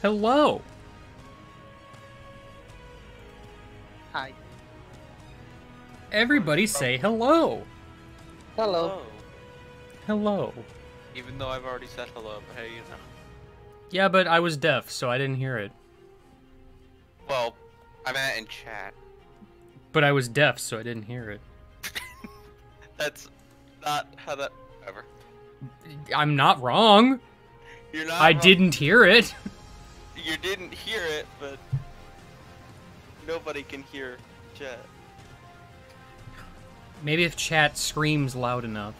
Hello. Hi. Everybody say hello. Hello. Hello. Even though I've already said hello, but hey, you know. Yeah, but I was deaf, so I didn't hear it. Well, I meant in chat. But I was deaf, so I didn't hear it. That's not how that... Ever. I'm not wrong. You're not I wrong. didn't hear it. You didn't hear it, but... Nobody can hear chat. Maybe if chat screams loud enough.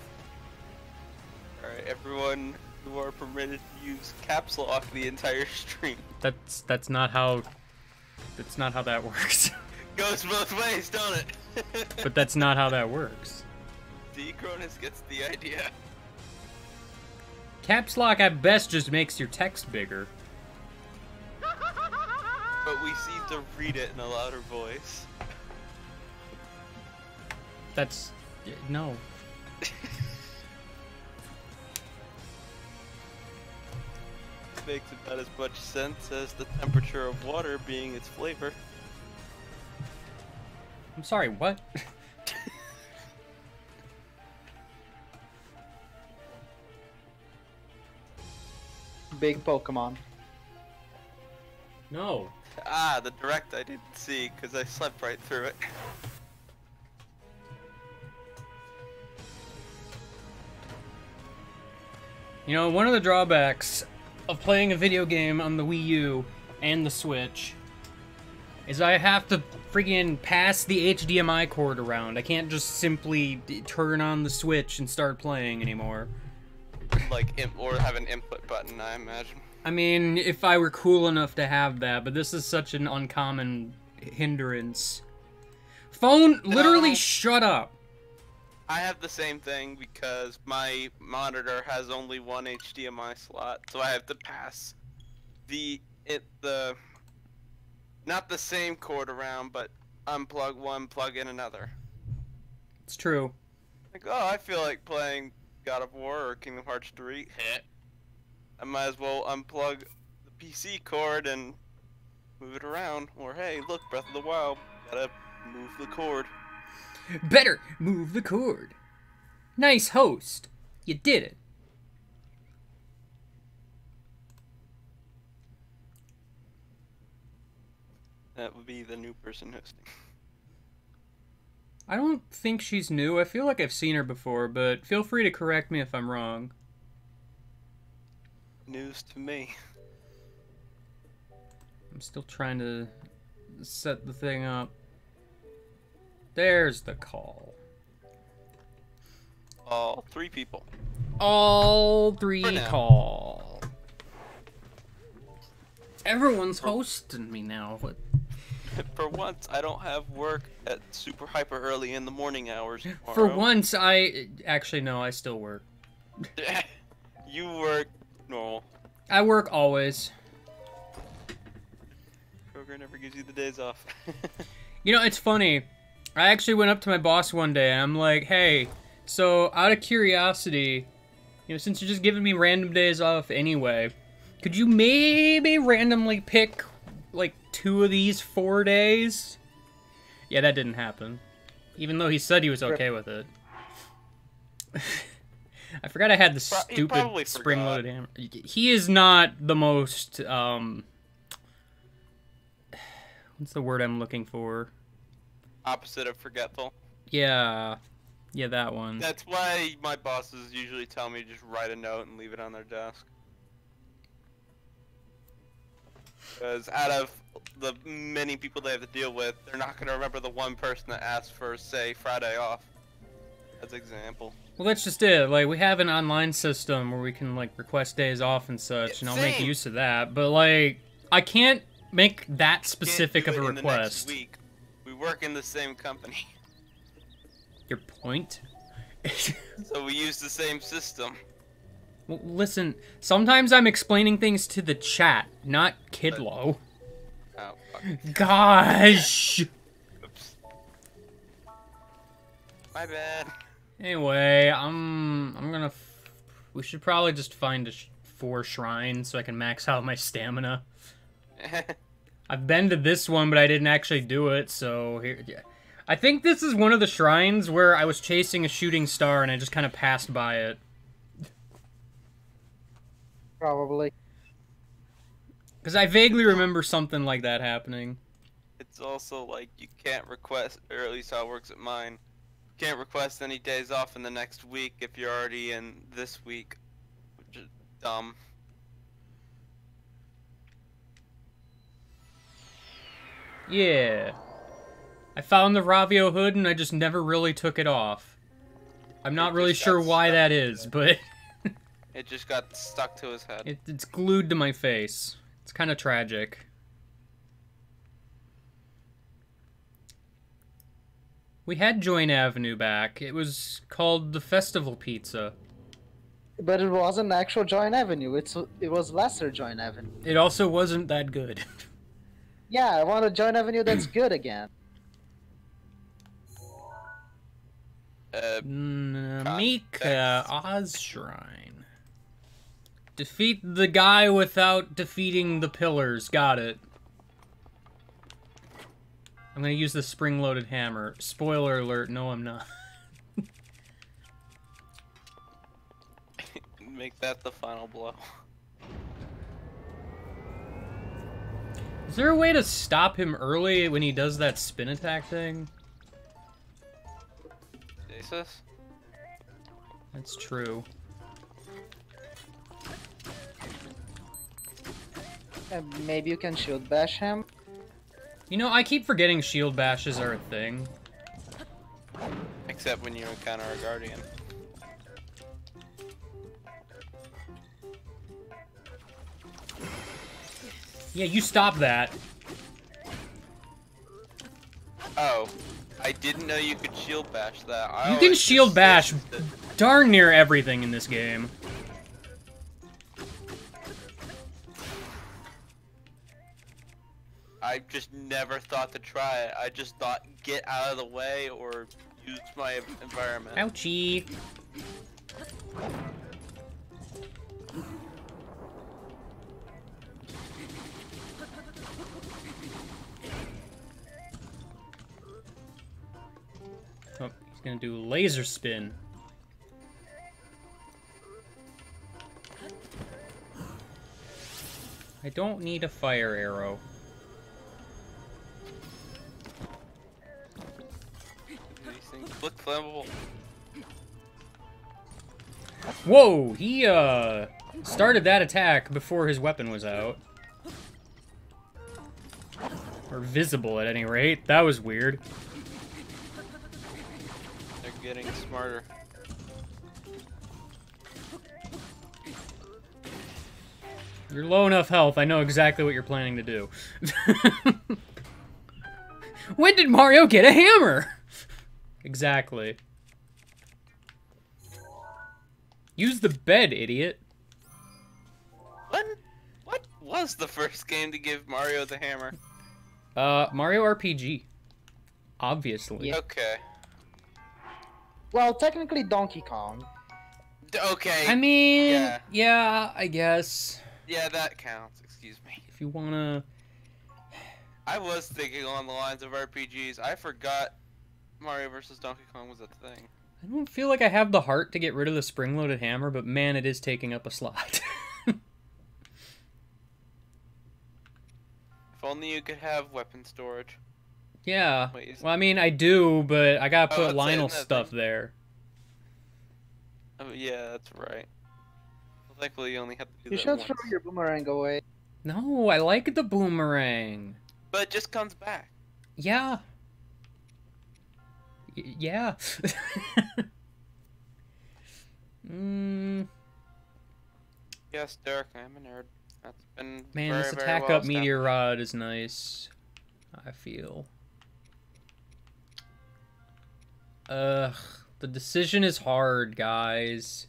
Alright, everyone who are permitted to use caps lock the entire stream. That's not how that works. Goes both ways, don't it? But that's not how that works. D. Cronus gets the idea. Caps lock at best just makes your text bigger. But we seem to read it in a louder voice. That's... no. Makes about as much sense as the temperature of water being its flavor. I'm sorry, what? Big Pokemon. No. Ah, the direct I didn't see because I slept right through it. You know, one of the drawbacks of playing a video game on the Wii U and the Switch is I have to friggin' pass the HDMI cord around. I can't just simply turn on the Switch and start playing anymore. Or have an input button, I imagine. I mean, if I were cool enough to have that, but this is such an uncommon hindrance. Phone, literally shut up. I have the same thing because my monitor has only one HDMI slot, so I have to pass not the same cord around, but unplug one, plug in another. It's true. Like, oh, I feel like playing God of War or Kingdom Hearts 3. I might as well unplug the PC cord and move it around. Or hey, look, Breath of the Wild, gotta move the cord. Better move the cord. Nice host. You did it. That would be the new person hosting. I don't think she's new. I feel like I've seen her before, but feel free to correct me if I'm wrong. News to me. I'm still trying to set the thing up. There's the call. All three people. All three call. Everyone's hosting me now. What? For once, I don't have work at super hyper early in the morning hours tomorrow. For once, actually no, I still work. You work normal. I work always. Kroger never gives you the days off. You know, it's funny. I actually went up to my boss one day and I'm like, hey, so out of curiosity, you know, since you're just giving me random days off anyway, could you maybe randomly pick like 2 of these 4 days? Yeah, that didn't happen. Even though he said he was okay with it. I forgot I had the stupid spring-loaded hammer. He is not the most, what's the word I'm looking for? Opposite of forgetful. Yeah. Yeah, that one. That's why my bosses usually tell me to just write a note and leave it on their desk. Because out of the many people they have to deal with, they're not going to remember the one person that asked for, say, Friday off. As an example. Well, that's just it. Like, we have an online system where we can, like, request days off and such, and I'll make use of that. But, like, I can't make that specific of a request. The next week. We work in the same company. Your point? So we use the same system. Well, listen, sometimes I'm explaining things to the chat, not Kidlo. Oh, fuck. Gosh! Oops. My bad. Anyway, I'm gonna... we should probably just find 4 shrines so I can max out my stamina. I've been to this one, but I didn't actually do it, so here. Yeah. I think this is one of the shrines where I was chasing a shooting star and I just kind of passed by it. Probably. Because I vaguely remember something like that happening. It's also like you can't request, or at least how it works at mine. You can't request any days off in the next week if you're already in this week, which is dumb. Yeah. I found the Ravio hood and I just never really took it off. I'm not really sure why that is, but It just got stuck to his head. it's glued to my face. It's kind of tragic. We had Joint Avenue back. It was called the Festival Pizza. But it wasn't actual Joint Avenue. It was lesser Joint Avenue. It also wasn't that good. Yeah, I want a Joint Avenue that's good again. Mika Oz Shrine. Defeat the guy without defeating the pillars. Got it. I'm gonna use the spring-loaded hammer. Spoiler alert, no I'm not. Make that the final blow. Is there a way to stop him early when he does that spin attack thing? Jesus? That's true. Maybe you can shield bash him. You know, I keep forgetting shield bashes are a thing. Except when you encounter a guardian. Yeah, you stop that. Oh, I didn't know you could shield bash that. You can shield bash darn near everything in this game. I just never thought to try it. I just thought get out of the way or use my environment. Ouchie. Oh, he's gonna do laser spin. I don't need a fire arrow. These things look flammable. Whoa, he started that attack before his weapon was out. Or visible at any rate. That was weird. They're getting smarter. You're low enough health, I know exactly what you're planning to do. When did Mario get a hammer? Exactly. Use the bed, idiot. What was the first game to give Mario the hammer? Mario RPG. Obviously. Yeah. Okay. Well, technically Donkey Kong. Okay. I mean, Yeah. yeah, I guess. Yeah, that counts. Excuse me. If you wanna... I was thinking along the lines of RPGs. I forgot Mario vs. Donkey Kong was a thing. I don't feel like I have the heart to get rid of the spring-loaded hammer, but man, it is taking up a slot. If only you could have weapon storage. Yeah. Wait, Well, I mean, I do, but I gotta Oh, put that's Lionel's it, stuff nothing. there. Oh yeah, that's right. Well, thankfully you only have to do You that should once. throw your boomerang away. No, I like the boomerang. But it just comes back. Yeah. Yeah. Yes, Derek, I am a nerd. That's been Man, very, this very attack well up meteor rod is nice. I feel. Ugh, the decision is hard, guys.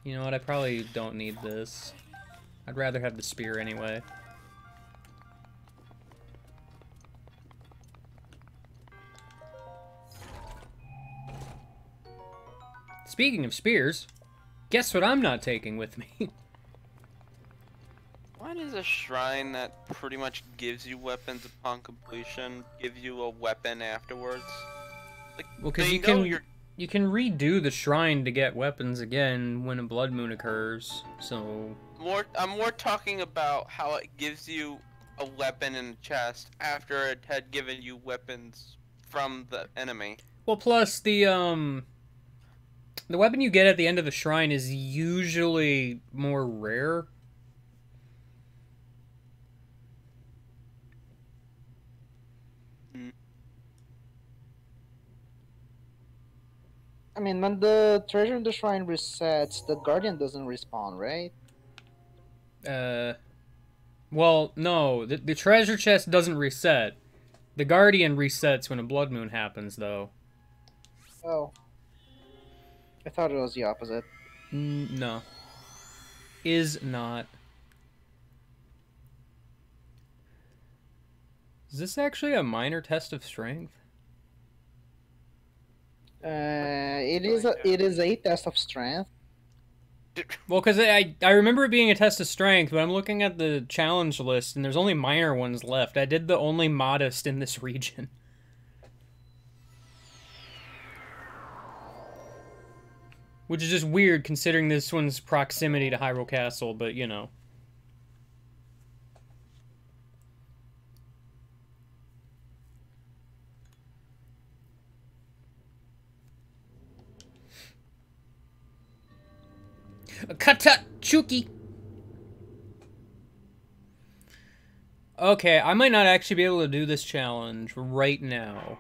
You know what? I probably don't need this. I'd rather have the spear anyway. Speaking of spears, guess what I'm not taking with me? Why does a shrine that pretty much gives you weapons upon completion give you a weapon afterwards? Like, Well, because they you know can you're you can redo the shrine to get weapons again when a blood moon occurs. So I'm more talking about how it gives you a weapon in the chest after it had given you weapons from the enemy. well, plus the weapon you get at the end of the shrine is usually more rare. I mean, when the treasure in the shrine resets, the guardian doesn't respawn, right? Well, no, the treasure chest doesn't reset. The guardian resets when a blood moon happens, though. Oh. I thought it was the opposite. No. Is not. Is this actually a minor test of strength? It is a test of strength. Well, because I remember it being a test of strength, but I'm looking at the challenge list, and there's only minor ones left. I did the only modest in this region. Which is just weird, considering this one's proximity to Hyrule Castle, but, you know. Kata Chuki! Okay, I might not actually be able to do this challenge right now.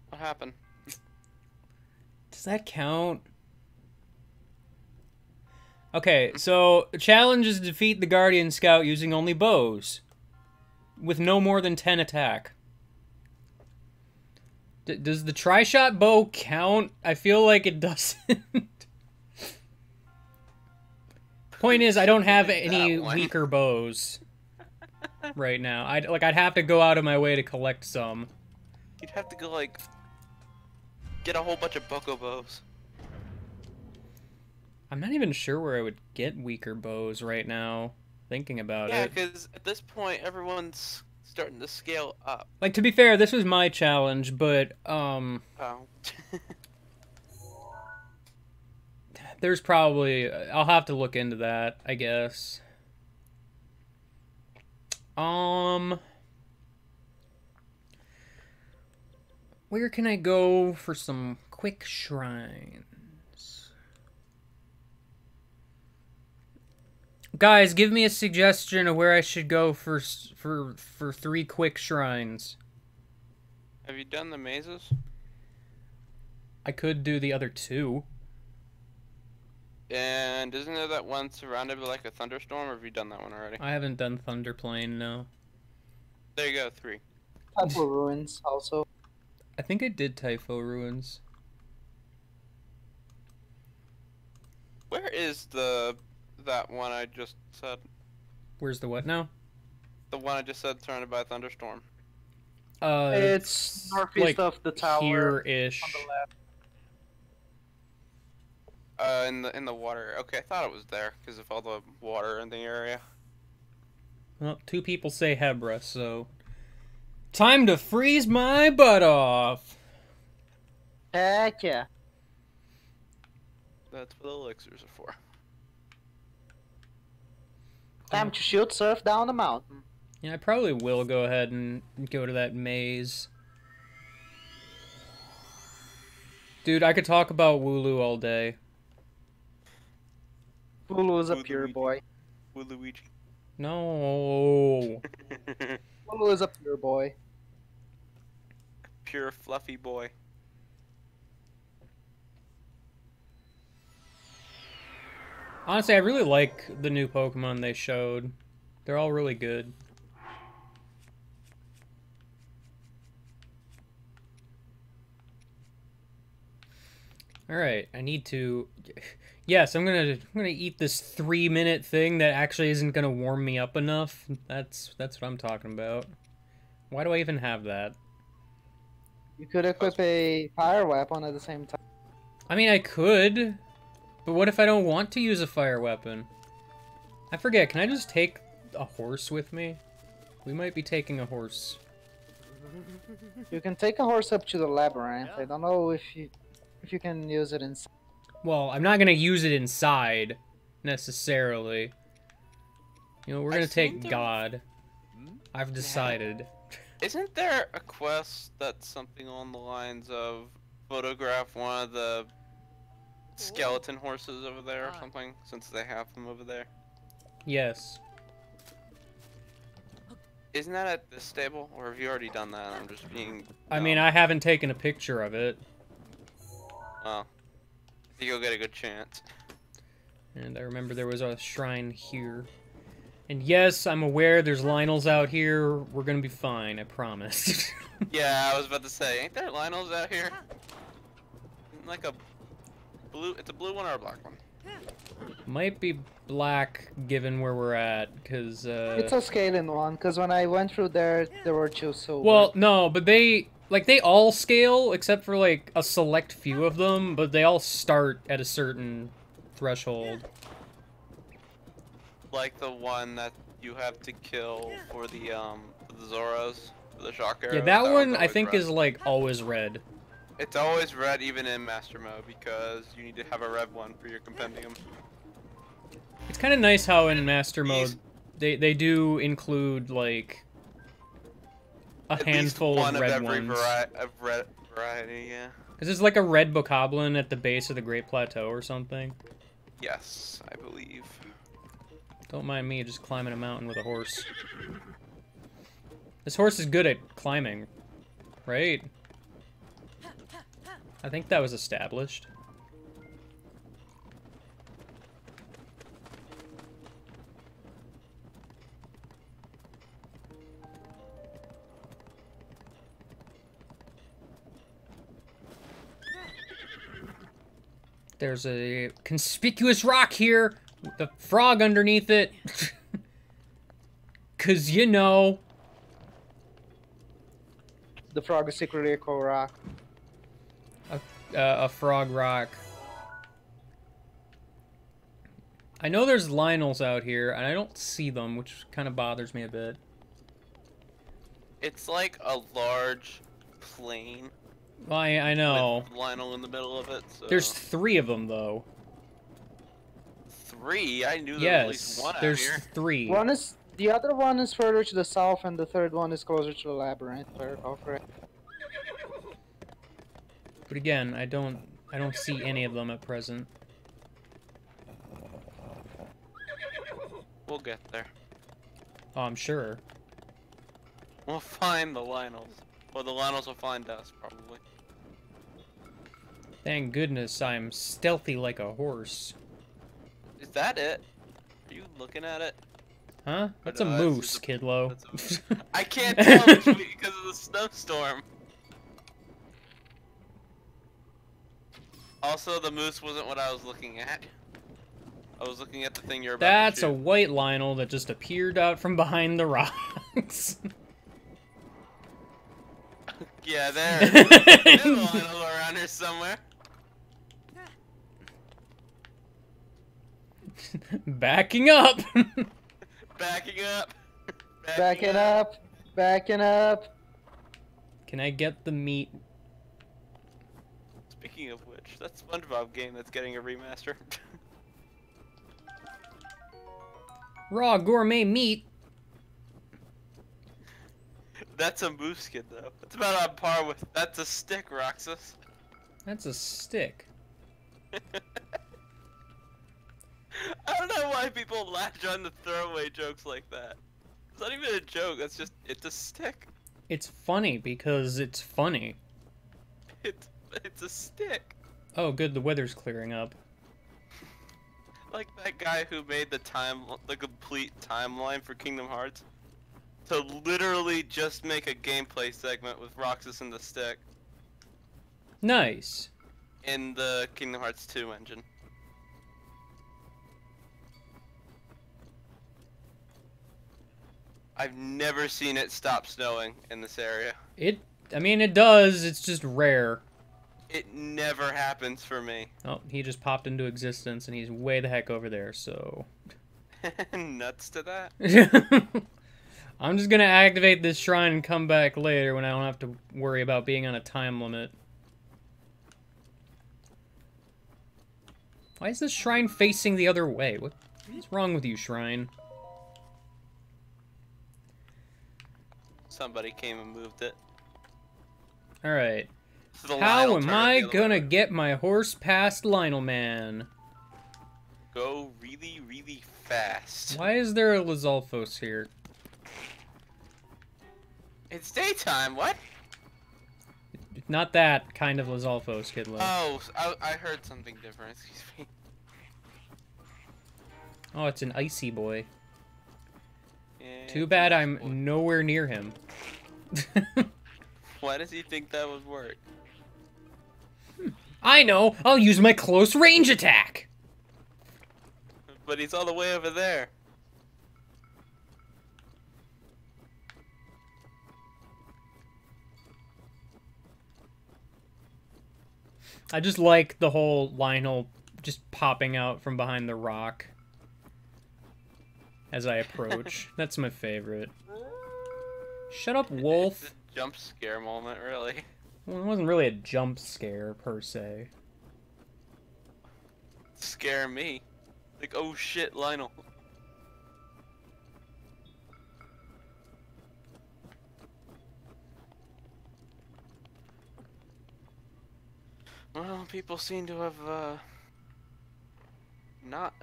What happened? Does that count? Okay, so the challenge is to defeat the Guardian Scout using only bows. With no more than 10 attack. Does the tri-shot bow count? I feel like it doesn't. Point is, I don't have any weaker bows right now. I'd have to go out of my way to collect some. You'd have to go, like, get a whole bunch of Bokobos. I'm not even sure where I would get weaker bows right now, thinking about Yeah, it. because at this point, everyone's starting to scale up. Like, to be fair, this was my challenge, but, Oh. there's probably... I'll have to look into that, I guess. Where can I go for some quick shrines? Guys, give me a suggestion of where I should go for 3 quick shrines. Have you done the mazes? I could do the other 2. And isn't there that one surrounded by like a thunderstorm, or have you done that one already? I haven't done Thunder Plain, no. There you go, 3. Typho Ruins also. I think I did Typho Ruins. Where is that one I just said? Where's the what now? The one I just said surrounded by a thunderstorm. It's northeast like of the tower. Here-ish. On the left. In the water. Okay, I thought it was there because of all the water in the area. Well, 2 people say Hebra, so... Time to freeze my butt off! Heck yeah. That's what elixirs are for. Time to shoot surf down the mountain. Yeah, I probably will go ahead and go to that maze. Dude, I could talk about Wooloo all day. Wooloo is a pure Wooloo. boy. Waluigi. No. Wooloo is a pure boy. Pure fluffy boy. Honestly, I really like the new Pokemon they showed. They're all really good. Alright, I need to... Yes, I'm gonna eat this 3-minute thing that actually isn't gonna warm me up enough. That's what I'm talking about. Why do I even have that? You could equip a fire weapon at the same time. I mean, I could, but what if I don't want to use a fire weapon? I forget, can I just take a horse with me? We might be taking a horse. You can take a horse up to the labyrinth. I don't know if you can use it inside. Well, I'm not gonna use it inside, necessarily. You know, we're gonna take God. I've decided. Isn't there a quest that's something along the lines of photograph one of the skeleton horses over there or something, since they have them over there? Yes. Isn't that at this stable, or have you already done that? I'm just being... I mean, I haven't taken a picture of it. Well, I think you'll get a good chance. And I remember there was a shrine here. And yes, I'm aware there's Lionels out here. We're gonna be fine, I promise. Yeah, I was about to say, ain't there Lionels out here? Like a blue... It's a blue one or a black one? Might be black, given where we're at, because, It's a scaling one, because when I went through there were two silver. Well, no, but they all scale, except for, like, a select few of them, but they all start at a certain threshold. Like the one that you have to kill for the Zoros, for the shock arrows. Yeah, that one, one's I always think, red. is, like, always red. It's always red even in Master Mode, because you need to have a red one for your compendium. It's kind of nice how in Master These- Mode, they do include, like, a At least handful one of red every ones. variety, yeah. Because there's, like, a red bokoblin at the base of the Great Plateau or something. Yes, I believe. Don't mind me just climbing a mountain with a horse. This horse is good at climbing, right? I think that was established. There's a conspicuous rock here with a frog underneath it. 'Cause you know. The frog is secretly a cool rock. A frog rock. I know there's Lionels out here, and I don't see them, which kind of bothers me a bit. It's like a large plain Well, I know. with Lionel in the middle of it. So. There's 3 of them, though. 3? I knew there was at least Yes, one out there's here. 3. The other one is further to the south, and the third one is closer to the labyrinth. If I recall correctly. But again, I don't see any of them at present. We'll get there. Oh, I'm sure. We'll find the Lionels. Or the Lionels will find us, probably. Thank goodness I'm stealthy like a horse. Is that it? Are you looking at it? Huh? That's a no, that's moose, just Kidlo. that's I can't tell because of the snowstorm. Also, the moose wasn't what I was looking at. I was looking at the thing you're about That's to a shoot. white Lionel that just appeared out from behind the rocks. Yeah, there. There's a Lionel around here somewhere. Backing up. Backing up. Backing up, backing up. Can I get the meat? Speaking of which, that SpongeBob game that's getting a remaster. Raw gourmet meat. That's a moose skin though. That's about on par with. That's a stick, Roxas. That's a stick. I don't know why people latch on to throwaway jokes like that. It's not even a joke. That's just. It's a stick. It's funny because it's funny. It's a stick. Oh, good. The weather's clearing up. Like that guy who made the complete timeline for Kingdom Hearts. To literally just make a gameplay segment with Roxas and the stick Nice. in the Kingdom Hearts 2 engine. I've never seen it stop snowing in this area. I mean, it does. It's just rare. It never happens for me. Oh, he just popped into existence, and he's way the heck over there, so... Nuts to that. I'm just gonna activate this shrine and come back later when I don't have to worry about being on a time limit. Why is this shrine facing the other way? What's wrong with you, shrine? Somebody came and moved it. Alright. So the How Lionel am turned I the other gonna way. get my horse past Lionel Man? Go really, really fast. Why is there a Lizalfos here? It's daytime. What? Not that kind of Lizalfos, Kidlo. Oh, I heard something different. Excuse me. Oh, it's an icy boy. Yeah, Too bad it's I'm boy. nowhere near him. Why does he think that would work? I know! I'll use my close range attack! But he's all the way over there. I just like the whole Lionel just popping out from behind the rock as I approach. That's my favorite. Shut up, wolf. It's a jump scare moment, really. Well, it wasn't really a jump scare, per se. Scare me. Like, oh shit, Lionel. Well, people seem to have, not,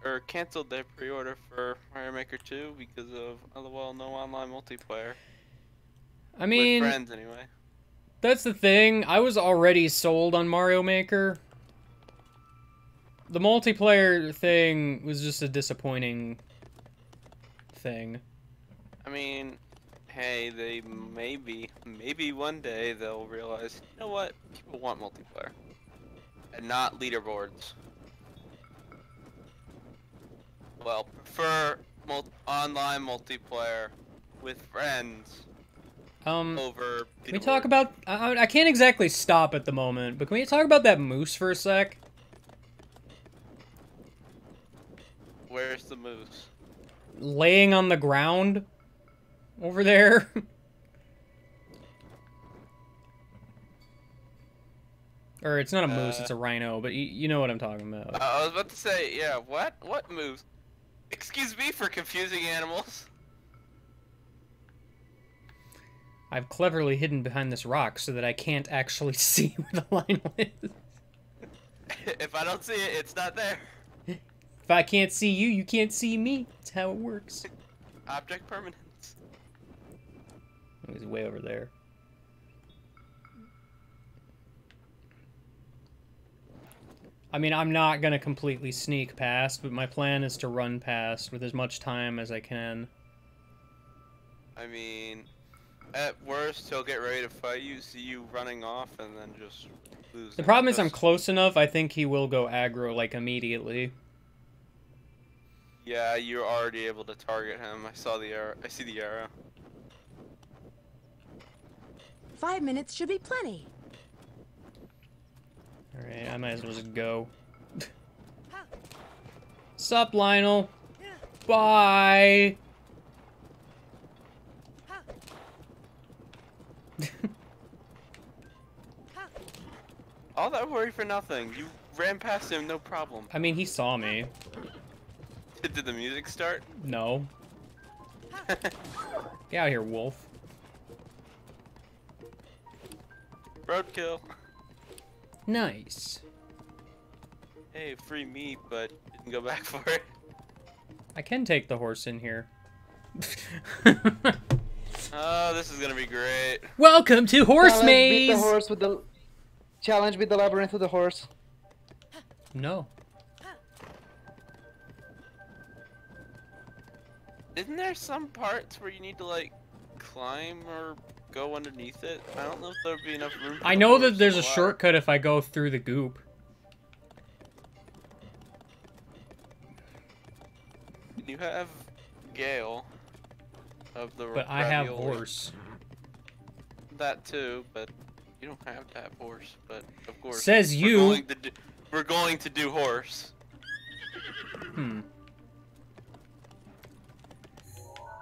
or canceled their pre-order for Mario Maker 2 because of, well, no online multiplayer. I mean, With friends, anyway. that's the thing. I was already sold on Mario Maker. The multiplayer thing was just a disappointing thing. I mean, hey, they maybe one day they'll realize, you know what, people want multiplayer. And not leaderboards. Well, prefer online multiplayer with friends over Can we talk leaderboards. about... I can't exactly stop at the moment, but can we talk about that moose for a sec? Where's the moose? Laying on the ground over there. Or it's not a moose, it's a rhino, but you know what I'm talking about. I was about to say, yeah, what? What moose? Excuse me for confusing animals. I've cleverly hidden behind this rock so that I can't actually see where the Lionel is. If I don't see it, it's not there. If I can't see you, you can't see me. That's how it works. Object permanence. He's way over there. I mean, I'm not gonna completely sneak past, but my plan is to run past with as much time as I can. I mean, at worst, he'll get ready to fight you, see you running off, and then just lose. The problem is I'm close enough, I think he will go aggro, like, immediately. Yeah, you're already able to target him. I saw the arrow. I see the arrow. 5 minutes should be plenty. Alright, I might as well just go. Sup, Lionel? Bye! All that worry for nothing. You ran past him, no problem. I mean, he saw me. Did the music start? No. Get out of here, wolf. Roadkill. Nice. Hey, free meat, but didn't go back for it. I can take the horse in here. Oh, this is gonna be great. Welcome to Horse Challenge beat the Maze! horse with the challenge beat the labyrinth with the horse. No. Isn't there some parts where you need to like climb or go underneath it? I don't know if there'd be enough room. For I the know horse that there's on a the ladder. shortcut if I go through the goop. You have Gale of the. But I have ravioli. horse. That too, but you don't have to have horse. But of course. Says you. We're going to do horse. Hmm.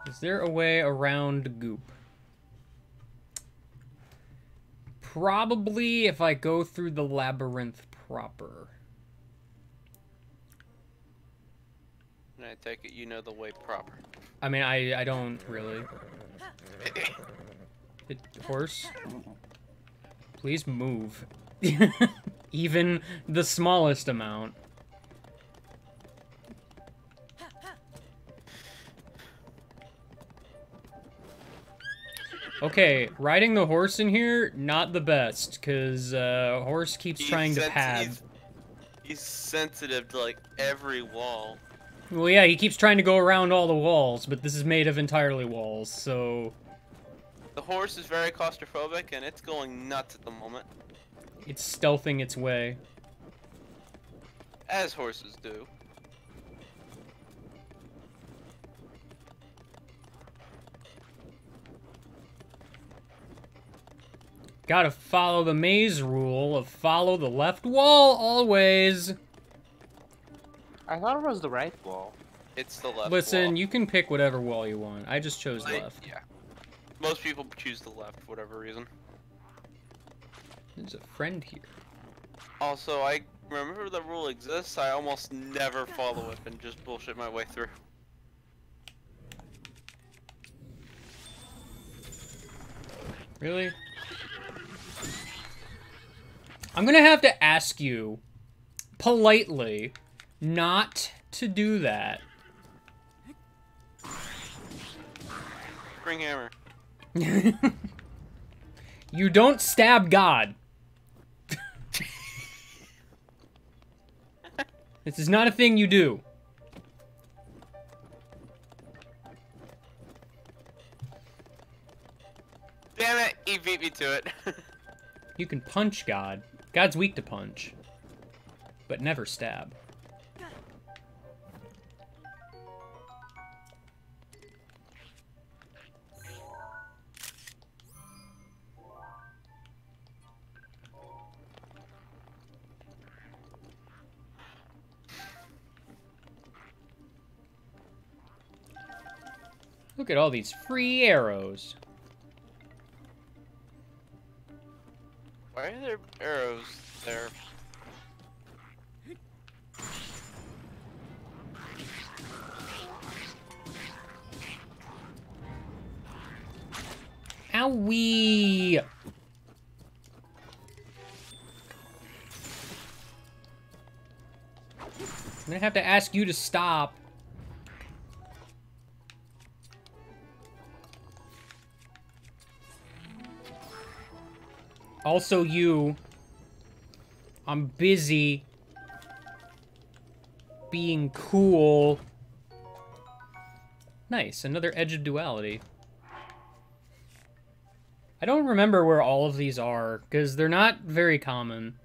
Is there a way around goop? Probably if I go through the labyrinth proper. And I take it you know the way proper. I mean, I don't really. Horse, please move. Even the smallest amount. Okay, riding the horse in here, not the best, because horse keeps trying to pad. He's sensitive to, like, every wall. Well, yeah, he keeps trying to go around all the walls, but this is made of entirely walls, so... The horse is very claustrophobic, and it's going nuts at the moment. It's stealthing its way. As horses do. Gotta follow the maze rule of follow the left wall always. I thought it was the right wall. It's the left Listen, wall. you can pick whatever wall you want. I just chose left. Yeah. Most people choose the left for whatever reason. There's a friend here. Also, I remember the rule exists. I almost never follow it and just bullshit my way through. Really? I'm gonna have to ask you, politely, not to do that. Spring hammer. You don't stab God. This is not a thing you do. Damn it, he beat me to it. You can punch God. God's weak to punch. But never stab. Look at all these free arrows. Why are there arrows there? Owie! I'm gonna have to ask you to stop. Also you. I'm busy being cool. Nice, another edge of duality. I don't remember where all of these are, because they're not very common.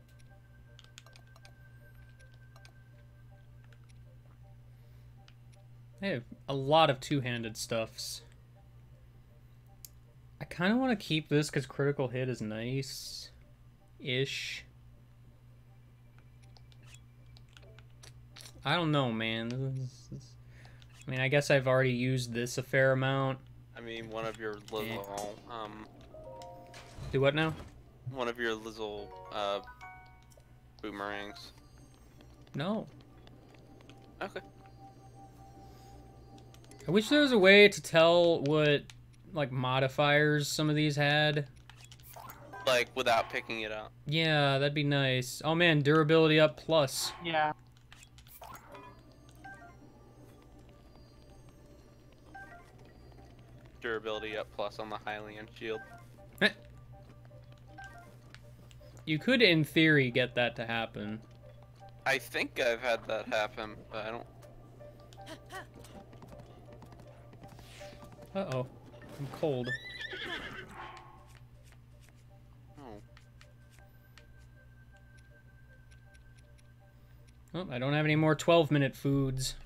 I have a lot of two-handed stuffs. I kind of want to keep this because critical hit is nice-ish. I don't know, man. I mean, I guess I've already used this a fair amount. I mean, one of your little, Do what now? one of your little, boomerangs. No. Okay. I wish there was a way to tell what, like, modifiers some of these had. Like, without picking it up. Yeah, that'd be nice. Oh man, durability up plus. Yeah. Durability up plus on the Hylian shield. You could, in theory, get that to happen. I think I've had that happen, but I don't... Uh-oh. I'm cold. Oh. Oh, I don't have any more 12-minute foods.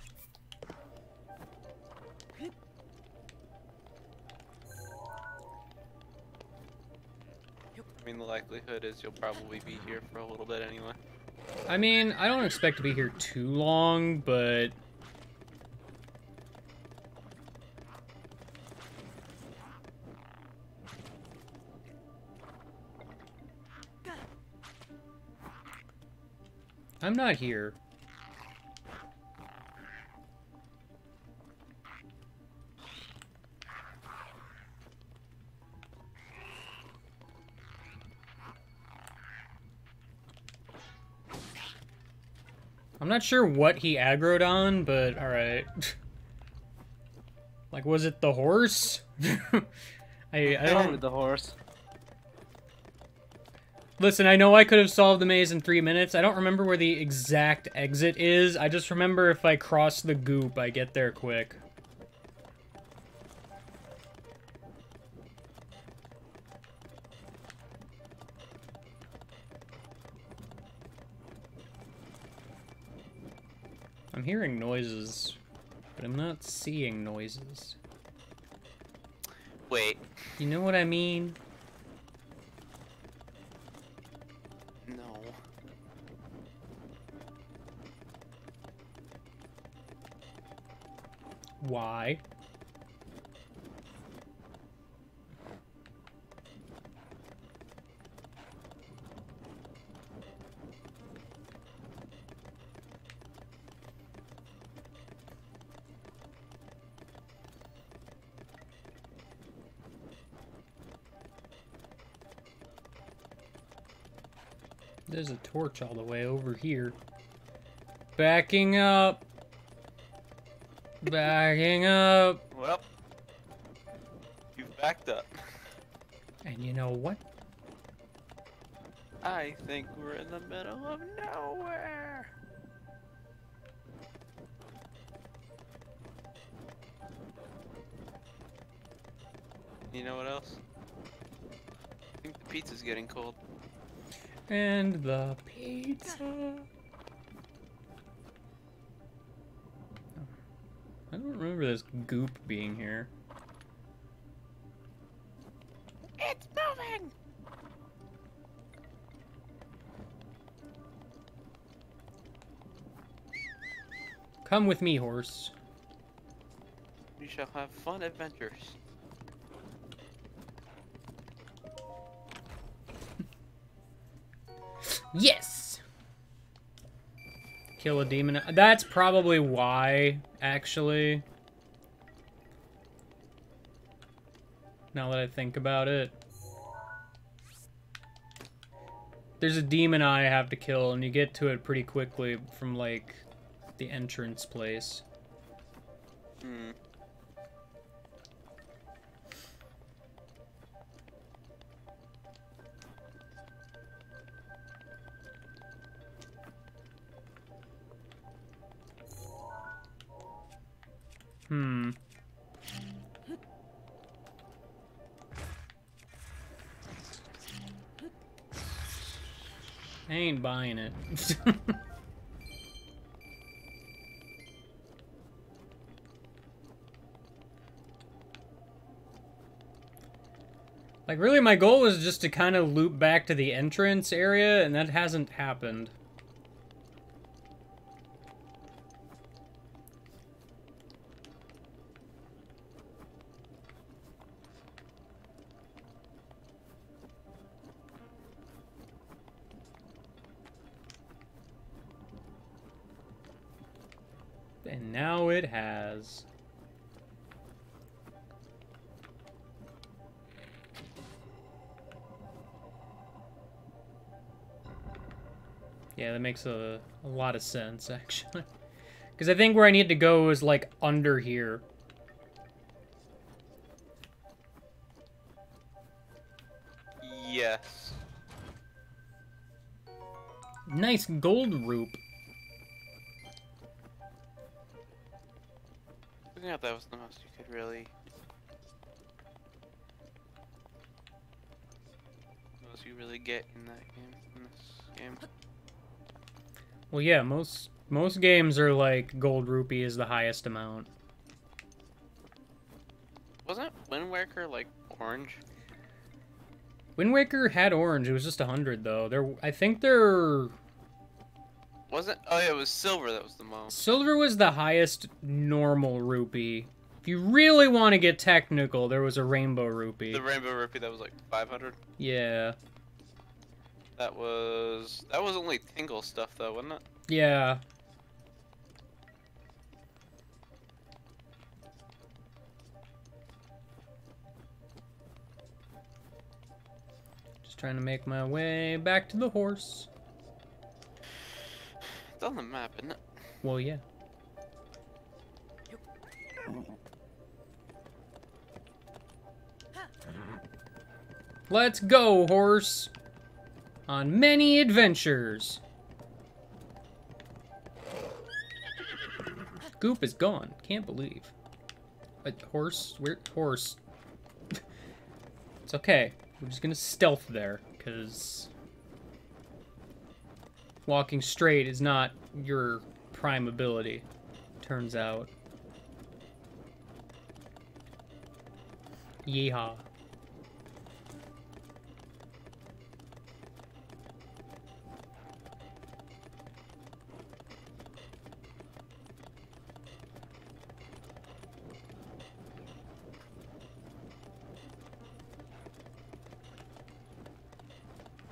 I mean, the likelihood is you'll probably be here for a little bit anyway. I mean, I don't expect to be here too long, but... I'm not here. I'm not sure what he aggroed on, but alright. Like, was it the horse? I Probably don't... the horse. Listen, I know I could have solved the maze in 3 minutes. I don't remember where the exact exit is. I just remember if I cross the goop, I get there quick. I'm hearing noises, but I'm not seeing noises. Wait. You know what I mean? No. Why? There's a torch all the way over here. Backing up. Backing up. Well, you've backed up. And you know what? I think we're in the middle of nowhere. You know what else? I think the pizza's getting cold. And the pizza. I don't remember this goop being here. It's moving! Come with me, horse. We shall have fun adventures. Yes! Kill a demon. That's probably why, actually. Now that I think about it. There's a demon eye I have to kill, and you get to it pretty quickly from, like, the entrance place. Hmm. Hmm. I ain't buying it. Like, really, my goal was just to kind of loop back to the entrance area, and that hasn't happened. And now it has. Yeah, that makes a lot of sense, actually. Because I think where I need to go is, like, under here. Yes. Nice gold roop. I think that was the most you could really... most you really get in that game, in this game. Well, yeah, most games are like gold rupee is the highest amount. Wasn't Wind Waker like orange? Wind Waker had orange. It was just 100 though. I think they're... Wasn't? Oh yeah, it was silver that was the most. Silver was the highest normal rupee. If you really want to get technical, there was a rainbow rupee. The rainbow rupee that was like 500. Yeah. That was only tingle stuff though, wasn't it? Yeah. Just trying to make my way back to the horse. It's on the map, isn't it? Well, yeah. Let's go, horse! On many adventures! Goop is gone. Can't believe. A horse? Where? Horse. It's okay. We're just gonna stealth there, because walking straight is not your prime ability, turns out. Yeehaw.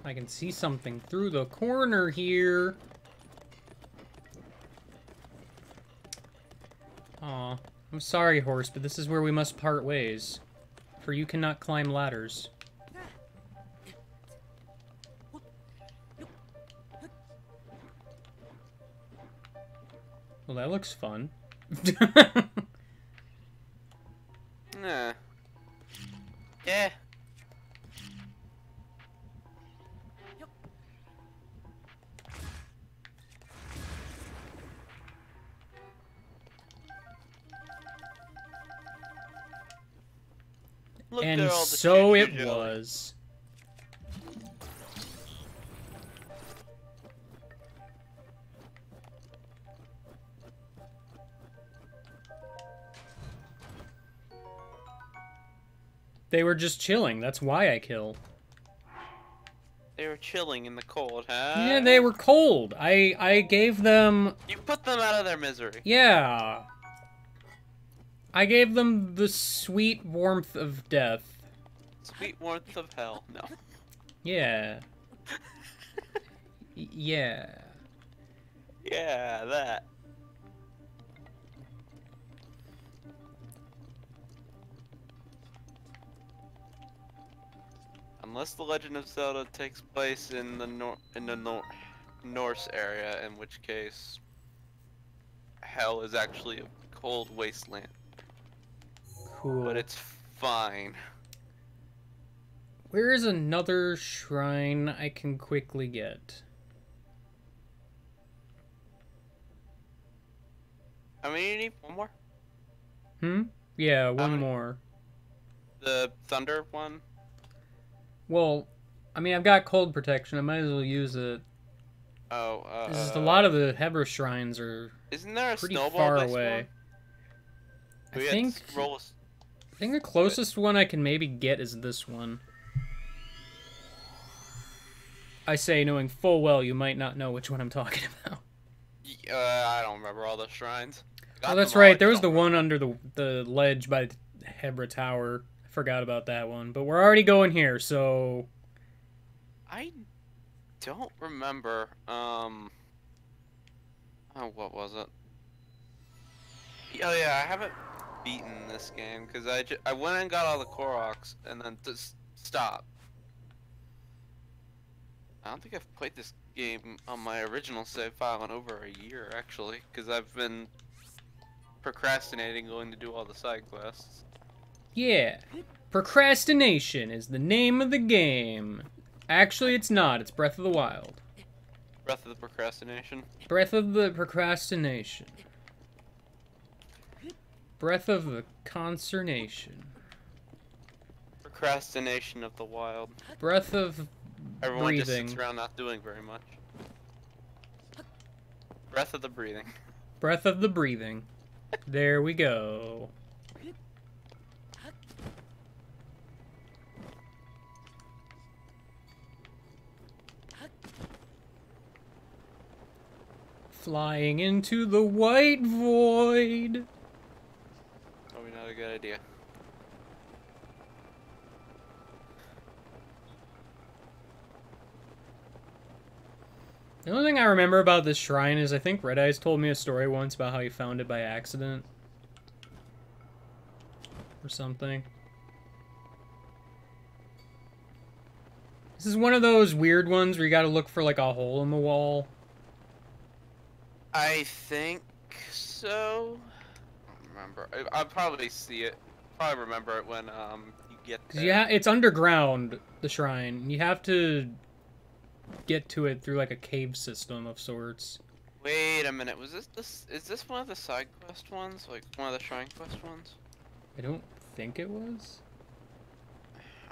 I can see something through the corner here. Aw, I'm sorry, horse, but this is where we must part ways. For you cannot climb ladders. Well, that looks fun. Nah. Yeah. Look And at all the so ginger it jelly. was. They were just chilling. That's why I kill. They were chilling in the cold, huh? Yeah, they were cold. I gave them... You put them out of their misery. Yeah. I gave them the sweet warmth of death. Sweet warmth of hell. No. Yeah. Yeah. Yeah, that. Unless the Legend of Zelda takes place in the Norse area, in which case hell is actually a cold wasteland. Cool. But it's fine. Where is another shrine I can quickly get? I mean, you need one more. Hmm? Yeah, one many? more. The Thunder one. Well, I mean, I've got cold protection. I might as well use it. Oh, It's just a lot of the Hebra shrines are Isn't there a pretty snowball far based away. One? I think the closest one I can maybe get is this one. I say knowing full well you might not know which one I'm talking about. I don't remember all the shrines. Oh, that's right. There was the one under the ledge by the Hebra Tower. I forgot about that one. But we're already going here, so... I don't remember. Oh, what was it? Oh yeah, I haven't beaten this game because I went and got all the Koroks and then just stopped. I don't think I've played this game on my original save file in over a year actually, because I've been procrastinating going to do all the side quests. Yeah. Procrastination is the name of the game. Actually, it's not. It's Breath of the Wild. Breath of the Procrastination. Breath of the Procrastination. Breath of the Consternation. Procrastination of the Wild. Breath of Everyone Breathing. just sits around not doing very much. Breath of the Breathing. Breath of the Breathing. There we go. Flying into the white void. Probably not a good idea. The only thing I remember about this shrine is I think Red Eyes told me a story once about how he found it by accident. Or something. This is one of those weird ones where you gotta look for like a hole in the wall. I think so. I don't remember. I'll probably see it. Probably remember it when you get there. Cause it's underground, the shrine. You have to get to it through like a cave system of sorts. Wait a minute. Was is this one of the side quest ones? Like one of the shrine quest ones? I don't think it was.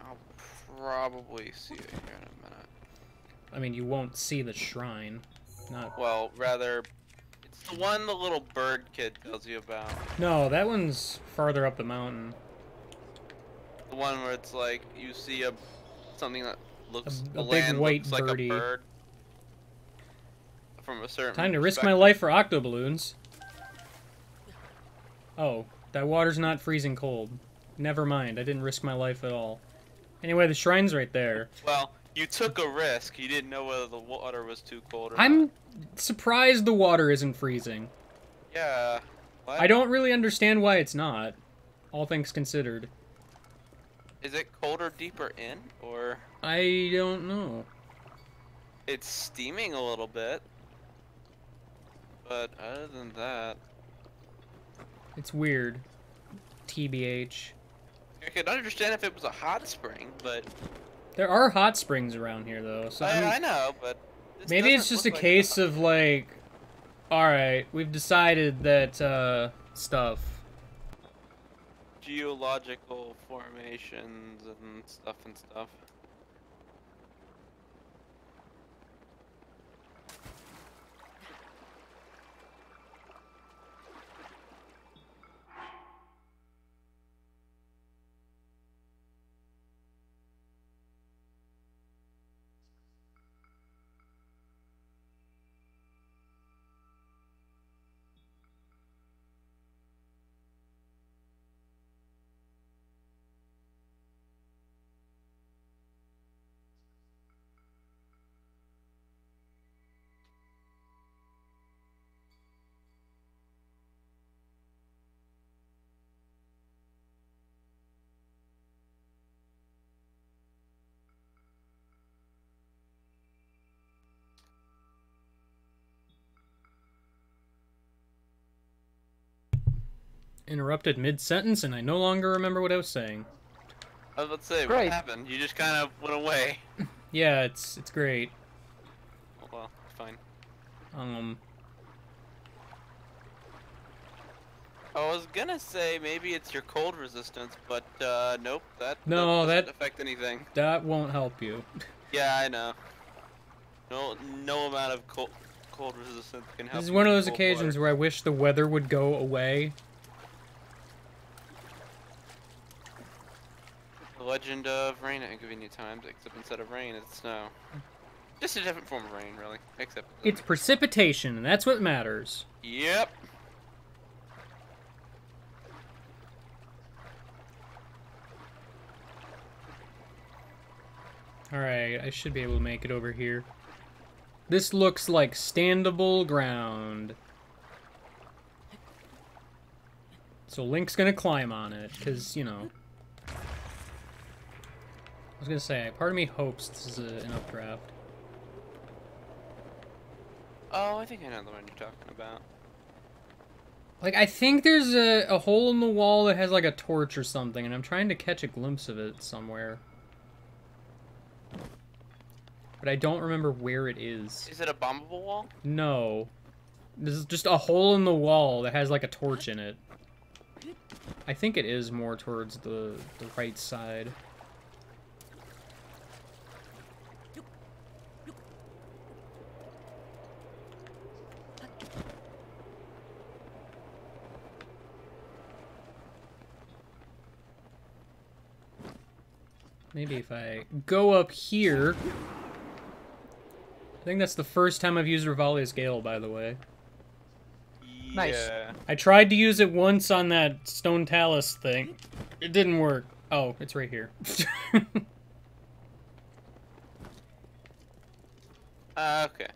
I'll probably see it here in a minute. I mean, you won't see the shrine. Not. Well, rather, it's the one the little bird kid tells you about. No, that one's farther up the mountain. The one where it's like you see something that looks A big land white looks birdie. like a bird from a certain Time to risk my perspective. life for octoballoons. Oh, that water's not freezing cold. Never mind, I didn't risk my life at all. Anyway, the shrine's right there. Well, you took a risk. You didn't know whether the water was too cold or not. I'm surprised the water isn't freezing. Yeah. What? I don't really understand why it's not, all things considered. Is it colder deeper in, or I don't know. it's steaming a little bit? But other than that, It's weird. TBH. I could understand if it was a hot spring, but There are hot springs around here, though, so I know, but this maybe it's doesn't just a look like case hot. of, like, alright, we've decided that, stuff. Geological formations and stuff. Interrupted mid-sentence, and I no longer remember what I was saying. I was about to say, Great. what happened? You just kind of went away. Yeah, it's great. Oh, well, fine. I was gonna say maybe it's your cold resistance, but nope, No, doesn't that- affect anything. That won't help you. Yeah, I know. No amount of cold resistance can help. This is you one of in those cold occasions water. where I wish the weather would go away. The legend of rain at inconvenient times, except instead of rain, it's snow. Just a different form of rain, really. Except It's precipitation, and that's what matters. Yep. Alright, I should be able to make it over here. This looks like standable ground. So Link's gonna climb on it, because, you know. I was gonna say, part of me hopes this is an updraft. Oh, I think I know the one you're talking about. Like, I think there's a hole in the wall that has, like, a torch or something, and I'm trying to catch a glimpse of it somewhere. But I don't remember where it is. Is it a bombable wall? No. This is just a hole in the wall that has, like, a torch in it. I think it is more towards the right side. Maybe if I go up here... I think that's the first time I've used Revalia's Gale, by the way. Nice. Yeah. I tried to use it once on that Stone Talus thing. It didn't work. Oh, it's right here. Okay.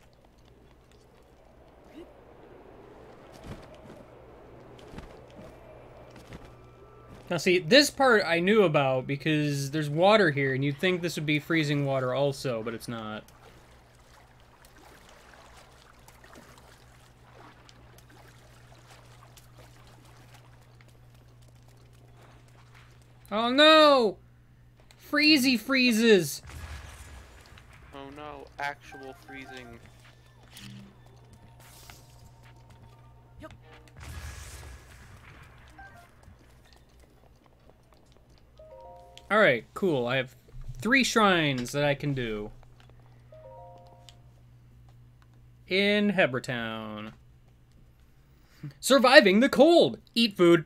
Now see, this part I knew about because there's water here, and you'd think this would be freezing water also, but it's not. Oh no! Freezy freezes! Oh no, actual freezing. Alright, cool. I have 3 shrines that I can do. In Hebratown. Surviving the cold! Eat food.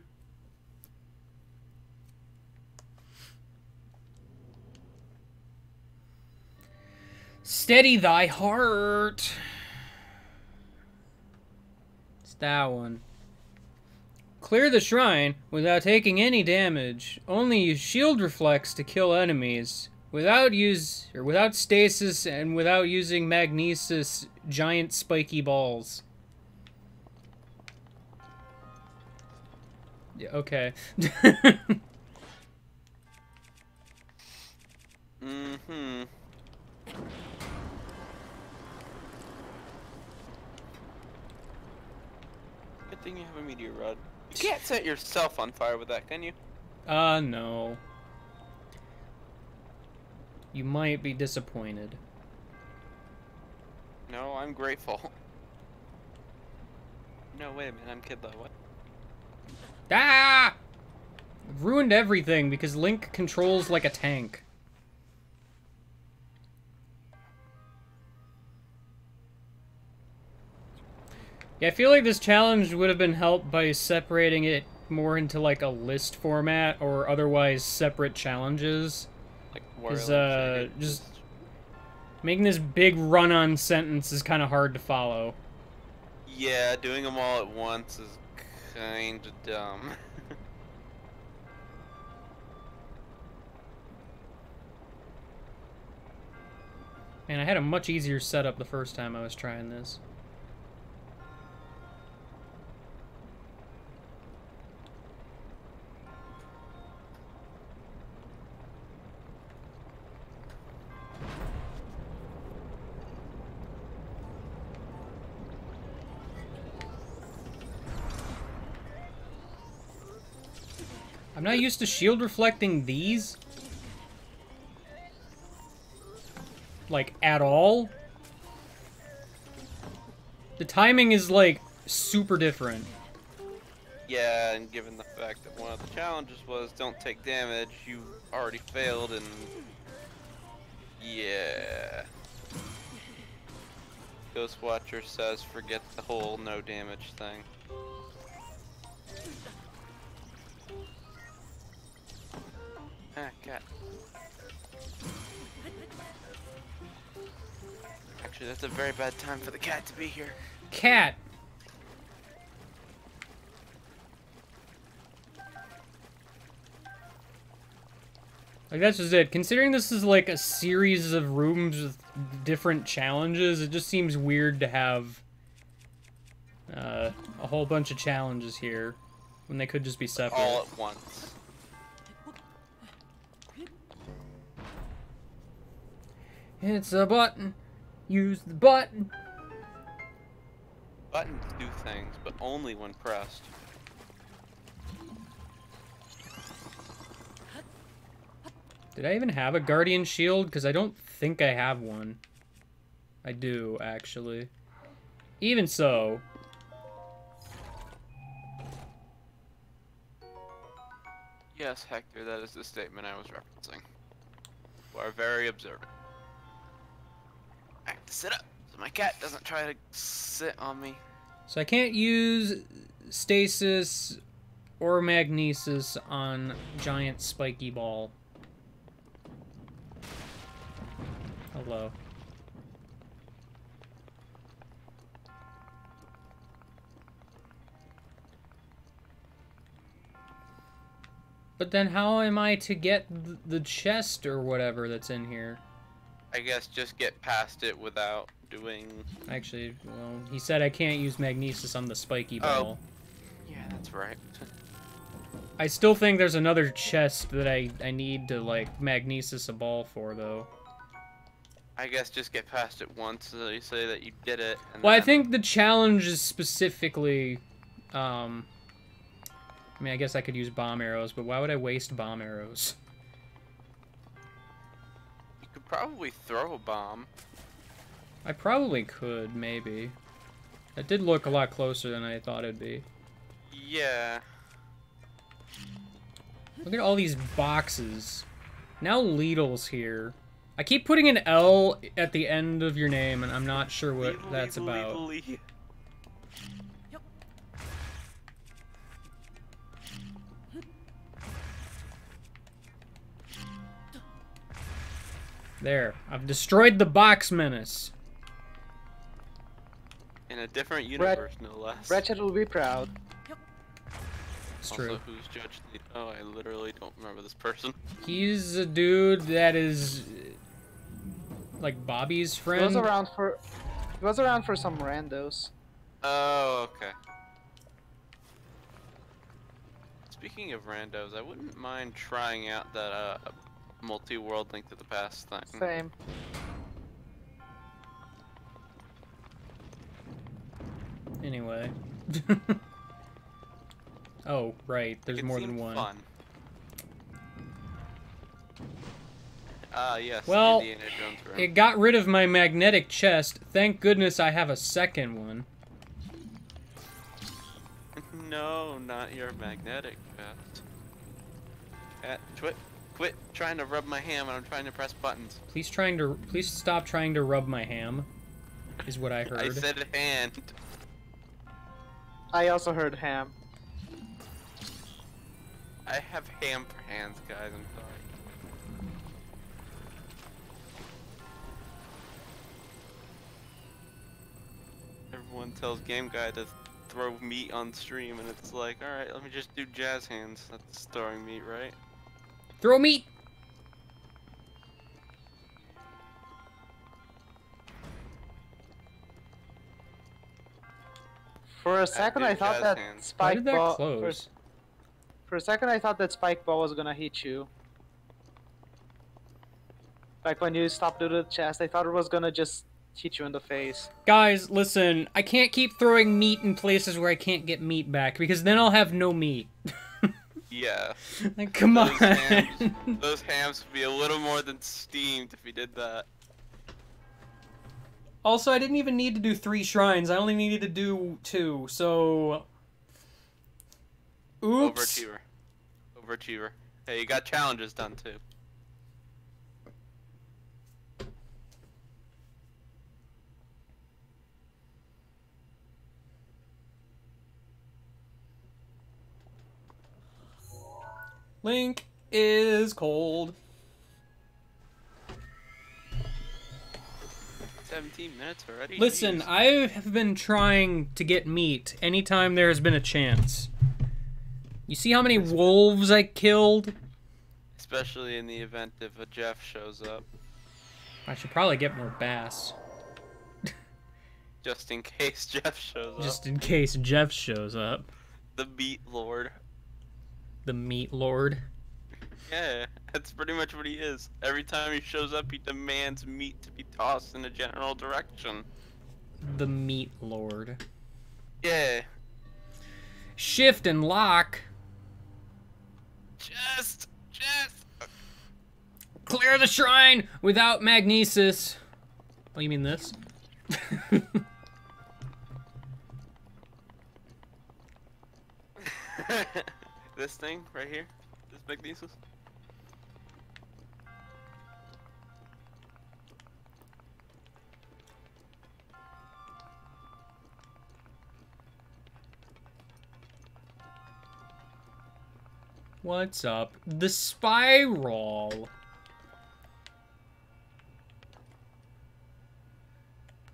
Steady thy heart. It's that one. Clear the shrine without taking any damage. Only use shield reflex to kill enemies. Without stasis and without using magnesis giant spiky balls. Yeah, okay. Mm-hmm. Good thing you have a meteor rod. You can't set yourself on fire with that, can you? No. You might be disappointed. No, I'm grateful. No, wait a minute, I'm Kid Low. What? Ah! I've ruined everything because Link controls like a tank. Yeah, I feel like this challenge would have been helped by separating it more into like a list format or otherwise separate challenges. Like, Because, Wario and just making this big run-on sentence is kind of hard to follow. Yeah, doing them all at once is kind of dumb. Man, I had a much easier setup the first time I was trying this. I'm not used to shield reflecting these. Like, at all. The timing is, like, super different. Yeah, and given the fact that one of the challenges was don't take damage, you already failed, and yeah. Ghostwatcher says forget the whole no damage thing. Ah, cat. Actually, that's a very bad time for the cat to be here. Cat! Like, that's just it. Considering this is, like, a series of rooms with different challenges, it just seems weird to have a whole bunch of challenges here when they could just be separate. All at once. It's a button. Use the button. Buttons do things, but only when pressed. Did I even have a guardian shield? Because I don't think I have one. I do, actually. Even so. Yes, Hector, that is the statement I was referencing. You are very observant. I have to sit up so my cat doesn't try to sit on me. So I can't use stasis or magnesis on giant spiky ball. Hello. But then how am I to get the chest or whatever that's in here? I guess just get past it without doing... Actually, well, he said I can't use magnesis on the spiky ball. Yeah, that's right. I still think there's another chest that I need to, like, magnesis a ball for, though. I guess just get past it once so you say that you did it. And Well, I then- think the challenge is specifically, I mean, I guess I could use bomb arrows, but why would I waste bomb arrows? You could probably throw a bomb. I probably could, maybe. It did look a lot closer than I thought it'd be. Yeah. Look at all these boxes. Now Lidl's here. I keep putting an L at the end of your name, and I'm not sure what that's about. There. I've destroyed the box menace. In a different universe, no less. Ratchet will be proud. It's Also, true. who's Judge Lee? Oh, I literally don't remember this person. He's a dude that is like Bobby's He friend. was around for some randos. Oh, okay. Speaking of randos, I wouldn't mind trying out that multi-world Link to the Past thing. Same. Anyway. Oh, right. There's It more seemed than one. Fun. Ah, yes. Well, Indiana Jones room. It got rid of my magnetic chest. Thank goodness I have a second one. No, not your magnetic chest. Quit trying to rub my ham when I'm trying to press buttons. Please stop trying to rub my ham. Is what I heard. I said hand. I also heard ham. I have ham for hands, guys. I'm sorry. Everyone tells Game Guy to throw meat on stream, and it's like, alright, let me just do jazz hands. That's throwing meat, right? Throw meat. For a second, I thought jazz that hands. Why spike did that ball. close? For a second, I thought that spike ball was gonna hit you. Like when you stopped doing the chest, I thought it was gonna just hit you in the face. Guys, listen. I can't keep throwing meat in places where I can't get meat back, because then I'll have no meat. Yeah. Like, come Those on. hams- Those hams would be a little more than steamed if you did that. Also, I didn't even need to do 3 shrines. I only needed to do 2, so... Oops. Overachiever. Overachiever. Hey, you got challenges done too. Link is cold. 17 minutes already? Listen, Jeez. I have been trying to get meat anytime there has been a chance. You see how many wolves I killed? Especially in the event if a Jeff shows up. I should probably get more bass. Just in case Jeff shows up. Just in case Jeff shows up. The Meat Lord. The meat lord. Yeah, that's pretty much what he is. Every time he shows up, he demands meat to be tossed in a general direction. The meat lord. Yeah. Shift and lock. Just. Clear the shrine without magnesis. Oh, you mean this? This thing right here? This magnesis? What's up? The spiral.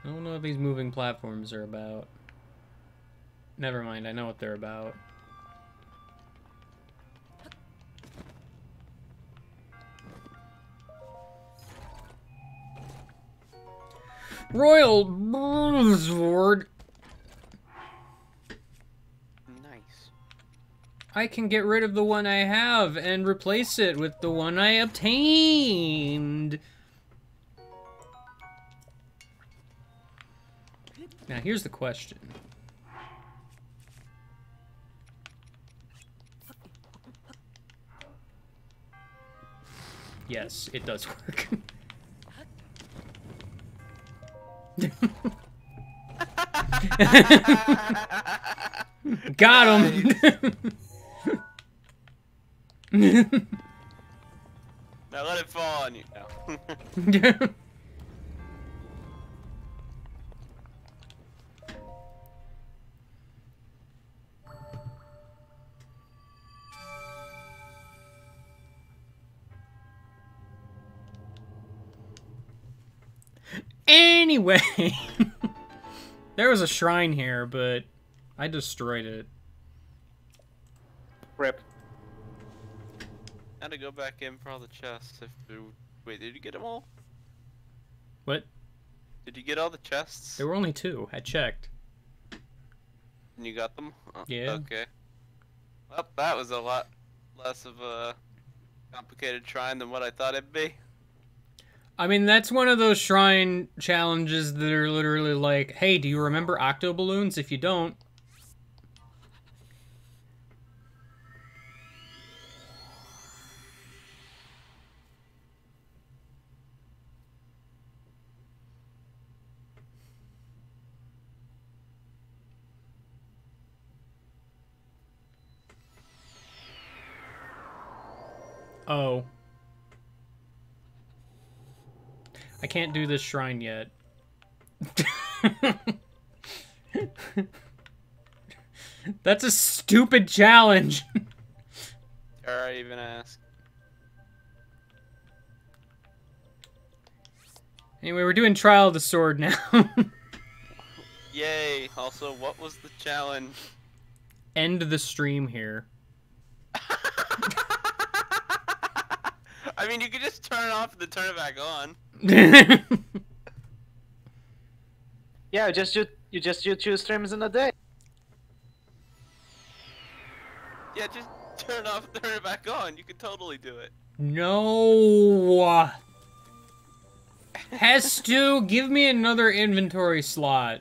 I don't know what these moving platforms are about. Never mind, I know what they're about. Royal Sword. Nice. I can get rid of the one I have and replace it with the one I obtained. Now, here's the question. Yes, it does work. Got him! Now let it fall on you. No. Anyway, there was a shrine here, but I destroyed it. Rip. Had to go back in for all the chests. Wait, did you get them all? What? Did you get all the chests? There were only 2. I checked. And you got them? Yeah. Okay. Well, that was a lot less of a complicated shrine than what I thought it'd be. I mean, that's one of those shrine challenges that are literally like, hey, do you remember octo balloons? If you don't... Oh. I can't do this shrine yet. That's a stupid challenge. Dare I even ask? Anyway, we're doing Trial of the Sword now. Yay! Also, what was the challenge? End the stream here. I mean, you could just turn it off and then turn it back on. Yeah, you just do 2 streams in a day. Yeah, just turn it off and turn it back on. You could totally do it. No. Hestu, give me another inventory slot.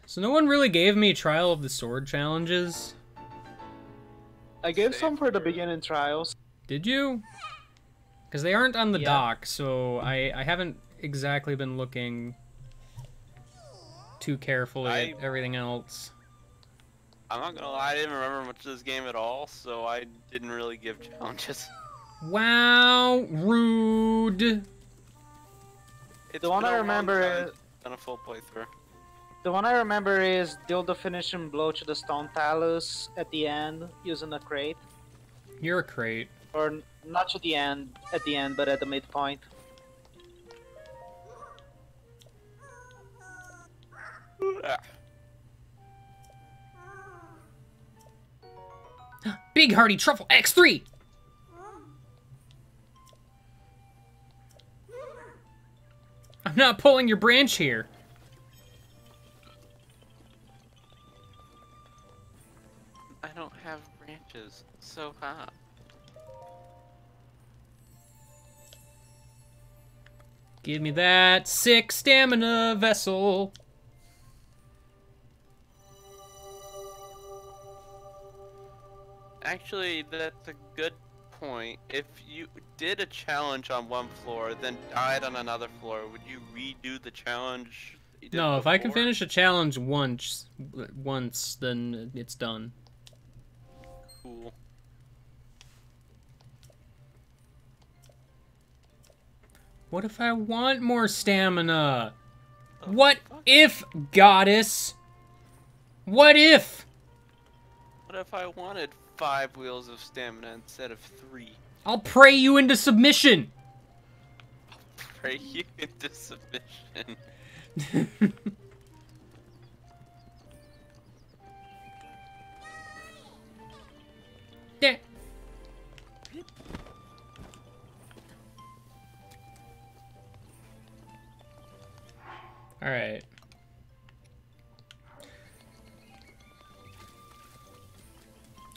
So no one really gave me Trial of the Sword challenges. I gave some for the beginning trials. Did you? Because they aren't on the Yeah. dock, so I haven't exactly been looking too carefully at everything else. I'm not gonna lie, I didn't remember much of this game at all, so I didn't really give challenges. Wow, rude. It's The one been I a long remember time is- done a full playthrough. The one I remember is deal the finishing blow to the stone talus at the end using a crate. You're a crate. Or not at the end, but at the midpoint. Ah. Big Hearty Truffle X3! I'm not pulling your branch here. I don't have branches. So hot. Give me that 6 stamina vessel. Actually, that's a good point. If you did a challenge on one floor, then died on another floor, would you redo the challenge? that you did No, if I can before? finish a challenge once, then it's done. Cool. What if I want more stamina? What if, goddess? What if? What if I wanted 5 wheels of stamina instead of 3? I'll pray you into submission. Pray you into submission.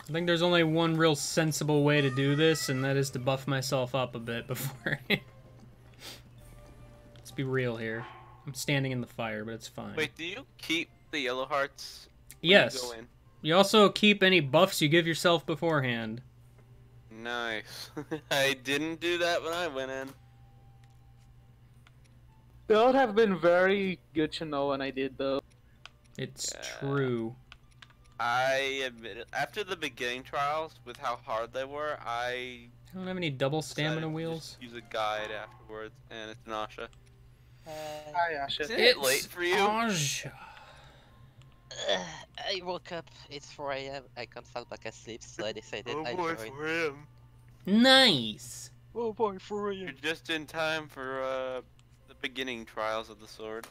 I think there's only one real sensible way to do this, and that is to buff myself up a bit before. Let's be real here. I'm standing in the fire, but it's fine. Wait, do you keep the yellow hearts? when Yes. You go in? You also keep any buffs you give yourself beforehand. Nice. I didn't do that when I went in. That would have been very good to know when I did, though. It's Yeah. true. I admit it. After the beginning trials, with how hard they were, I I don't have any double decided stamina to wheels. just use a guide afterwards, and it's Nasha. Hi, Asha. Isn't it late for you? Asha. I woke up, it's 4 AM, I can't fall back asleep, so I decided Oh I'd boy, join. for him. Nice. Oh boy, 4 You're just in time for the beginning trials of the sword.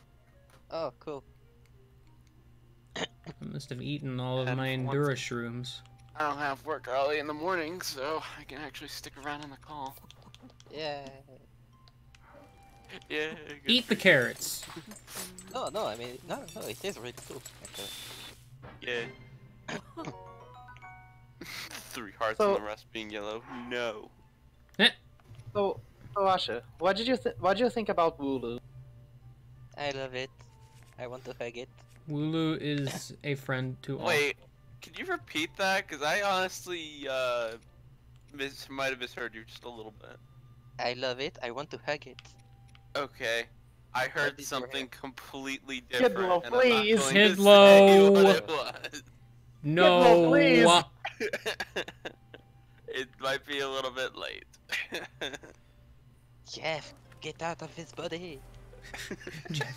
Oh, cool. I must have eaten all of And my for once- Endura shrooms. I don't have work early in the morning, so I can actually stick around in the call. Yeah. Yeah. good Eat for the carrots. No, I mean, no, it is really cool, actually. you. Yeah. 3 hearts So- and the rest being yellow. No. So Asha, what did you think about Wooloo? I love it. I want to hug it. Wooloo is a friend to all. Wait, can you repeat that? Because I honestly might have misheard you just a little bit. I love it, I want to hug it. Okay. I heard did you something hear? completely different. Hidlo, and I'm not please. going to say Hidlo. what it was. No. please. It might be a little bit late. Jeff, get out of his body! Jeff.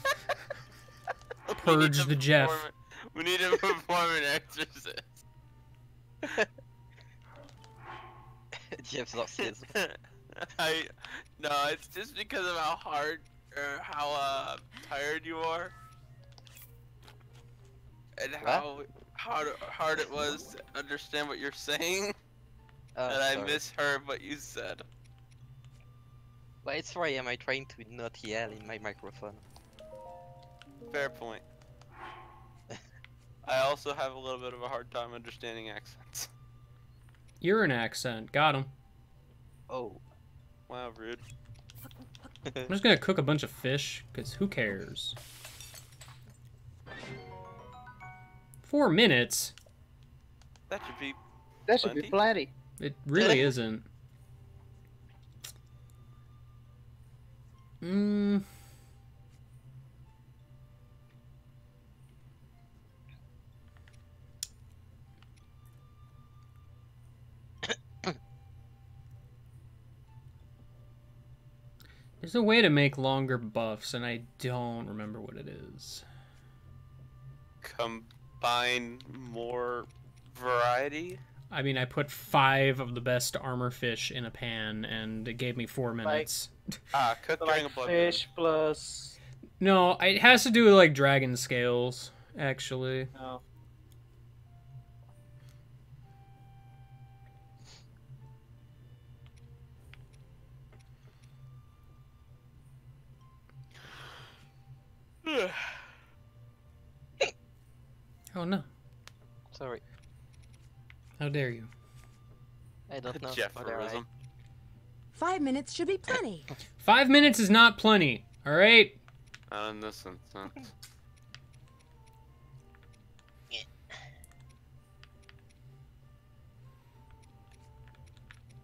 We Purge need to the Jeff. We need to perform an exorcist. Jeff's autism. No, it's just because of how hard or how tired you are, and What? how hard it was to understand what you're saying, Oh, and I sorry. misheard what you said. But it's 4 AM, I'm trying to not yell in my microphone. Fair point. I also have a little bit of a hard time understanding accents. You're an accent. Got him. Oh. Wow, rude. I'm just gonna cook a bunch of fish, because who cares? 4 minutes? That should be. That should be plenty. It really isn't. Mm. There's a way to make longer buffs, and I don't remember what it is. Combine more variety. I mean, I put 5 of the best armor fish in a pan, and it gave me 4 minutes. Cook So, during like a blood fish plus. No, it has to do with, like, dragon scales, actually. No. moon. Oh, no. Sorry, How dare you. I don't know. whether I- Jefferism. 5 minutes should be plenty. 5 minutes is not plenty, alright? Not in this instance.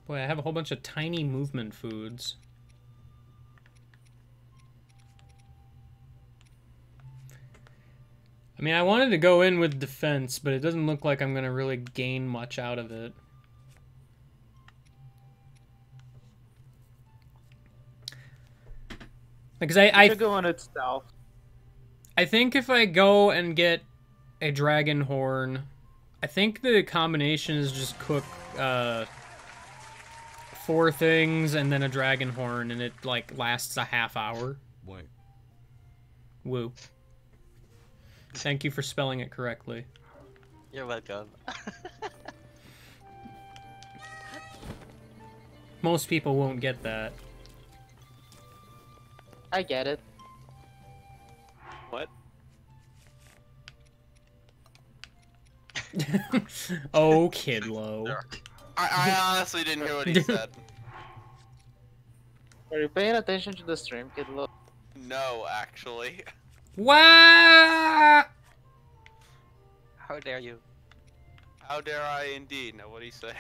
Boy, I have a whole bunch of tiny movement foods. I mean, I wanted to go in with defense, but it doesn't look like I'm gonna really gain much out of it. Because You I should go on itself. I think if I go and get a dragon horn, I think the combination is just cook 4 things and then a dragon horn, and it like lasts a half hour. Wait. Woo. Thank you for spelling it correctly. You're welcome. Most people won't get that. I get it. What? Oh, Kidlo. I honestly didn't hear what he said. Are you paying attention to the stream, kid? Look. No, actually. Wow! How dare you? How dare I indeed? Now, what do you say?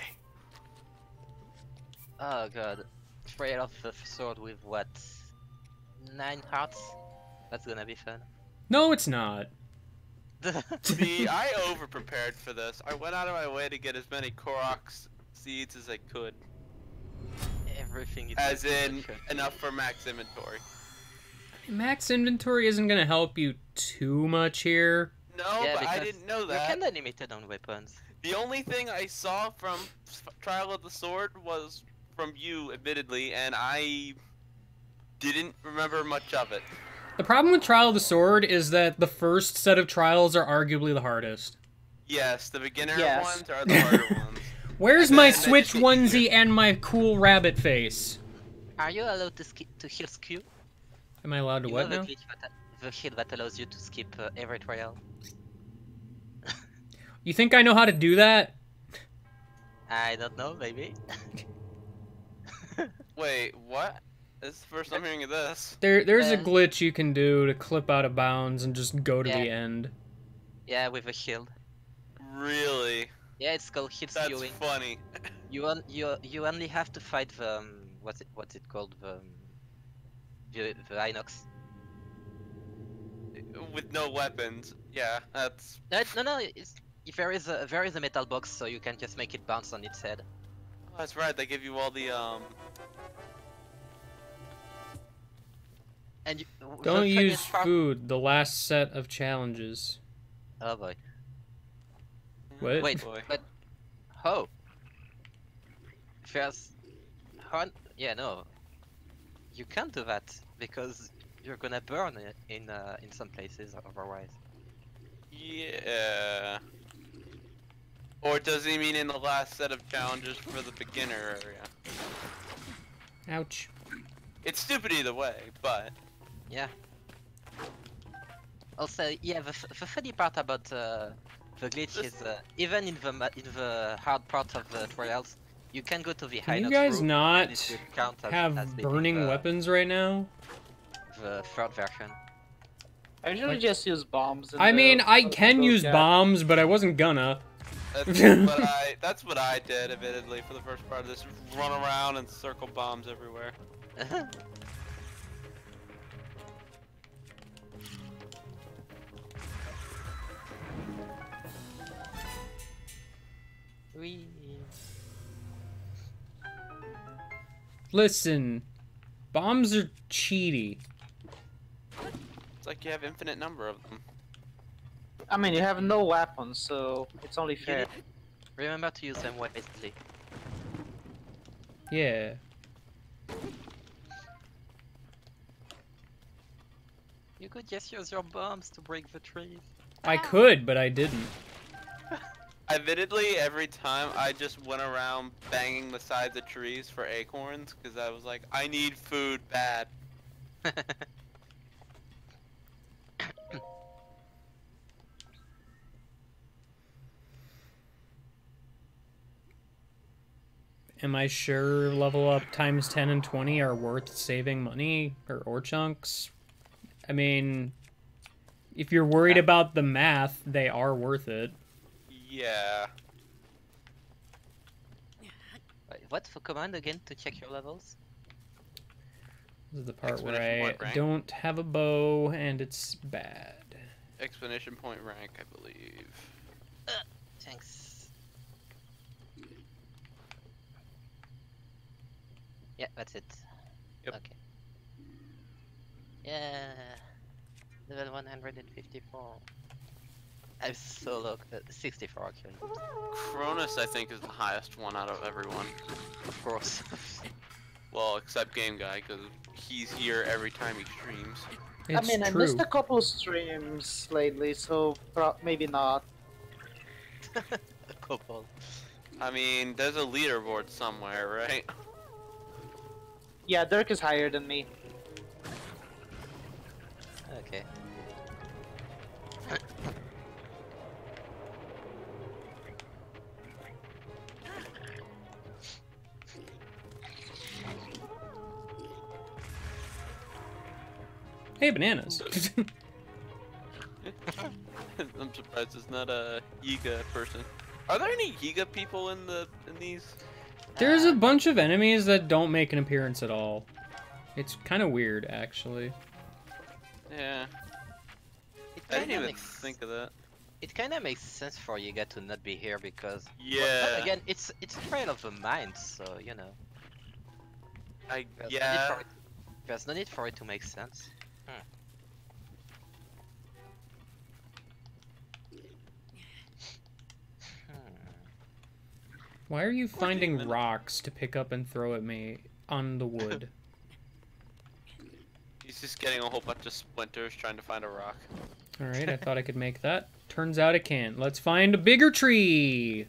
Oh god. Trade off the sword with what? 9 hearts? That's gonna be fun. No, it's not. See, I over-prepared for this. I went out of my way to get as many Koroks seeds as I could. Everything is As like in, potential. enough for max inventory. Max inventory isn't gonna help you too much here. No, Yeah, but I because didn't know You're that. kinda limited on weapons. The only thing I saw from Trial of the Sword was from you, admittedly, and I didn't remember much of it. The problem with Trial of the Sword is that the first set of trials are arguably the hardest. Yes, the beginner Yes. ones are the harder ones. Where's And my then they Switch get onesie easier. and my cool rabbit face? Are you allowed to skip to heal skew? Am I allowed to You what know now? the glitch the heal that allows you to skip every trial? You think I know how to do that? I don't know, maybe. Wait, what? This is the first I'm hearing of this. There's a Uh, glitch you can do to clip out of bounds and just go to Yeah. the end. Yeah, with a shield. Really? Yeah, it's called heal That's skewing. funny. You only have to fight the what's it called, the Inox. With no weapons. Yeah, that's... No, it's if there is a metal box, so you can just make it bounce on its head. Oh, that's right, they give you all the, And Don't the use funniest part- food, the last set of challenges. Oh boy. What? Wait, boy. but how? First, yeah, no, you can't do that because you're gonna burn it in some places otherwise. Yeah. Or does he mean in the last set of challenges for the beginner area? Ouch. It's stupid either way, but... Yeah. Also, yeah, the funny part about the glitch is even in the hard part of the trials, you can go to the Can you hideout guys room, and it not will count as have being burning weapons right now? The third version. I usually just use bombs. in I the- mean, I those can use guys. bombs, but I wasn't gonna. That's what I did, admittedly, for the first part of this. Run around and circle bombs everywhere. We. Listen, bombs are cheaty. It's like you have infinite number of them. I mean, you have no weapons, so it's only You fair. need- Remember to use them wisely. Yeah. You could just use your bombs to break the trees. I could, but I didn't. Admittedly, every time I just went around banging the sides of trees for acorns, because I was like, I need food bad. Am I sure level up times 10 and 20 are worth saving money or chunks? I mean, if you're worried about the math, they are worth it. Yeah. Wait, what's the command again to check your levels? This is the part Expedition where I point rank. don't have a bow and it's bad. Expedition point rank, I believe. Thanks. Yeah, that's it. Yep. Okay. Yeah. Level 154. I'm so low. 64 actually. Cronus, I think, is the highest one out of everyone. Of course. Well, except Game Guy, because he's here every time he streams. It's I mean, I true. missed a couple streams lately, so maybe not. A couple. I mean, there's a leaderboard somewhere, right? Yeah, Dirk is higher than me. Okay. Hey, bananas. I'm surprised it's not a Yiga person. Are there any Yiga people in these? There's a bunch of enemies that don't make an appearance at all. It's kind of weird, actually. Yeah. It I didn't kinda even makes think of that. It kind of makes sense for Yiga to not be here because Yeah. but again, it's a trial of the mind, so you know. There's no need Yeah. for it- There's no need for it to make sense. Why are you finding demon. rocks to pick up and throw at me on the wood? He's just getting a whole bunch of splinters trying to find a rock. Alright, I thought I could make that. Turns out I can't. Let's find a bigger tree!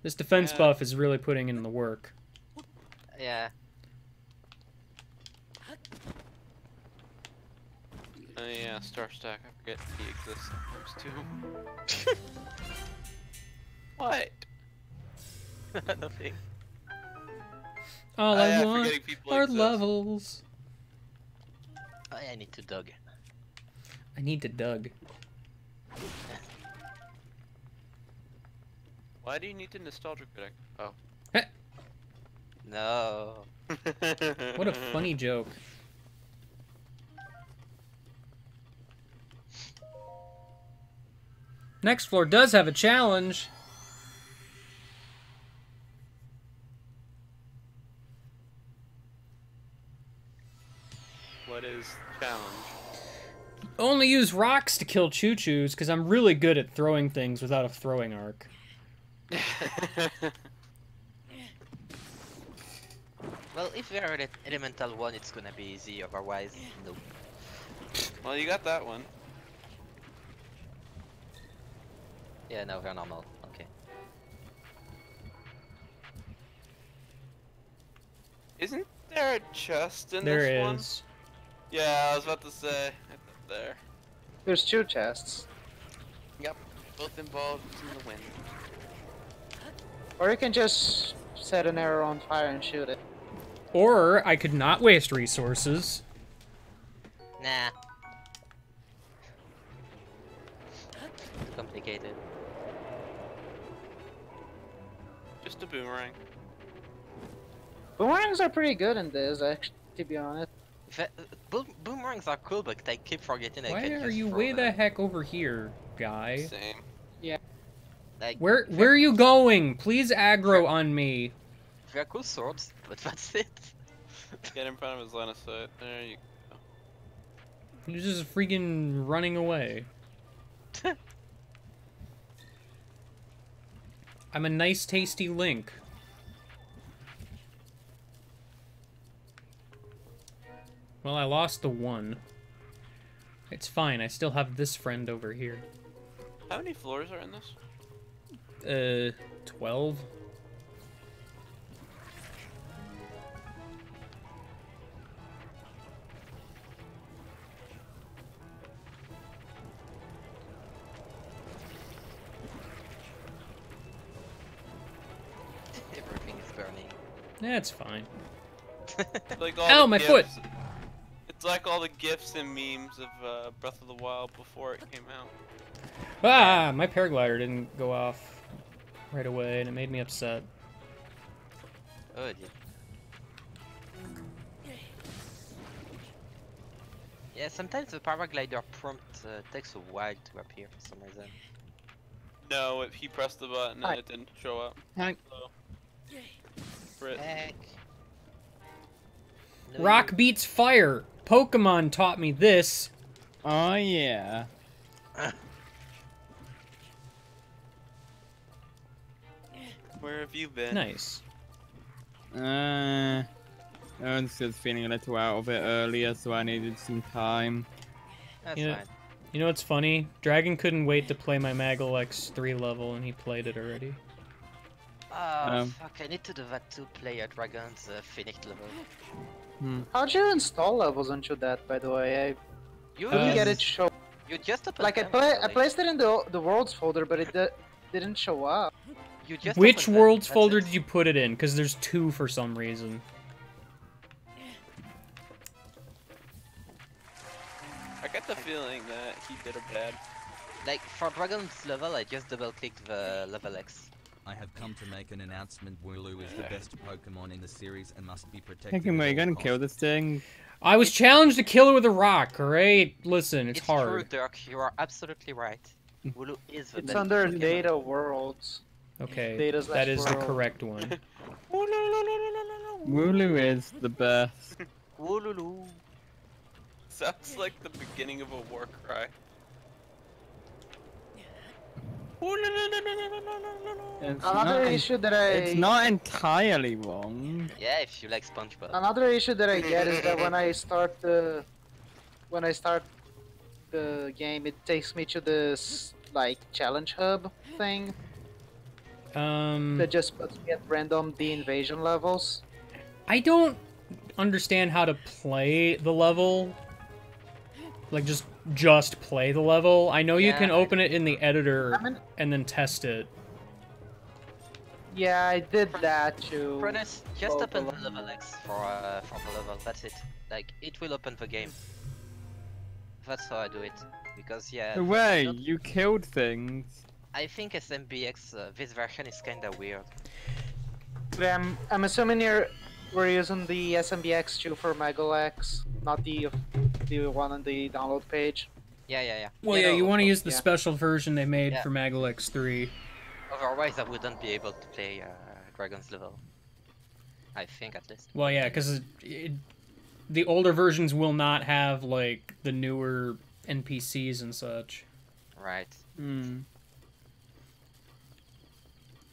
This defense Yeah. buff is really putting in the work. Yeah. Yeah, Star Stack. I forget he exists sometimes too. What? Nothing. All Oh, I yeah, want forgetting people are exist. levels. Oh, yeah, I need to dug. I need to dug. Why do you need the nostalgia critic? Oh. No. What a funny joke. Next floor does have a challenge. What is challenge? Only use rocks to kill choo-choos, because I'm really good at throwing things without a throwing arc. Well, if we are at elemental 1, it's gonna be easy. Otherwise, no. Well, you got that one. Yeah, no, we're normal. Okay. Isn't there a chest in There this one? is. Yeah, I was about to say. It's up there. There's 2 chests. Yep. Both involved in the wind. Or you can just set an arrow on fire and shoot it. Or I could not waste resources. Nah. Too complicated. Just a boomerang. Boomerangs are pretty good in this, actually, to be honest. Boomerangs are cool, but I keep forgetting I Why can are just you throw way them. the heck over here, guy? Same. Like, Where are you going? Please aggro on me. they're cool swords, but that's it. Get in front of his line of sight. There you go. You're just freaking running away. I'm a nice, tasty Link. Well, I lost the one. It's fine, I still have this friend over here. How many floors are in this? 12? Everything is burning. That's fine. Like all Ow, the my gifs. foot! It's like all the gifs and memes of Breath of the Wild before it came out. Ah, my paraglider didn't go off right away, and it made me upset. Oh dear. Yeah, sometimes the paraglider prompt takes a while to appear for some reason. No, if he pressed the button Hi. and it didn't show up. Hi. So, Brit. Heck. No, Rock beats fire! Pokemon taught me this. Oh yeah. Where have you been? Nice. I was just feeling a little out of it earlier, so I needed some time. That's Yeah. fine. You know what's funny? Dragon couldn't wait to play my Magalex 3 level, and he played it already. Oh, fuck, I need to do that to play a Dragon's Phoenix level. How'd you install levels into that, by the way? I You couldn't Uh, get it to show. You just open Like, I them, placed it in the worlds folder, but it didn't show up. You just Which open them, worlds that's folder it. did you put it in? Because there's 2 for some reason. a feeling that he did a bad. Like for Dragon's level, I just double clicked the level X. I have come to make an announcement. Wooloo is the best Pokemon in the series and must be protected. Thinking, are you at all gonna kill costs. this thing? I was challenged to kill it with a rock, alright? Listen, it's True, hard. Dirk. You are absolutely right. Wooloo is the It's best under Pokemon. Data Worlds. Okay, Data that is the world. correct one. Wooloo is the best. Wooloo. Sounds like the beginning of a war cry. It's Another not, issue that I it's not entirely wrong. Yeah, if you like SpongeBob. Another issue that I get is that when I start the game, it takes me to this like challenge hub thing that just puts me at random invasion levels. I don't understand how to play the level. Like, just play the level. I know you Yeah, can open it in the editor I mean- and then test it. Yeah, I did that too. Prentice, just Oh, open the the level X for the level. That's it. Like it will open the game. That's how I do it. Because yeah, The way not- you killed things. I think SMBX this version is kinda weird. I'm assuming we're using the SMBX2 for Megalex, not the one on the download page. Yeah. Well, yeah, you want to use the yeah. special version they made Yeah. for Magalex 3. Otherwise, I wouldn't be able to play Dragon's level. I think at least. Well, yeah, because the older versions will not have, like, the newer NPCs and such. Right. Hmm.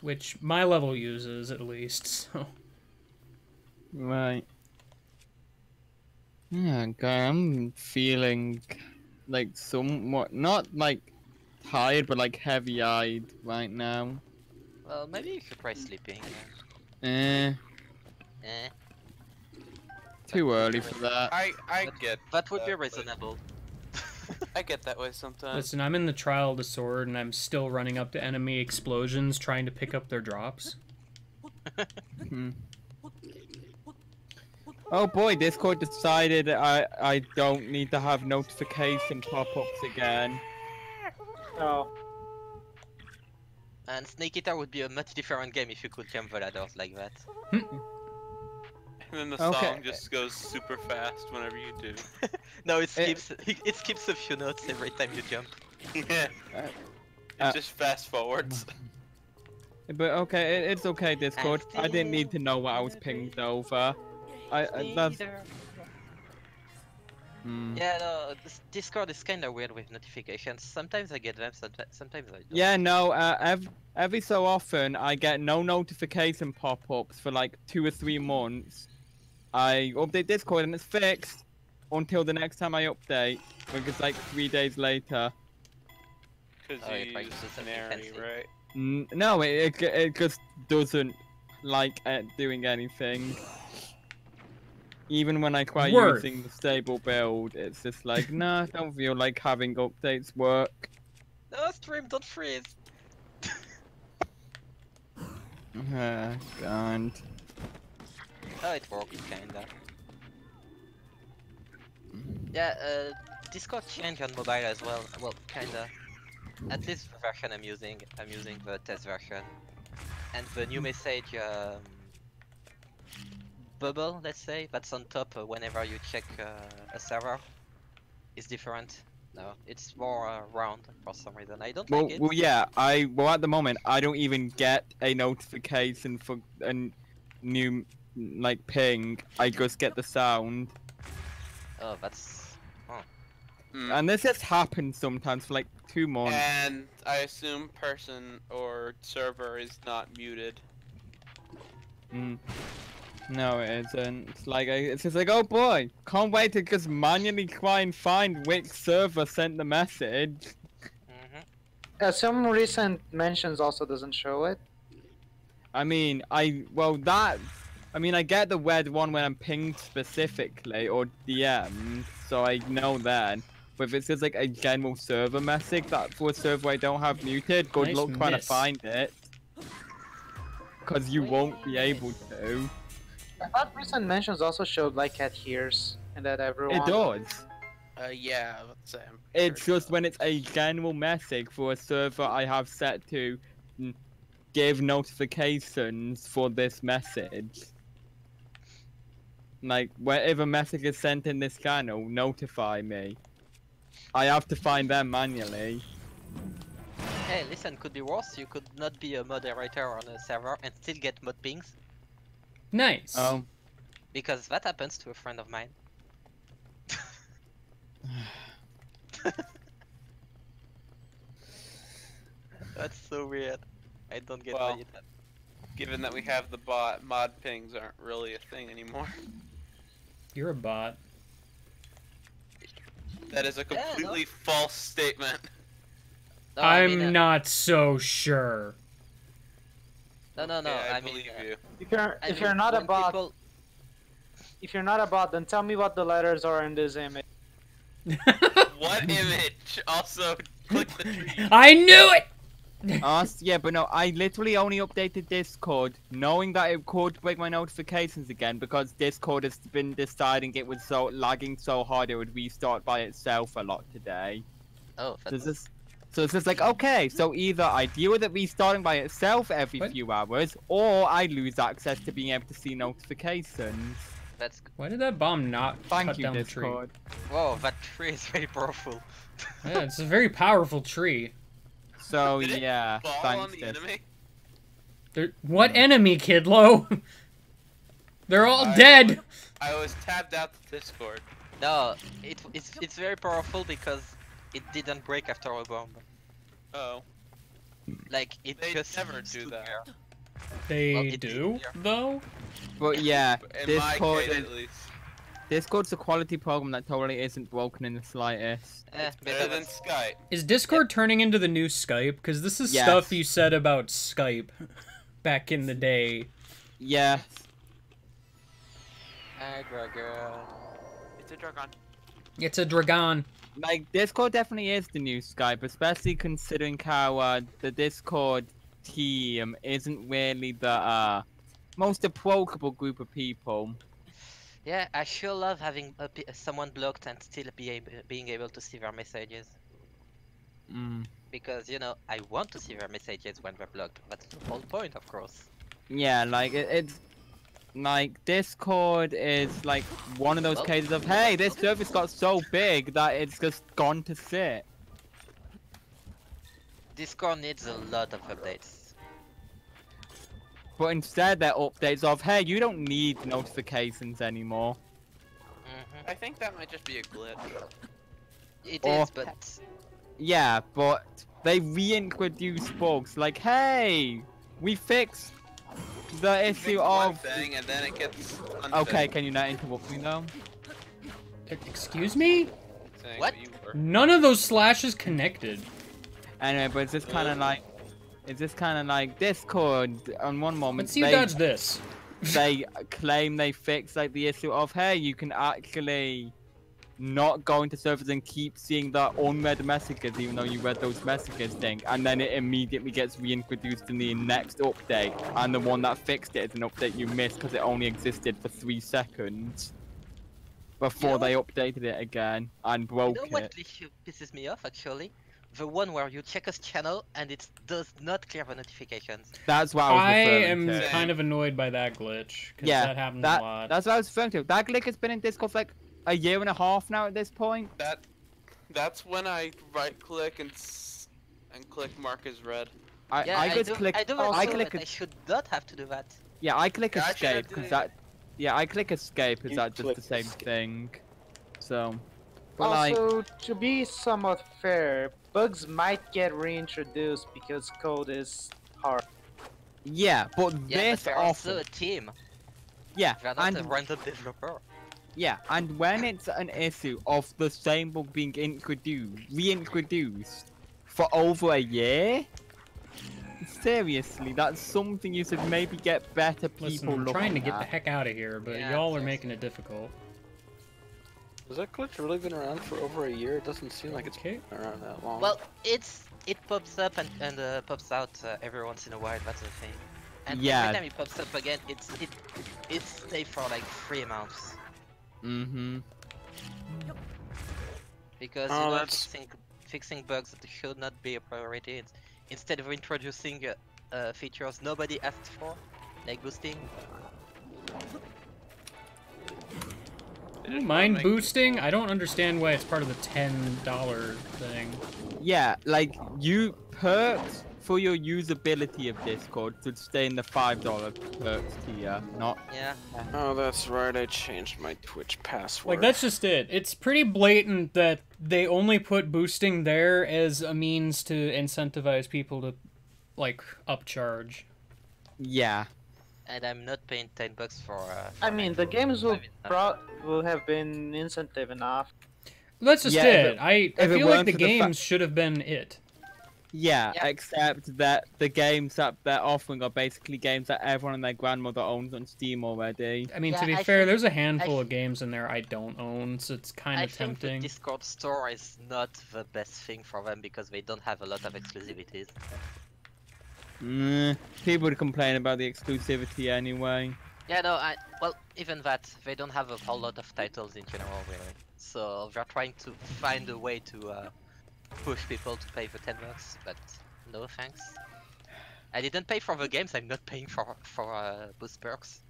Which my level uses, at least, so... Right. Yeah, God, I'm feeling like somewhat not like tired, but like heavy-eyed right now. Well, maybe you could try sleeping. Eh, Eh, too early for that. I get that would be but reasonable. I get that way sometimes. Listen, I'm in the Trial of the Sword, and I'm still running up to enemy explosions trying to pick up their drops. Hmm. Oh boy, Discord decided I don't need to have notification pop-ups again. Oh, And Snake Eater would be a much different game if you could jump the ladders like that. And then the Okay. song just goes super fast whenever you do. No, it skips. It skips a few notes every time you jump. Yeah. Uh, It just fast forwards. But okay, it's okay, Discord. I didn't need to know what I was pinged over. That's... Hmm. Yeah, no, Discord is kind of weird with notifications. Sometimes I get them, sometimes I don't. Yeah, no, every so often I get no notification pop-ups for like 2 or 3 months. I update Discord and it's fixed until the next time I update, which is like 3 days later. Because Oh, you you're trying use to do something Canary, fancy. right? No, it just doesn't like doing anything. Even when I try Worth. using the stable build, it's just like, nah, I don't feel like having updates work. No, stream, don't freeze. God. Oh, it works, kinda. Yeah, Discord changed on mobile as well. Well, kinda. At least the version I'm using the test version. And the new message bubble, let's say, that's on top whenever you check a server is different. No, it's more round for some reason. I don't like it. Well, yeah, at the moment, I don't even get a notification for a new, like, ping. I just get the sound. Oh, that's... Hmm. And this has happened sometimes for like 2 months. And I assume person or server is not muted. Mm. No, it isn't. It's like, it's just like, oh boy, can't wait to just manually try and find which server sent the message. some recent mentions also doesn't show it. I mean, I get the red one when I'm pinged specifically, or DM, so I know that. But if it's just like a general server message, that's for a server I don't have muted, good Nice luck trying to miss. find it. Because you won't be able to. I thought recent mentions also showed like cat hears and that everyone. It does. Yeah, let's say It's just when it's a general message for a server I have set to give notifications for this message. Like, wherever message is sent in this channel, notify me. I have to find them manually. Hey, listen, could be worse. You could not be a moderator on a server and still get mod pings. Nice. Oh. Because that happens to a friend of mine. That's so weird. I don't get why you did that. Given that we have the bot, mod pings aren't really a thing anymore. You're a bot. That is a completely false statement. No, I'm not so sure. No. Yeah, I believe mean, you. If you're not a when bot, people- if you're not a bot, then tell me what the letters are in this image. What image? Also, click the tree. I knew it! Yeah, but no, I literally only updated Discord knowing that it could break my notifications again because Discord has been deciding it was so lagging so hard it would restart by itself a lot today. Oh, So it's just like, okay, so either I deal with it restarting by itself every few hours, or I lose access to being able to see notifications. that's. Why did that bomb not Thank cut you, down Discord. Whoa, that tree is very powerful. the tree? Yeah, it's a very powerful tree. So Did it yeah, fall thanks, on the enemy? What enemy, Kidlo? They're all dead. I was tabbed out the Discord. No, it's very powerful because it didn't break after a bomb. Oh. Like it They just never stood do that. there. They Well, it do, did, yeah. though? But yeah, In my Discord case, is, at least. Discord's a quality program that totally isn't broken in the slightest. Better than Skype. Is Discord turning into the new Skype? Because this is Yes. stuff you said about Skype back in the day. Yes. It's a dragon. It's a dragon. Like, Discord definitely is the new Skype, especially considering how the Discord team isn't really the most approachable group of people. Yeah, I sure love having someone blocked and still being able to see their messages. Because, you know, I want to see their messages when they're blocked. That's the whole point, of course. Yeah, like, it's... Like, Discord is, like, one of those cases of, hey, this service got so big that it's just gone to sit. Discord needs a lot of updates. But instead, they're updates of, hey, you don't need notifications anymore. I think that might just be a glitch. It Or- is, but... Yeah, but they reintroduce bugs, like, hey, we fixed the issue One of... thing and then it gets unfixed. Okay, can you not interrupt me though? Excuse me? Saying What? you were. None of those slashes connected. Anyway, but it's just kind of like... It's just kind of like Discord, on one moment, Let's see who dodge this. they claim they fixed, like, the issue of, hey, you can actually not go into servers and keep seeing the unread messages even though you read those messages thing, and then it immediately gets reintroduced in the next update, and the one that fixed it is an update you missed because it only existed for 3 seconds before You know they updated it again and broke You know what it. pisses me off, actually? The one where you check a channel and it does not clear the notifications. That's what I was I referring am to. kind of annoyed by that glitch. 'Cause Yeah, that happens a lot. that's what I was referring to. That glitch has been in Discord for like a year and a half now at this point. That's when I right click and click mark as red. I just click. I do I also, click. but I should not have to do that. Yeah, I click Yeah, I should've escape because did- that. Yeah, I click escape because You that's just click the same escape. thing. So. But like, Also, to be somewhat fair, bugs might get reintroduced because code is hard. yeah, but Yeah, but this they're often. also a team. Yeah, They're not a and random developer. yeah, and when it's an issue of the same bug being reintroduced for over a year. Seriously, that's something you should maybe get better people Listen, I'm looking trying to get the at. heck out of here, but Yeah, y'all are seriously. making it difficult. Has that glitch really been around for over a year? It doesn't seem like it's Okay. been around that long. Well, it pops up and pops out every once in a while. That's the thing. And Yeah. every time it pops up again, it stays for like 3 months. Mm-hmm. Because Oh, you know, that's- fixing bugs should not be a priority. Instead of introducing features nobody asked for, like boosting. They just wanna Mind make boosting? I don't understand why it's part of the $10 thing. Yeah, like you perks for your usability of Discord should stay in the $5 perks tier, not. Yeah. Oh, that's right. I changed my Twitch password. Like, that's just it. It's pretty blatant that they only put boosting there as a means to incentivize people to, like, upcharge. Yeah. And I'm not paying $10 for. I mean, the games will Maybe will have been incentive enough. That's just Yeah, it. if I it feel like weren't the for the games should have been it. Yeah, Yeah. except that the games that they're offering are basically games that everyone and their grandmother owns on Steam already. I mean, Yeah, to be I fair, think- there's a handful I of games in there I don't own, so it's kind I of think the tempting. Discord store is not the best thing for them because they don't have a lot of exclusivities. People would complain about the exclusivity anyway. Yeah, no, well, even that, they don't have a whole lot of titles in general, really. So they're trying to find a way to push people to pay the $10, but no thanks. I didn't pay for the games, I'm not paying for boost perks.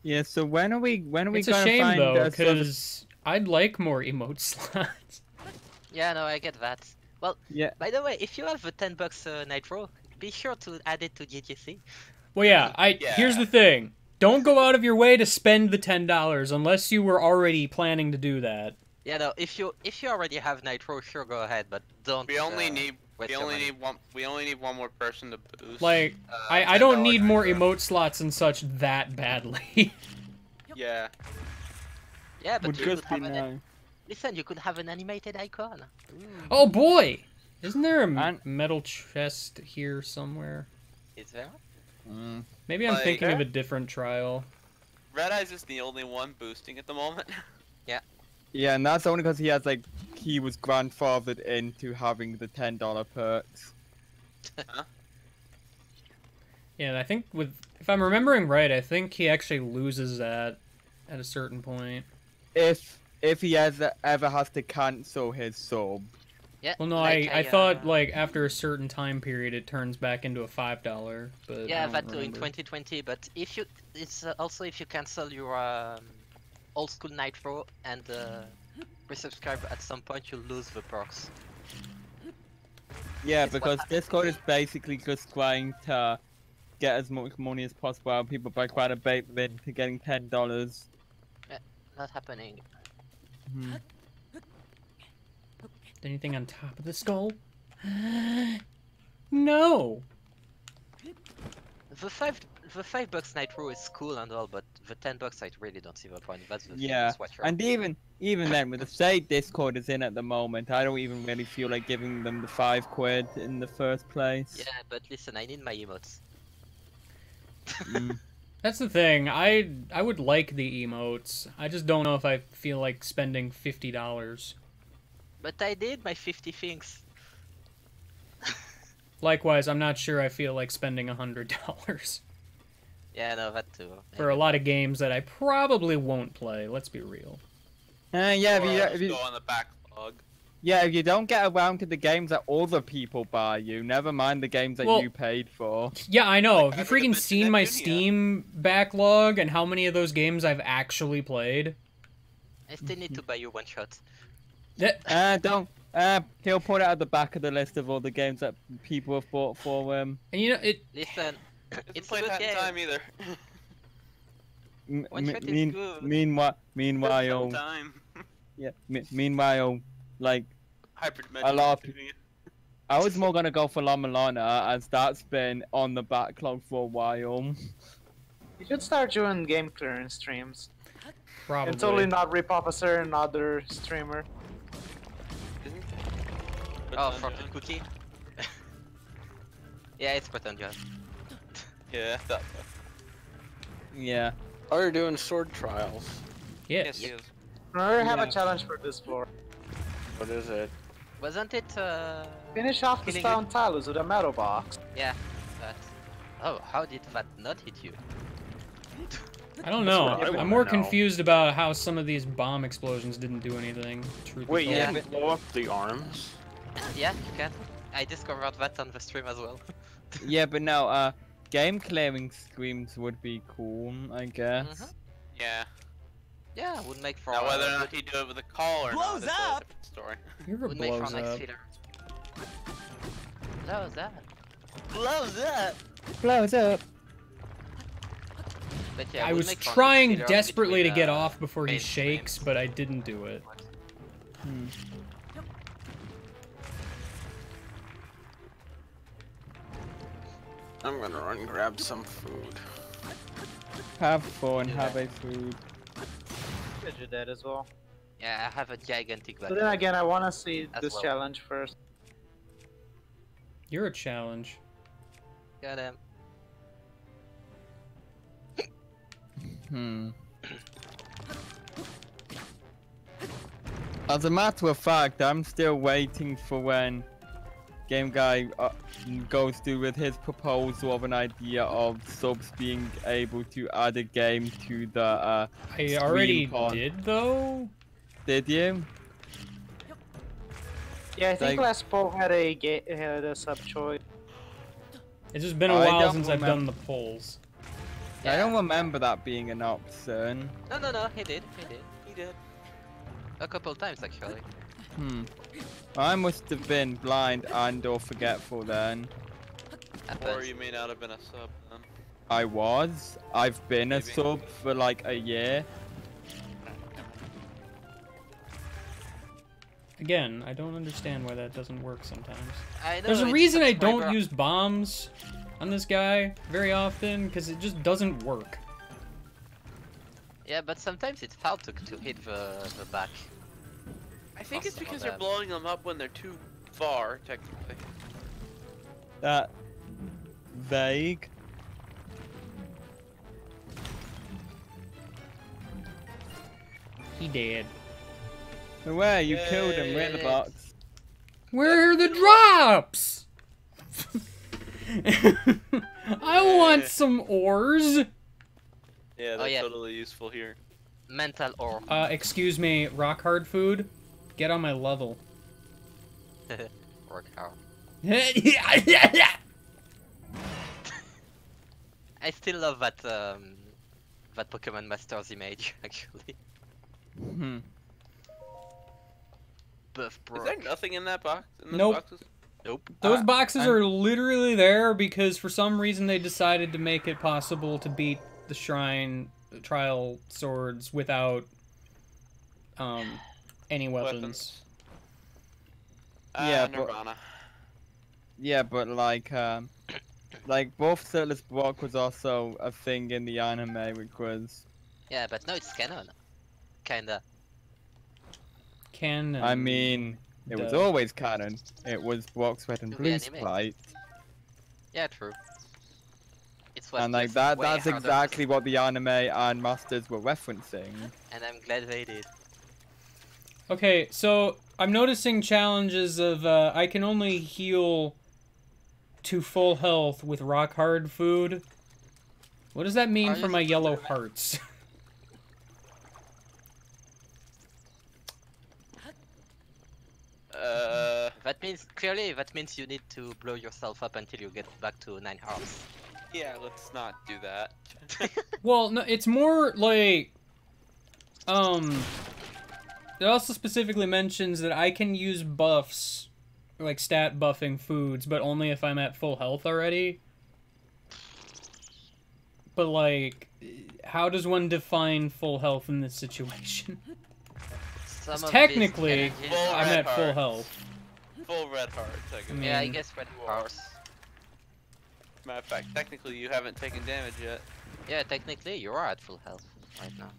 Yeah, so when are we It's a gonna shame, find though, a sort of- because I'd like more emote slots. Yeah, no, I get that. Well, Yeah. by the way, if you have the $10 Nitro, be sure to add it to GGC. Well, yeah, here's the thing. Don't go out of your way to spend the $10 unless you were already planning to do that. Yeah, no, if you already have Nitro, sure, go ahead, but don't. We only need waste we your only money. need one. We only need one more person to boost. Like, I don't $10 need more Nitro. emote slots and such that badly. Yeah. Yeah, but would you could just be have an. nice. Listen, you could have an animated icon. Oh boy! Isn't there a And- metal chest here somewhere? Is there? Maybe I'm Like- thinking of a different trial. Red Eyes is the only one boosting at the moment. Yeah, and that's only because he was grandfathered into having the $10 perks. Yeah, and I think if I'm remembering right, I think he actually loses that at a certain point. If he ever has to cancel his sub. Yeah. Well, no, like I thought like after a certain time period it turns back into a $5, but I Yeah, don't that too in remember. 2020. But if you, it's also if you cancel your old school Nitro and resubscribe at some point, you lose the perks. Yeah, It's what because happens. Discord is basically just trying to get as much money as possible out of people by trying to bait them into getting $10. Not happening. Anything on top of the skull? No. The $5 Nitro is cool and all, but the $10 I really don't see the point. That's the thing. Yeah, is what you're- and even then, with the state Discord is in at the moment, I don't even really feel like giving them the £5 in the first place. Yeah, but listen, I need my emotes. That's the thing. I would like the emotes. I just don't know if I feel like spending $50. But I did my 50 things. Likewise, I'm not sure I feel like spending $100 Yeah, no, that too. for a lot of games that I probably won't play. Let's be real. Yeah, Or if just you, go on the backlog. yeah, if you don't get around to the games that other people buy you, never mind the games that Well- you paid for. Yeah, I know. Like, Have I you would have freaking seen mentioned my that, didn't ya? Steam backlog and how many of those games I've actually played? I still need to buy you one shot. That, Don't. He'll put it at the back of the list of all the games that people have bought for him. and you know, Listen, It's it's played a that good in game. time either. One shot is good. Meanwhile, Time. yeah. Meanwhile, like Hyper A lot of dimension. I was more gonna go for La Milana, as that's been on the backlog for a while. You should start doing game clearance streams. probably. And totally not rip off a certain other streamer. Isn't it? Oh, Pretend for John? the cookie? Yeah, it's Pretend John. Yeah, that. Yeah. Oh, you're doing sword trials. Yes. Yes, yes. We already have Yeah. a challenge for this floor. What is it? Wasn't it, Finish off the Killing stone talus with a metal box. yeah, that. Oh, how did that not hit you? I don't know. That's what I I'm wanna more know. confused about how some of these bomb explosions didn't do anything. Truth be Wait, you told. can blow up the arms? Yeah, you can. I discovered that on the stream as well. Yeah, but no, game clearing screams would be cool, I guess. Mhm. Yeah. Yeah, would make for Now whether or a not he do it with a call or Blows not is a up! different story. You're a would make for blows a nice up. filler. Blows up. Blows up. Blows up. But yeah, I would was make for a nice trying filler desperately to between, get off before he main shakes, streams. but I didn't do it. Hmm. I'm gonna run and grab some food. Have fun, have a food. Could do that as well. Yeah, I have a gigantic But bag. then again, I want to see As this well. challenge first. You're a challenge. Got him. Hmm. As a matter of fact, I'm still waiting for when Game Guy goes through with his proposal of an idea of subs being able to add a game to the I already pod. did, though? Did you? Yeah, I think Like- last poll had a sub choice. It's just been a I while don't since I've done remember. the polls. I don't remember that being an option. No, he did. He did. A couple times actually. Hmm. I must have been blind and or forgetful then. Or Happens. you may not have been a sub then. I was. I've been a Maybe. sub for like a year. Again, I don't understand why that doesn't work sometimes. I know There's a it's reason I don't subscriber- use bombs on this guy very often, because it just doesn't work. Yeah, but sometimes it's hard to hit the back. I think For it's some of because you're them. blowing them up when they're too far, technically. That vague. He did. Where you killed him, we're in the Yay. box. Where are the drops? I want some ores. Yeah, Oh, that's yeah. totally useful here. Mental ore. Excuse me, rock hard food? Get on my level. Work hard. Yeah. I still love that that Pokemon Masters image actually. Hmm. Buff Is Brook. there nothing in that box? In those Nope. boxes? Nope. Those boxes I'm- are literally there because for some reason they decided to make it possible to beat the Shrine Trial Swords without any weapons. Yeah, but- Nirvana. Yeah, but like both Turtles Brock was also a thing in the anime, which was, Yeah, but now it's canon. Kinda. Can I mean, it was Duh. always canon. It was Brock's Red and To the Blue anime. sprite, Yeah, true. It's what and like gets that. way That's harder to exactly what the anime and Masters were referencing. And I'm glad they did. Okay, so I'm noticing challenges of I can only heal to full health with rock hard food. What does that mean Are for you my yellow supposed hearts? That means clearly that means you need to blow yourself up until you get back to 9 hearts. Yeah, let's not do that. Well, no, it's more like it also specifically mentions that I can use buffs, like stat buffing foods, but only if I'm at full health already. But like, how does one define full health in this situation? Some of these Technically, energies Full are- I'm red at full hearts. health. Full red heart, technically. Yeah, I mean- guess red hearts. Matter of fact, technically you haven't taken damage yet. Yeah, technically you are at full health right now.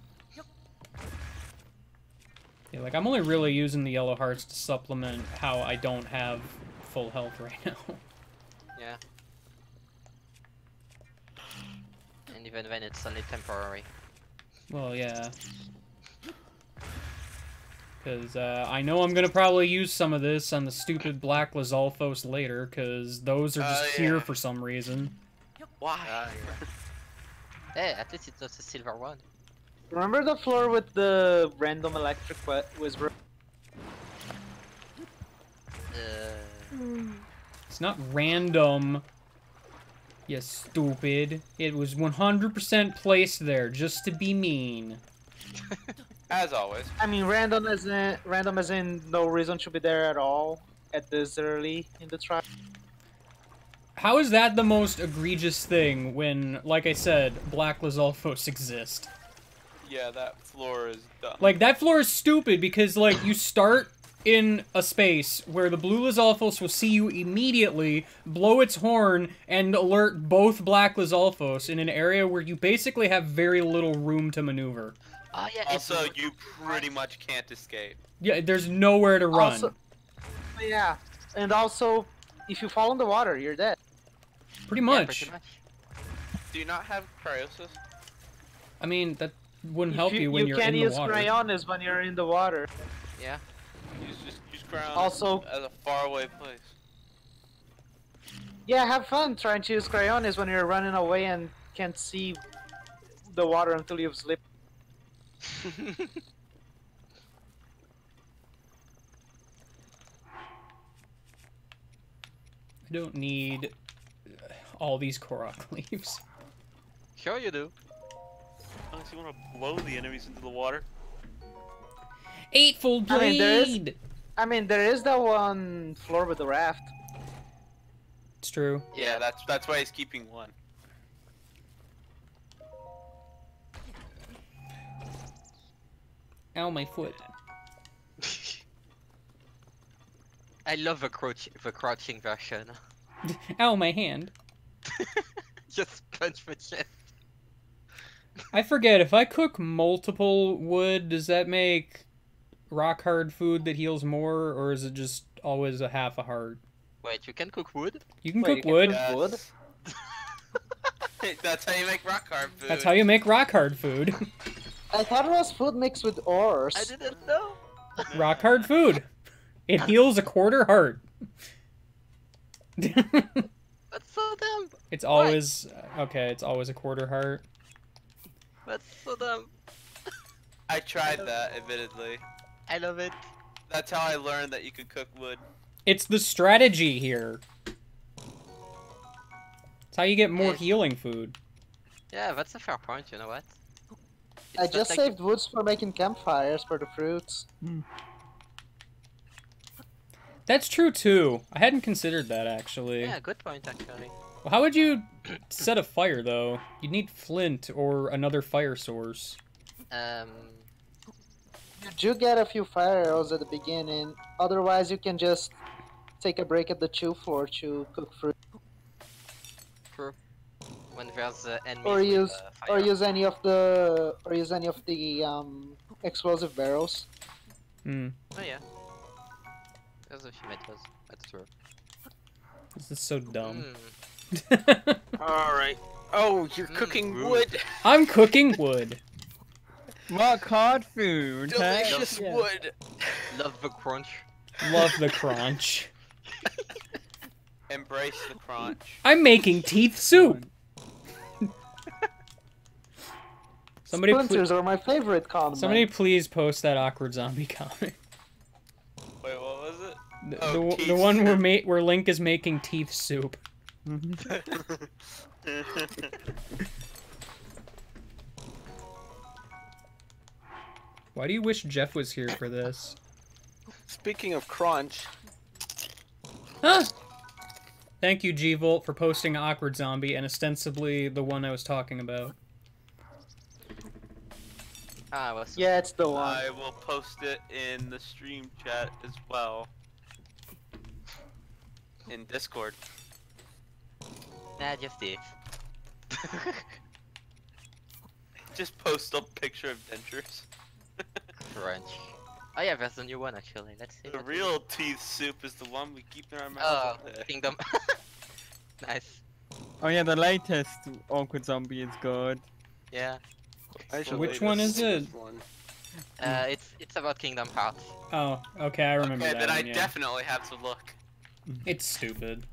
Yeah, like I'm only really using the yellow hearts to supplement how I don't have full health right now. Yeah. And even then it's only temporary. Well, yeah. Because I know I'm going to probably use some of this on the stupid Black Lizalfos later, because those are just Oh, here yeah. for some reason. Why? Hey, at least it's not a silver one. Remember the floor with the random electric whisper? It's not random. You stupid. It was 100% placed there just to be mean. As always. I mean, random as in no reason to be there at all at this early in the trial. How is that the most egregious thing when, like I said, Black Lizalfos exist? Yeah, that floor is dumb. Like, that floor is stupid because, like, you start in a space where the blue Lizalfos will see you immediately, blow its horn, and alert both Black Lizalfos in an area where you basically have very little room to maneuver. Oh yeah. Also, you pretty much can't escape. Yeah, there's nowhere to run. Also, yeah, and also, if you fall in the water, you're dead. Pretty Yeah, much. pretty much. Do you not have cryosis? I mean, that wouldn't If help you when you're in the You water. can use cryonis when you're in the water. Yeah. Use cryonis Also- as a faraway place. Yeah, have fun trying to use cryonis when you're running away and can't see the water until you've slipped. I don't need all these Korok leaves. Sure you do. Unless you want to blow the enemies into the water. Eightfold I mean, blade! there is that one floor with the raft. It's true. Yeah, that's why he's keeping one. Ow, my foot. I love the crouching version. Ow, my hand. Just punch the chest. I forget, if I cook multiple wood, does that make rock hard food that heals more, or is it just always a half a heart? Wait, you can cook wood? You can Wait, cook wood. Wood? That's how you make rock hard food. That's how you make rock hard food. I thought it was food mixed with ores. I didn't know. Rock hard food. It heals a quarter heart. That's so dumb. It's always okay. It's always a quarter heart. That's so dumb. I tried that, admittedly. I love it. That's how I learned that you could cook wood. It's the strategy here. It's how you get more Yes. healing food. Yeah, that's a fair point, you know what? It's I not just like saved woods for making campfires for the fruits. That's true too. I hadn't considered that actually. Yeah, good point actually. Well, how would you set a fire though? You'd need flint or another fire source. You do get a few fire arrows at the beginning. Otherwise, you can just take a break at the chew floor to cook fruit, True. When there's enemies or with, use fire. any of the explosive barrels. Hmm. Oh yeah. There's a few metals. That's true. This is so dumb. Alright. Oh, you're cooking rude. wood! I'm cooking wood. Rock hard food. Hey? Delicious Yeah. wood! Love the crunch. Love the crunch. Embrace the crunch. I'm making teeth soup. Somebody, Splinters are my favorite condiment. somebody please post that awkward zombie comment. Wait, what was it? The, Oh, the teeth one soup. where Link is making teeth soup. Why do you wish Jeff was here for this? Speaking of crunch, Huh? Thank you, G-Volt, for posting Awkward Zombie, and ostensibly the one I was talking about. Ah, was Yeah, it's the one. I will post it in the stream chat as well. In Discord. Nah, just it. Just post a picture of dentures. Crunch. Oh yeah, there's a new one actually. Let's see. The real teeth soup is the one we keep in our Oh, mouths all day. Kingdom. Nice. Oh yeah, the latest Awkward Zombie is good. Yeah. actually, Which one this is it? one. It's about Kingdom Hearts. Oh, okay, I remember Okay, that then I one, yeah. definitely have to look. It's stupid.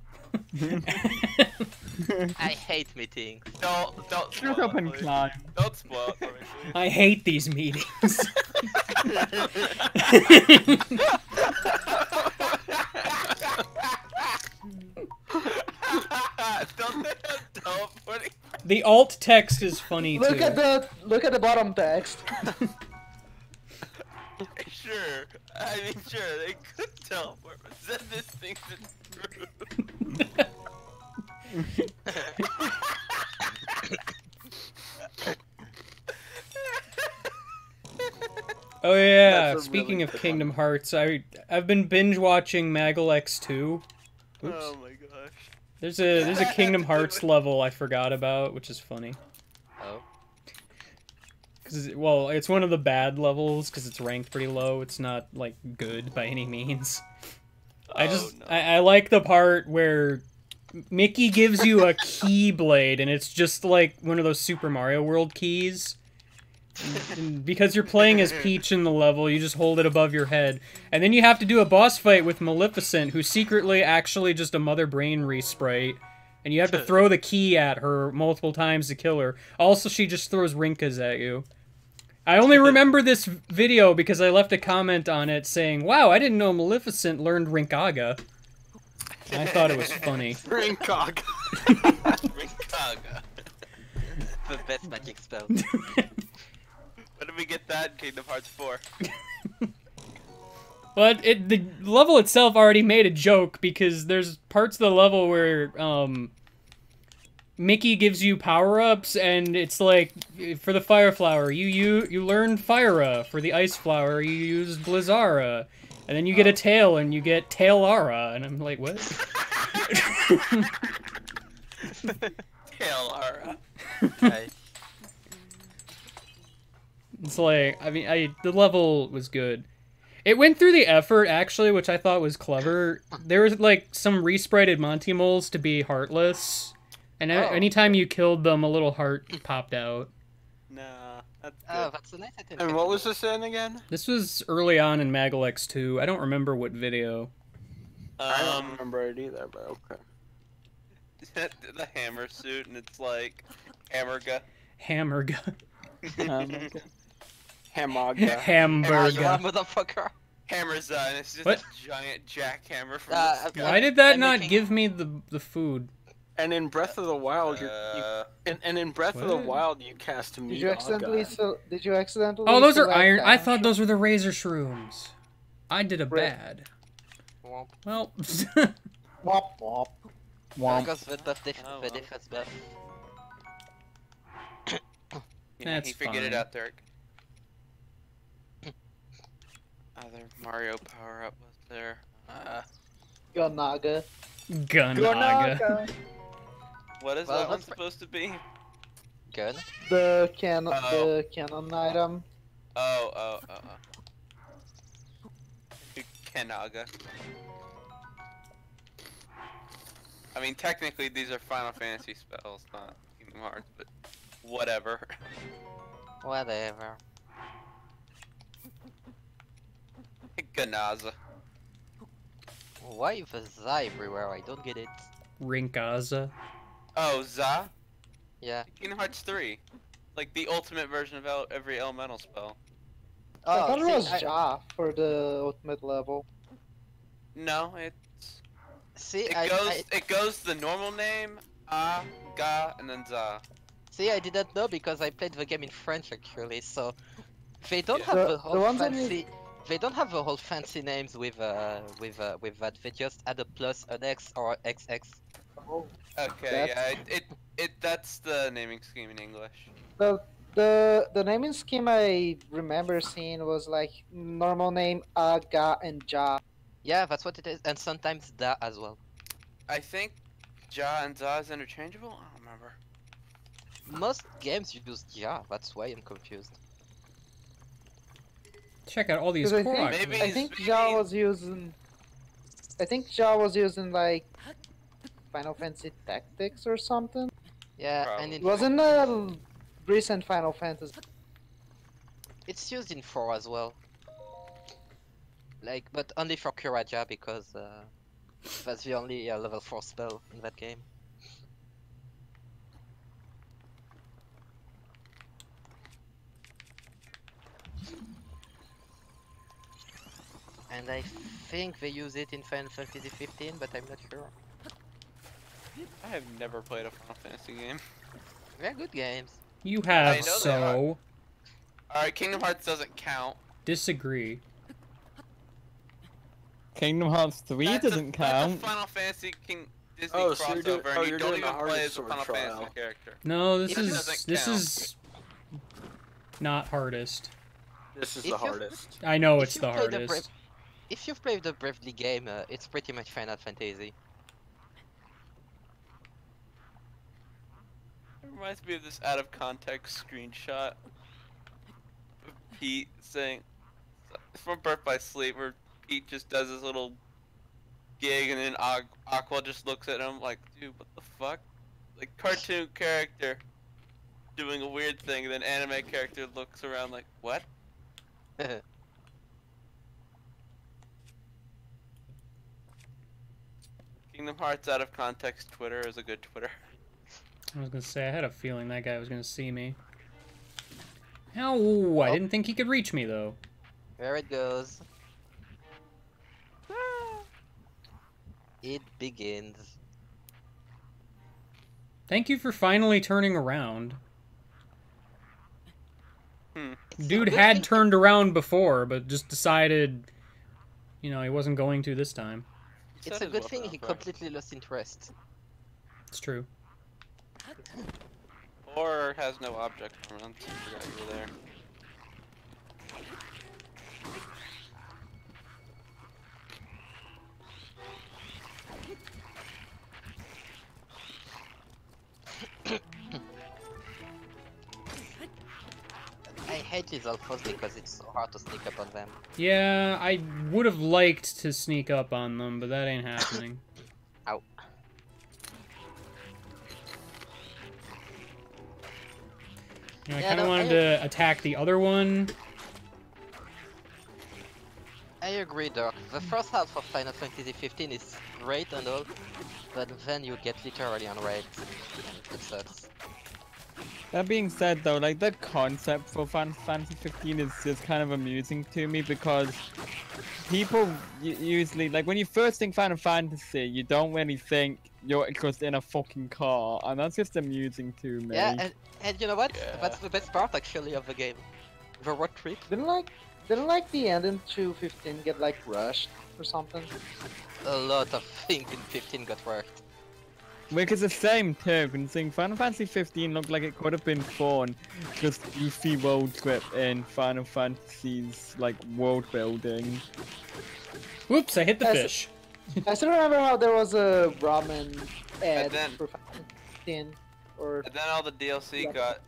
I hate meetings. Don't Shut spoil up it, and please. climb. Don't spoil it for me, please. I hate these meetings. don't put it. The alt text is funny Look too. at the bottom text. Sure. I mean, sure, they could teleport, but send this thing to Oh yeah, That's a speaking really of good Kingdom one. Hearts, I've been binge watching Magalex 2. Oops. Oh my gosh. There's a Kingdom Hearts level I forgot about, which is funny. Oh. Well, it's one of the bad levels because it's ranked pretty low. It's not like good by any means. I like the part where Mickey gives you a keyblade and it's just like one of those Super Mario World keys. And because you're playing as Peach in the level, you just hold it above your head. And then you have to do a boss fight with Maleficent, who's secretly actually just a Mother Brainry sprite. And you have to throw the key at her multiple times to kill her. Also, she just throws Rinkas at you. I only remember this video because I left a comment on it saying, "Wow, I didn't know Maleficent learned Rinkaga." I thought it was funny. Ringcog. Rinkaga. The best magic spell. When did we get that in Kingdom Hearts 4? But the level itself already made a joke because there's parts of the level where Mickey gives you power-ups and it's like for the Fire Flower you learn Fyra, for the Ice Flower you use Blizzara, and then you get a tail and you get Tailara, and I'm like, what? Tailara. Okay. It's like, I mean, the level was good. It went through the effort, actually, which I thought was clever. There was, like, some resprited Monty Moles to be heartless. And anytime you killed them, a little heart popped out. Nah, that's good. Oh, that's a nice item. And what was this in again? This was early on in Magalex 2. I don't remember what video. I don't remember it either, but okay. The hammer suit, and it's like Hammerga. Hammerga. Hamburger. You Hamburger. motherfucker. Hammerza, and it's just What? a giant jackhammer from the sky. Why did that I'm not making- give me the food? And in Breath of the Wild, and in Breath of the What? Wild, you cast Did you accidentally? Meat. Did you accidentally? Oh, those are select iron. I dash? thought those were the razor shrooms. I did a Rip. bad. Womp. Well, Womp womp. Because the buff Oh, the well. defense buff. That's he figured it fine. out, Derek. Other Mario power up was there. Gonaga. Gunaga. What is Well, that one that's- supposed to be? Gun. The Oh. canon item. Oh. Kenaga. I mean, technically these are Final Fantasy spells, not Kingdom Hearts, but whatever. Whatever. Ganaza. Why the Za everywhere? I don't get it. Rinkaza. Oh, Za? Yeah. Kingdom Hearts 3. Like the ultimate version of every elemental spell. I thought it see, was Ja for the ultimate level. No, it goes the normal name, Ga, and then Za. See, I didn't know because I played the game in French actually, so they don't Yeah. have The- the the whole ones that fancy. They don't have the whole fancy names with that. They just add a plus, an X, or XX. Okay, That's- yeah, that's the naming scheme in English. The naming scheme I remember seeing was like normal name, Ga, and Ja. Yeah, that's what it is, and sometimes Da as well. I think Ja and Za is interchangeable? I don't remember. Most games use Ja, that's why I'm confused. Check out all these 'Cause I Korok. think, Maybe- I think Ja was using. I think Ja was using like Final Fantasy Tactics or something. Yeah, Probably. and It in wasn't a recent Final Fantasy. it's used in 4 as well. Like, but only for Kuraja because that's the only level 4 spell in that game. And I think they use it in Final Fantasy 15, but I'm not sure. I have never played a Final Fantasy game. They're good games. You I have, know they so... Alright, Kingdom Hearts doesn't count. Disagree. Kingdom Hearts 3 doesn't count. That's a Final Fantasy Disney Oh, so you're crossover, doing- and you you're don't doing the even play hardest as a sword Final trial. Fantasy character. No, It doesn't this count. is not hardest. This is If the you- hardest. I know If it's you the play the hardest. If you've played the Bravely game, it's pretty much Final Fantasy. It reminds me of this out of context screenshot of Pete saying, it's from Birth by Sleep, where Pete just does his little gig and then Aqua just looks at him like, dude, what the fuck? Like, cartoon character doing a weird thing, and then anime character looks around like, what? Kingdom Hearts out of context Twitter is a good Twitter. I was gonna say, I had a feeling that guy was gonna see me. Ow, I didn't think he could reach me, though. There it goes. It begins. Thank you for finally turning around. It's Dude a good had thing- turned around before, but just decided, you know, he wasn't going to this time. It's a good thing he completely lost interest. It's true. Or has no object around. I forgot you were there. I hate these alphas because it's so hard to sneak up on them. Yeah, I would have liked to sneak up on them, but that ain't happening. Ow. You know, I Yeah, kind of no, wanted to attack the other one. I agree, Doc. The first half of Final Fantasy 15 is great and all, but then you get literally unranked, and it sucks. That being said, though, like the concept for Final Fantasy 15 is just kind of amusing to me because people usually, like, when you first think Final Fantasy, you don't really think you're just in a fucking car, and that's just amusing to me. Yeah, and you know what? Yeah. That's the best part actually of the game. The road trip. Didn't like the end in 2.15 get like rushed or something? A lot of things in 15 got worked. Which is the same too, considering Final Fantasy 15 looked like it could have been fun, just goofy world trip in Final Fantasy's like world building. Whoops, I hit the Yes. fish. I still remember how there was a ramen ad then- for Final 15, or And then all the DLC got,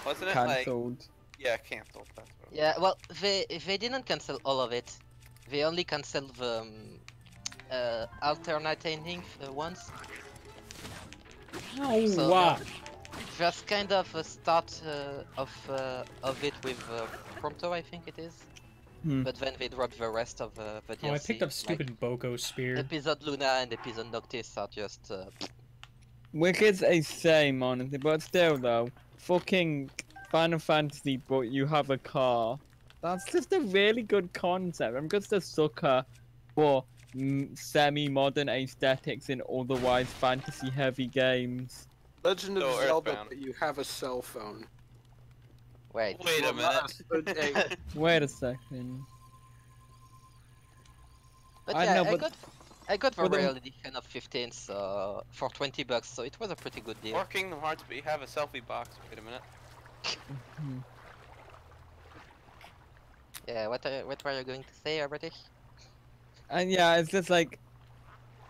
wasn't it Cancelled. yeah, cancelled. That's what it Yeah, well, they didn't cancel all of it. They only canceled the alternate ending ones. Oh, So, wow. Just kind of a start of it with Prompto, I think it is. Hmm. But then they dropped the rest of the DLC. Oh, I picked up like stupid Boko Spear. Episode Luna and Episode Noctis are just. Which is a shame, honestly, but still though, fucking Final Fantasy, but you have a car. That's just a really good concept. I'm just a sucker for semi-modern aesthetics in otherwise fantasy-heavy games. Legend of So Zelda, Earthbound. but you have a cell phone. Wait. Wait a minute. Hey, Wait a second. But I yeah, know, I but- got the but then- real edition of 15 so, for $20, so it was a pretty good deal. Or Kingdom Hearts, but you have a selfie box. Wait a minute. Yeah, what were you going to say, British? And yeah, it's just like,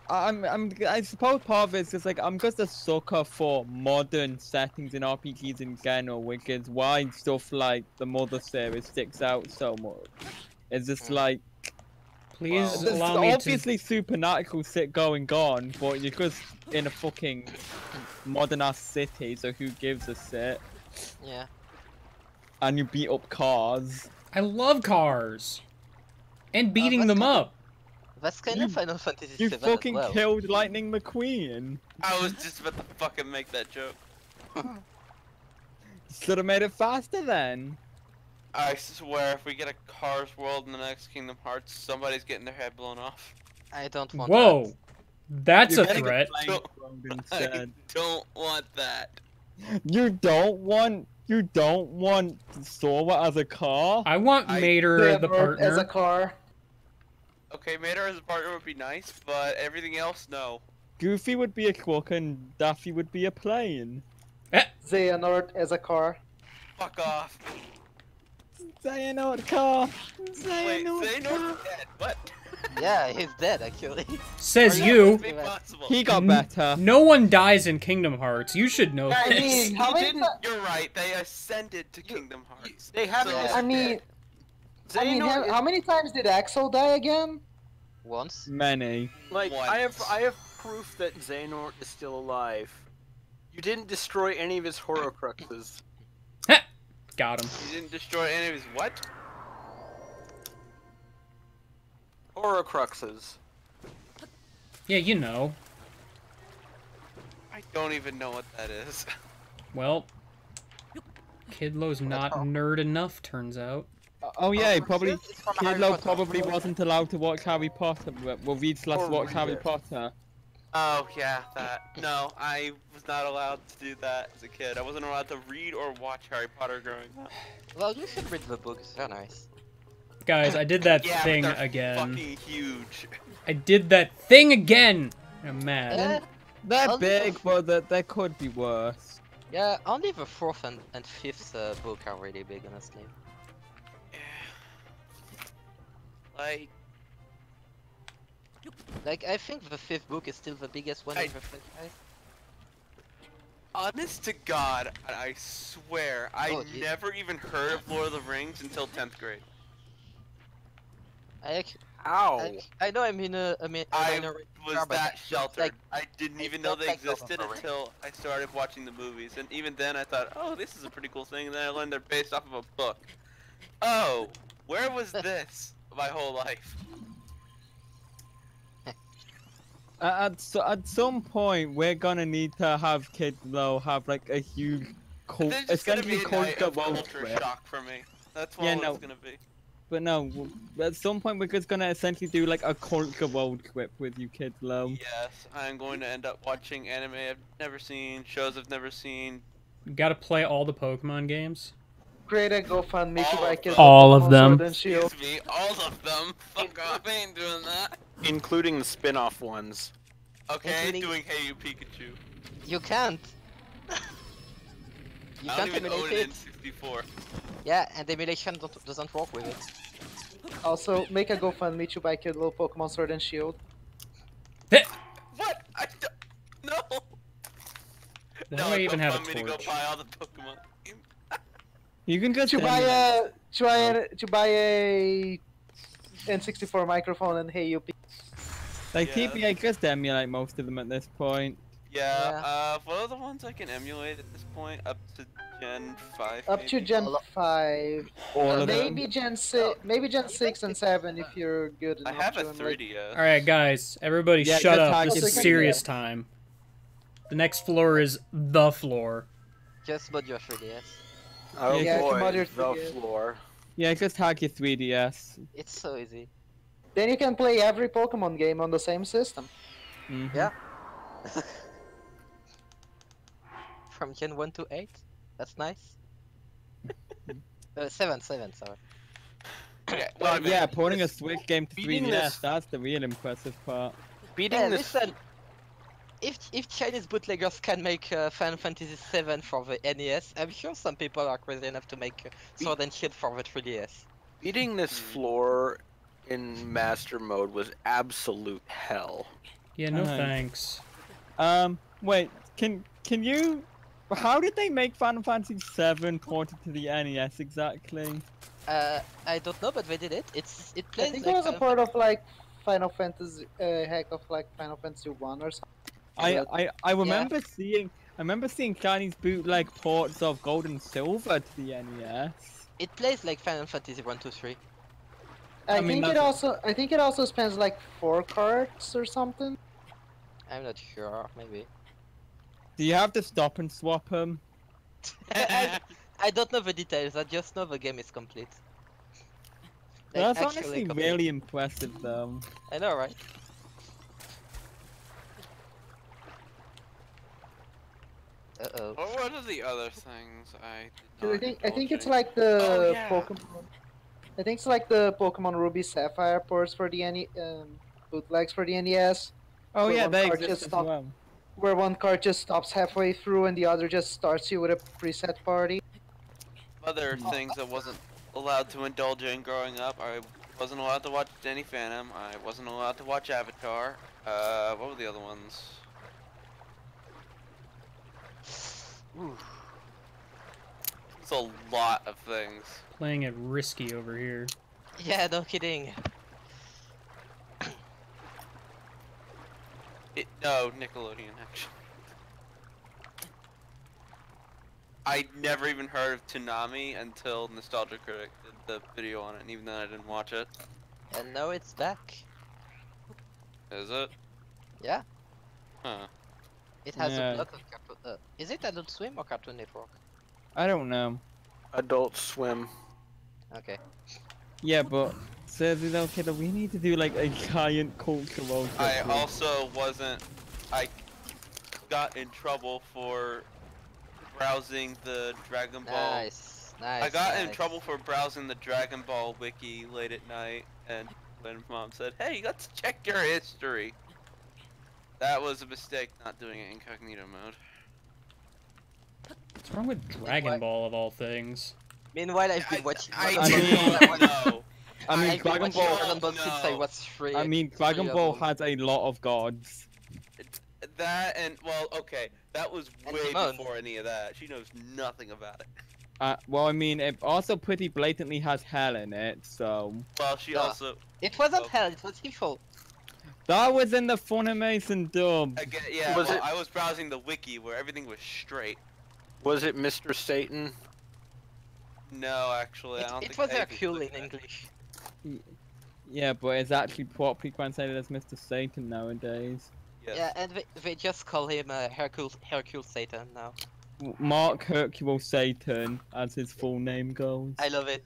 I suppose part of it's just like, I'm just a sucker for modern settings in RPGs in general, which is why stuff like the Mother series sticks out so much. It's just like, Please there's allow me to... obviously supernatural shit going on, but you're just in a fucking modern ass city, so who gives a shit? Yeah. And you beat up cars. I love cars! And beating that's them kinda- up! That's kind You- of Final Fantasy You 7 fucking as well. killed Lightning McQueen. I was just about to fucking make that joke. Should have made it faster then. I swear, if we get a Cars World in the next Kingdom Hearts, somebody's getting their head blown off. I don't want Whoa, that's You're a getting threat. flamed I instead. don't want that. You don't want Sora as a car? I want Mater the partner. as a car. Okay, Mater as a partner would be nice, but everything else, no. Goofy would be a truck and Daffy would be a plane. Xehanort as a car. Fuck off. Xehanort car. Wait, Xehanort car. Xehanort's dead. What? Yeah, he's dead actually. Says That you. must be possible. He got better. No one dies in Kingdom Hearts. You should know I this. mean, how many? You're right. They ascended to Kingdom Hearts. They haven't. So- I mean, Xehanort, how many times did Axel die again? Once. Many. like Once. I have proof that Xehanort is still alive. You didn't destroy any of his Horcruxes. Got him. You didn't destroy any of his what? Horcruxes. Yeah, you know. I don't even know what that is. Well, Kidlo's not nerd enough, turns out. Oh yeah, he probably It's from Harry Kidlo Potter. probably wasn't allowed to watch Harry Potter. Well, read slash Or watch read Harry it. Potter. Oh yeah, that. No, I was not allowed to do that as a kid. I wasn't allowed to read or watch Harry Potter growing up. Well, you should read the books. They're nice. Guys, I did that Yeah, thing but they're again. fucking huge. I did that thing again! I'm mad. Yeah, They're I'll big, do- but they could be worse. yeah. Only the fourth and fifth book are really big, honestly. Like, Like, I think the fifth book is still the biggest one I- in the franchise. honest to God, I swear, I Oh, gee. never even heard of Lord of the Rings until 10th grade. Ow! I know I'm in a I minority, was but that it's sheltered. like- I didn't it's even know not they like Lord of existed the Rings. until I started watching the movies. And even then I thought, oh, this is a pretty cool thing. And then I learned they're based off of a book. Oh, where was this my whole life? At some point, we're gonna need to have Kidlo have like a huge cult, There's just gonna be essentially a night culture of road culture trip. shock for me. That's all Yeah, it's no. gonna be. But no, at some point we're just gonna essentially do like a culture road trip with you, Kidlo. Yes, I'm going to end up watching anime I've never seen, shows I've never seen. Gotta play all the Pokemon games. Create a GoFundMe to All buy of Kidlo them. All of Pokemon them. Sword and Shield. Excuse me, all of them. Fuck off, I ain't doing that. Including the spin-off ones. Okay, Including- doing Hey You Pikachu. You can't. You I can't don't even own emulate it in it. 64. Yeah, and emulation doesn't work with it. Also, make a GoFundMe to buy Kidlo Pokemon Sword and Shield. What? I don't... No! Why No, do I even have a GoFundMe to go torch? buy all the Pokemon. You can just To buy emulate. to buy a N64 microphone and Hey You Like Yeah. TBA just emulate most of them at this point. Yeah, what are the ones I can emulate at this point? Up to Gen 5? Up to maybe? Gen 5. All of them. Maybe Gen 6, maybe Gen 6 and 7 if you're good I enough have a to emulate. 3DS. Alright, guys, everybody Yeah, shut just up. tag This your is 3DS. serious time. The next floor is the floor. Just mod your 3DS. Oh Yeah, boy, come on, your the 3DS. floor. Yeah, just hack your 3DS. It's so easy. Then you can play every Pokemon game on the same system. Mhm. Yeah. From Gen 1 to 8? That's nice. 7, sorry. Okay, Well, wait a Yeah, minute. porting a Switch game to Beating 3DS, this- that's the real impressive part. Beating Yeah, this. listen. If Chinese bootleggers can make Final Fantasy VII for the NES, I'm sure some people are crazy enough to make Sword and Shield for the 3DS. Beating this floor in master mode was absolute hell. Yeah, no Nice. thanks. Wait, can you... How did they make Final Fantasy VII ported to the NES exactly? I don't know, but they did it. It I plays think like it was a Final part of like Final Fantasy, hack of like Final Fantasy 1 or something. I remember seeing Chinese bootleg ports of Gold and Silver to the NES. It plays like Final Fantasy 1, 2, 3. I mean, think it also spends like 4 cards or something. I'm not sure, maybe. Do you have to stop and swap them? I I don't know the details. I just know the game is complete. Like, That's actually honestly complete. really impressive, though. I know, right? Uh-oh. What are the other things I did I not think indulge it's in? like the Oh, yeah. Pokemon. I think it's like the Pokemon Ruby Sapphire ports for the bootlegs for the NES. Oh Where yeah, one they card exist just as stop- well. Where one card just stops halfway through and the other just starts you with a preset party. Other things I wasn't allowed to indulge in growing up. I wasn't allowed to watch Danny Phantom. I wasn't allowed to watch Avatar. What were the other ones? Ooh. It's a lot of things. Playing it risky over here. Yeah, no kidding. No, Nickelodeon actually. I never even heard of Toonami until Nostalgia Critic did the video on it, and even then I didn't watch it. And now it's back. Is it? Yeah. Huh. It has Yeah. a block of Cartoon. Is it Adult Swim or Cartoon Network? I don't know. Adult Swim. Okay. Yeah, but seriously, okay, we need to do like a giant cultural. I also wasn't. I got in trouble for browsing the Dragon Ball. Nice. Nice. I got in nice. trouble for browsing the Dragon Ball wiki late at night, and when Mom said, "Hey, let's check your history," that was a mistake. Not doing it incognito mode. What's wrong with Dragon Ball of all things? Meanwhile, I've been watching. I mean- don't know. I mean, I've been Dragon watching Ball. Dragon Ball since I No. was 3. I mean, Dragon 3 years Ball old. has a lot of gods. That and well, okay, that was And way Timon. before any of that. She knows nothing about it. Well, I mean, it also pretty blatantly has hell in it, so Well, she Yeah. also It wasn't Oh. hell. It was evil. that was in the Funimation dub. again, yeah. Was well, it- I was browsing the wiki where everything was straight. Was it Mr. Satan? No, actually, I don't It think was anything Hercule like in that. English. Yeah, but it's actually properly translated as Mr. Satan nowadays. Yes. Yeah, and they just call him Hercule Satan now. Mark Hercule Satan, as his full name goes. I love it.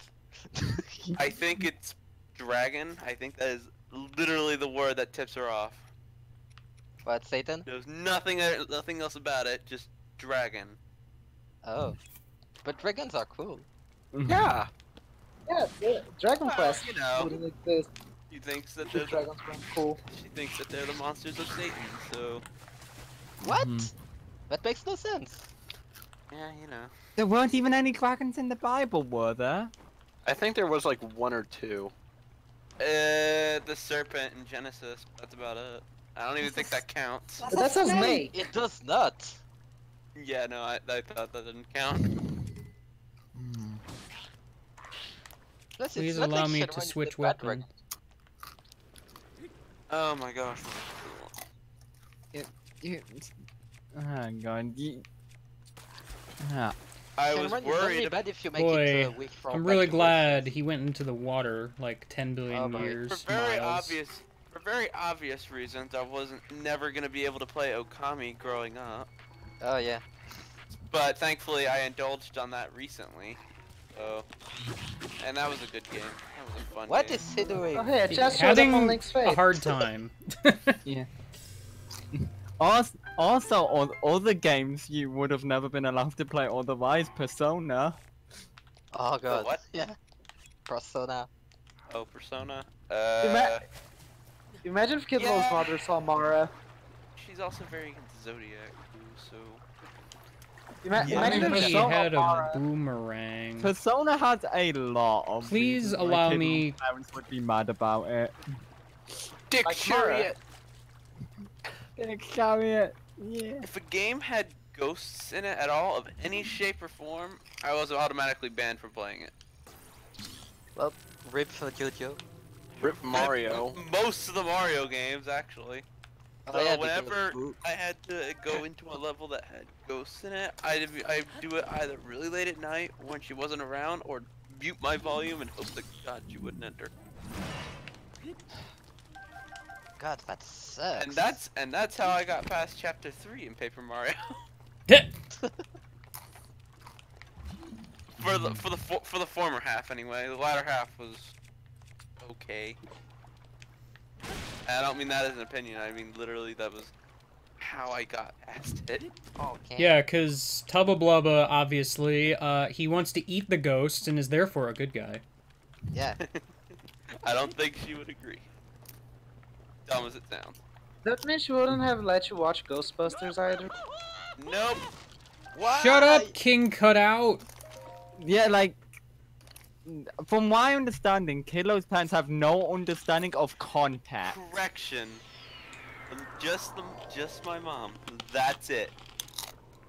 I think it's dragon. I think that is literally the word that tips her off. What, Satan? There's nothing else about it. Just dragon. Oh. But dragons are cool. Yeah. Yeah, Dragon Well, Quest you know. wouldn't exist She thinks that if they're dragons weren't cool. she thinks that they're the monsters of Satan. So What? Mhm. That makes no sense. yeah, you know. There weren't even any dragons in the Bible, were there? I think there was like one or two. The serpent in Genesis. That's about it. I don't even think that counts. But that says May. It does not. Yeah, no, I thought that didn't count. Plus, Please it's not allow like me Shenron to is the switch bad weapon. dragon. Oh my gosh. Oh god. Ah. I was Shenron is only worried. bad if you make Boy, it weak from I'm really back to glad he went into the water like 10 billion Oh, boy. years. For very miles. obvious reasons, I wasn't never gonna be able to play Okami growing up. Oh yeah. But thankfully, I indulged on that recently. So, and that was a good game. That was a fun What game. is he doing? Oh hey, a chest showed up Having on Link's face. a hard time. Also, on other games you would have never been allowed to play otherwise, Persona. Oh god. what? Yeah. Persona. Oh, Persona. Ima- Imagine if Kid Love's Yeah. mother saw Mara. She's also very into Zodiac too, so. Imagine if he she saw had a Mara. boomerang. Persona has a lot of. Please reasons why allow kids' me- Parents would be mad about it. Dick Like Mara. Chariot. Dick Chariot. Yeah. If a game had ghosts in it at all, of any shape or form, I was automatically banned from playing it. Rip for Jojo. Rip Mario. Most of the Mario games, actually. Oh, So yeah, because of whenever Boo. I had to go into a level that had ghosts in it, I'd do it either really late at night when she wasn't around, or mute my volume and hope that God she wouldn't enter. God, that sucks. And that's how I got past chapter 3 in Paper Mario. For the former half anyway. The latter half was okay. I don't mean that as an opinion. I mean literally that was how I got past it. Okay. Yeah, because Tubba Blubba, obviously, he wants to eat the ghosts and is therefore a good guy. Yeah. I don't think she would agree. Dumb as it sounds. That means she wouldn't have let you watch Ghostbusters either. Nope. Why? Shut up, King Cutout! Yeah, like, from my understanding, Kidlo's parents have no understanding of context. Correction. Just my mom. That's it.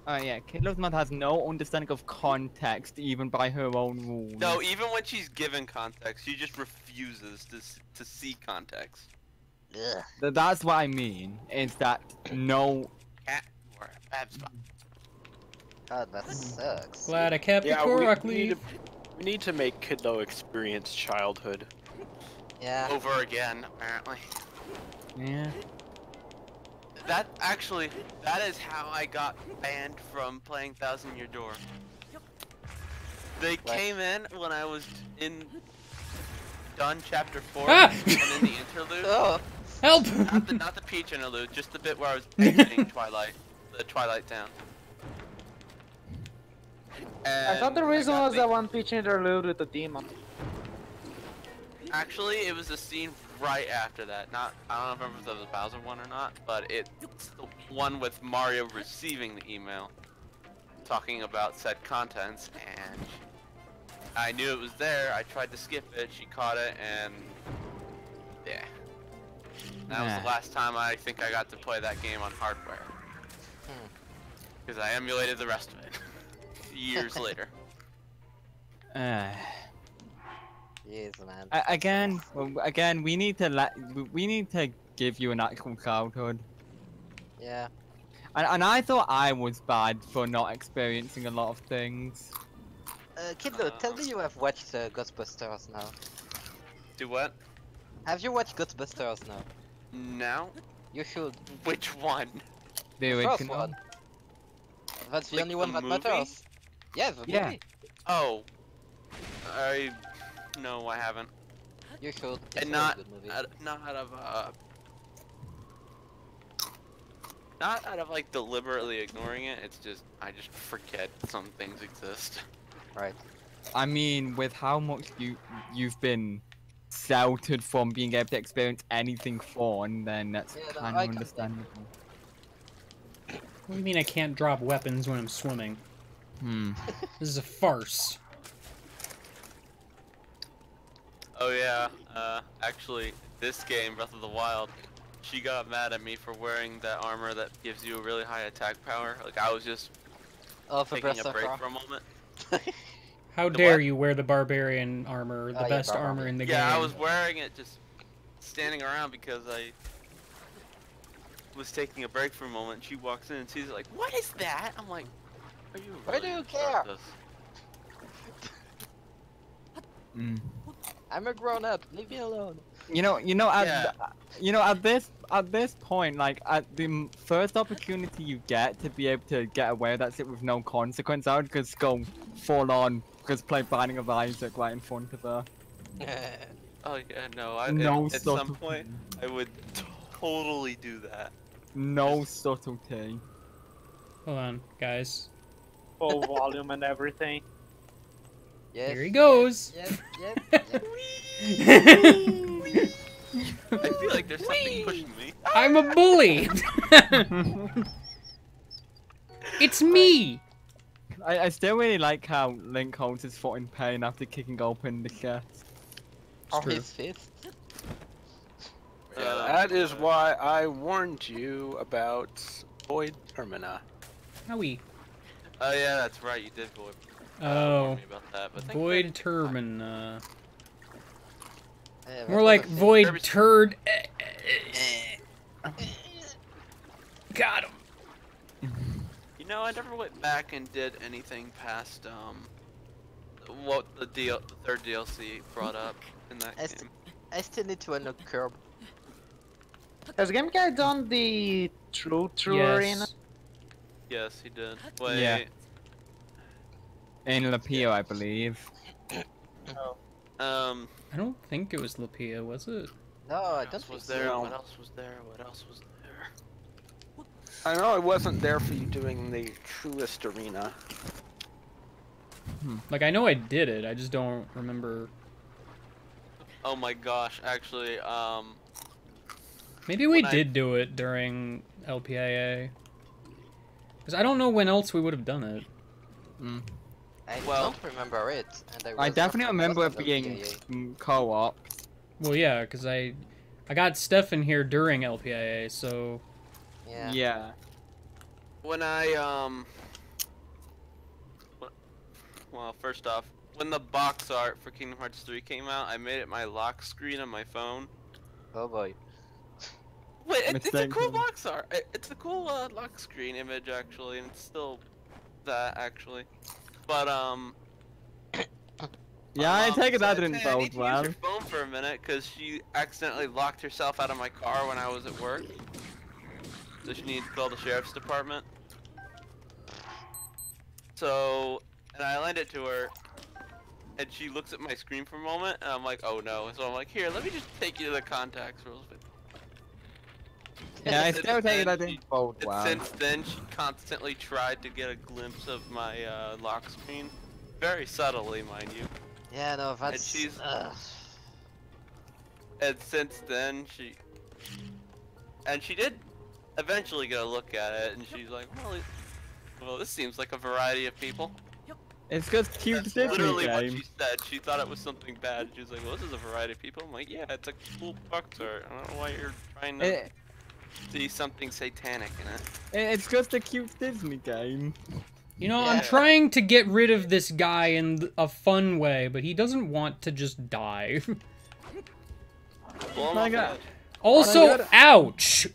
Oh yeah, Kidlo's mom has no understanding of context, even by her own rules. No, even when she's given context, she just refuses to see context. Ugh. That's what I mean, is that no... Cat, you are a bad spot. God, that sucks. Glad I kept it Yeah, correctly. we need to make Kidlo experience childhood. Yeah. Over again, apparently. Yeah. That is how I got banned from playing Thousand Year Door. They came in when I was done chapter 4 Ah! and in the interlude. Oh. Help! Not the Peach interlude, just the bit where I was exiting the Twilight Town. I thought the And reason got was me- that one Peach interlude with the demon. Actually, it was a scene right after that. I don't know if it was the Bowser one or not, but it's the one with Mario receiving the email talking about said contents, and I knew it was there. I tried to skip it. She caught it, and yeah, that was the last time I think I got to play that game on hardware. Because I emulated the rest of it years later. Yes, man. Again, we need to give you an actual childhood. Yeah. And I thought I was bad for not experiencing a lot of things. Kiddo, tell me you have watched Ghostbusters now. Do what? Have you watched Ghostbusters now? Now? You should. Which one? The The first original. one. That's the Like only the one that movie? matters. Yeah, the Yeah. movie. Oh, no, I haven't. You should. It's And a not very good movie. not out of like deliberately ignoring it. It's just I just forget some things exist. Right. I mean, with how much you've been sheltered from being able to experience anything fun, then that's Yeah, no, kind I of can- understandable. What do you mean I can't drop weapons when I'm swimming? This is a farce. Oh yeah, actually, this game, Breath of the Wild, she got mad at me for wearing that armor that gives you a really high attack power. Like I was just Oh, for taking Breath a of break Fire. for a moment. How The dare what? you wear the barbarian armor, the Oh, yeah, best barbarian. armor in the Yeah, game? I was wearing it just standing around because I was taking a break for a moment. She walks in and sees it like, "What is that?" I'm like, "Are you Why really do you gonna start care? this?" I'm a grown up. Leave me alone. At this point, like at the first opportunity you get to be able to get away with that shit with no consequence, I would just go full on, just play Binding of Isaac right in front of her. Oh yeah, no. At No some point, I would totally do that. No subtlety. Hold on, guys. Full volume and everything. Yes. Here he goes. Yes. Yes. I feel like there's something pushing me. I'm a bully. It's me. I still really like how Link holds his foot in pain after kicking open the chest. Or true. his fist. That is why I warned you about Void Termina. Howie. Oh yeah, that's right. You did warn Oh, me about that. But Void Turbine. Yeah, More what like was it? Void Kirby's- Turd. Got him. You know, I never went back and did anything past what the third DLC brought up in that game. I still need to unlock Curb. Has Game Guy done the True Yes. Arena? Yes, he did. Wait. Yeah. In Lapio, I believe. Um, I don't think it was Lapia, was it? No, I what don't else think was there? so. What else was there? What else was there? I know I wasn't there for you doing the truest arena. Like, I know I did it, I just don't remember. Oh my gosh, actually, Maybe we When I- did do it during LPAA. Because I don't know when else we would have done it. I Well- don't remember it. And I definitely remember it it being co-op. Well, yeah, because I got Stefan here during LPAA, so... Yeah. Yeah. when I, well, first off, when the box art for Kingdom Hearts 3 came out, I made it my lock screen on my phone. Oh boy. Wait, it's a Mistake cool them. box art. It's a cool lock screen image, actually, and it's still that, actually. But, Yeah, I take it that so, didn't hey, I need bode to well. use your phone for a minute, because she accidentally locked herself out of my car when I was at work. So she needed to call the sheriff's department. So, and I lend it to her, and she looks at my screen for a moment, and I'm like, oh no. So I'm like, here, let me just take you to the contacts real quick. Yeah, I And still take it that then didn't bode And well. since then, she constantly tried to get a glimpse of my lock screen. Very subtly, mind you. Yeah, no, that's. she's- And since then, she did eventually get a look at it, and she's like, well, this seems like a variety of people. It's just cute That's Disney literally what game. she said. She thought it was something bad. She was like, well, this is a variety of people. I'm like, yeah, it's a cool box art. I don't know why you're trying to It, see something satanic in it. it's just a cute Disney game. You know, I'm Yeah. trying to get rid of this guy in a fun way, but he doesn't want to just die. Blow 'em My off the God. edge. Also, God. ouch!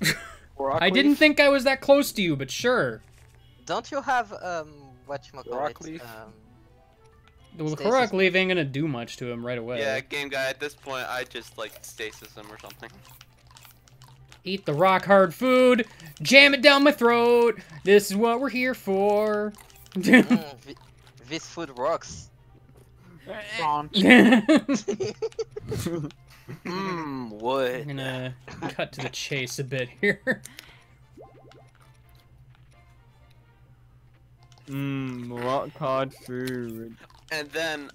Rock I didn't Leaf? think I was that close to you, but sure. Don't you have whatchamacallit? Rock Leaf? The Stasis Korok leaf ain't gonna do much to him right away. Yeah, game guy, at this point, I just, like, stasis him or something. Eat the rock hard food, jam it down my throat. This is what we're here for. This food rocks. Launch. Mmm, I'm wood. gonna cut to the chase a bit here. Rock hard food. And then,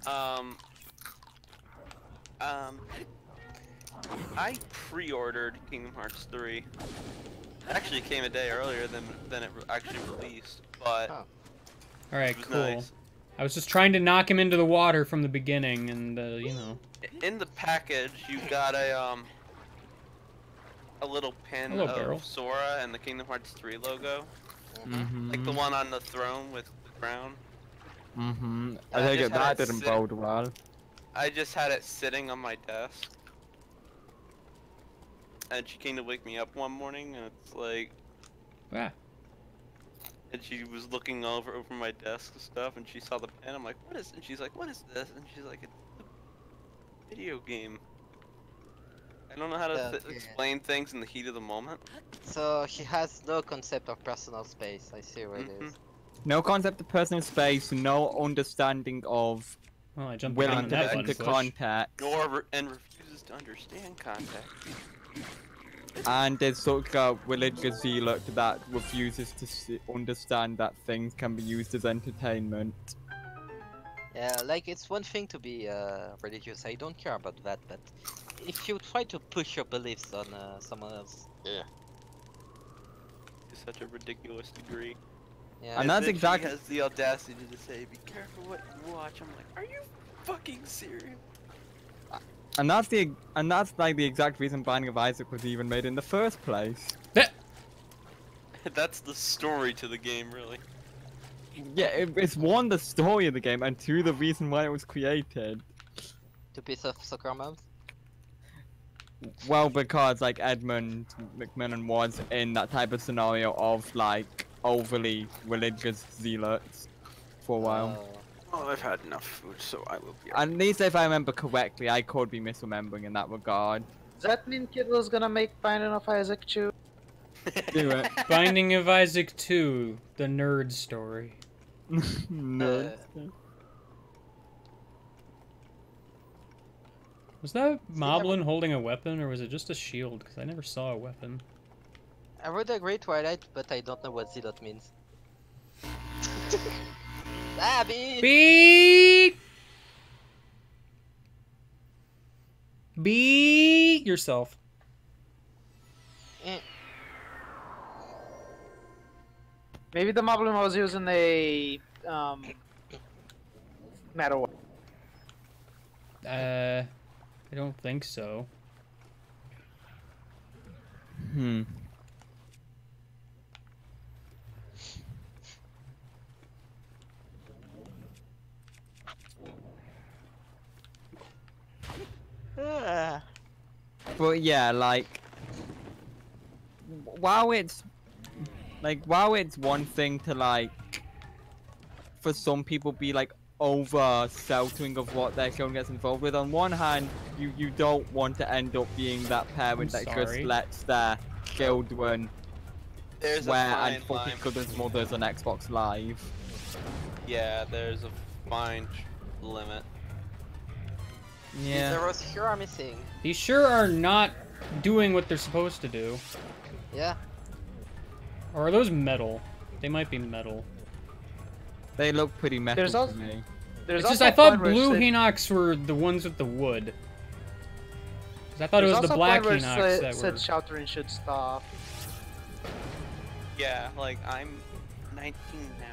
I pre-ordered Kingdom Hearts 3. It actually came a day earlier than it actually released, but Oh. Alright, it was cool. nice. I was just trying to knock him into the water from the beginning, and, you know. In the package, you got a little pin Hello, of Beryl. Sora and the Kingdom Hearts 3 logo. Mm-hmm. Like the one on the throne with the crown. Mm-hmm. I I take just it had that it didn't sit- bode well. I just had it sitting on my desk. And she came to wake me up one morning, and it's like... Ah. And she was looking over my desk and stuff, and she saw the pen. I'm like, what is... And she's like, what is this? And she's like, it's a video game. I don't know how to Okay. explain things in the heat of the moment. So he has no concept of personal space. I see where it is. No concept of personal space, no understanding of Well, I jumped willing on to that listen one. to Bush. context. And refuses to understand contact. And there's sort of a religious zealot that refuses to understand that things can be used as entertainment. Yeah, like it's one thing to be religious. I don't care about that, but if you try to push your beliefs on someone else, yeah, To such a ridiculous degree. yeah. And that's then exactly- She has the audacity to say, "Be careful what you watch." I'm like, "Are you fucking serious?" And that's like the exact reason Binding of Isaac was even made in the first place. That's the story to the game, really. Yeah, it's one, the story of the game, and two, the reason why it was created. 2 pieces of soccer moms. Well, because like Edmund McMillan was in that type of scenario of like overly religious zealots for a while. Well, I've had enough food, so I will be. At least if I remember correctly, I could be misremembering in that regard. Does that mean Kid was gonna make Binding of Isaac 2? Do it. Binding of Isaac 2, the nerd story. No. Was that Moblin holding a weapon, or was it just a shield? Because I never saw a weapon. I would agree Twilight, but I don't know what Zilot means. Beat! Beat yourself. Maybe the Moblin was using a metal weapon. I don't think so. Hmm. But yeah, like, while it's one thing to like, for some people be like over sheltering of what their children gets involved with. On one hand, you don't want to end up being that parent that just lets their children swear and fuck each other's mothers on Xbox Live. Yeah, there's a fine limit. Yeah. These arrows here are missing. These sure are not doing what they're supposed to do. Yeah. Or are those metal? They might be metal. They look pretty metal to me. It's just I thought blue Hinox were the ones with the wood. 'Cause I thought it was the black Hinox that said were... sheltering should stop. Yeah, like I'm 19 now.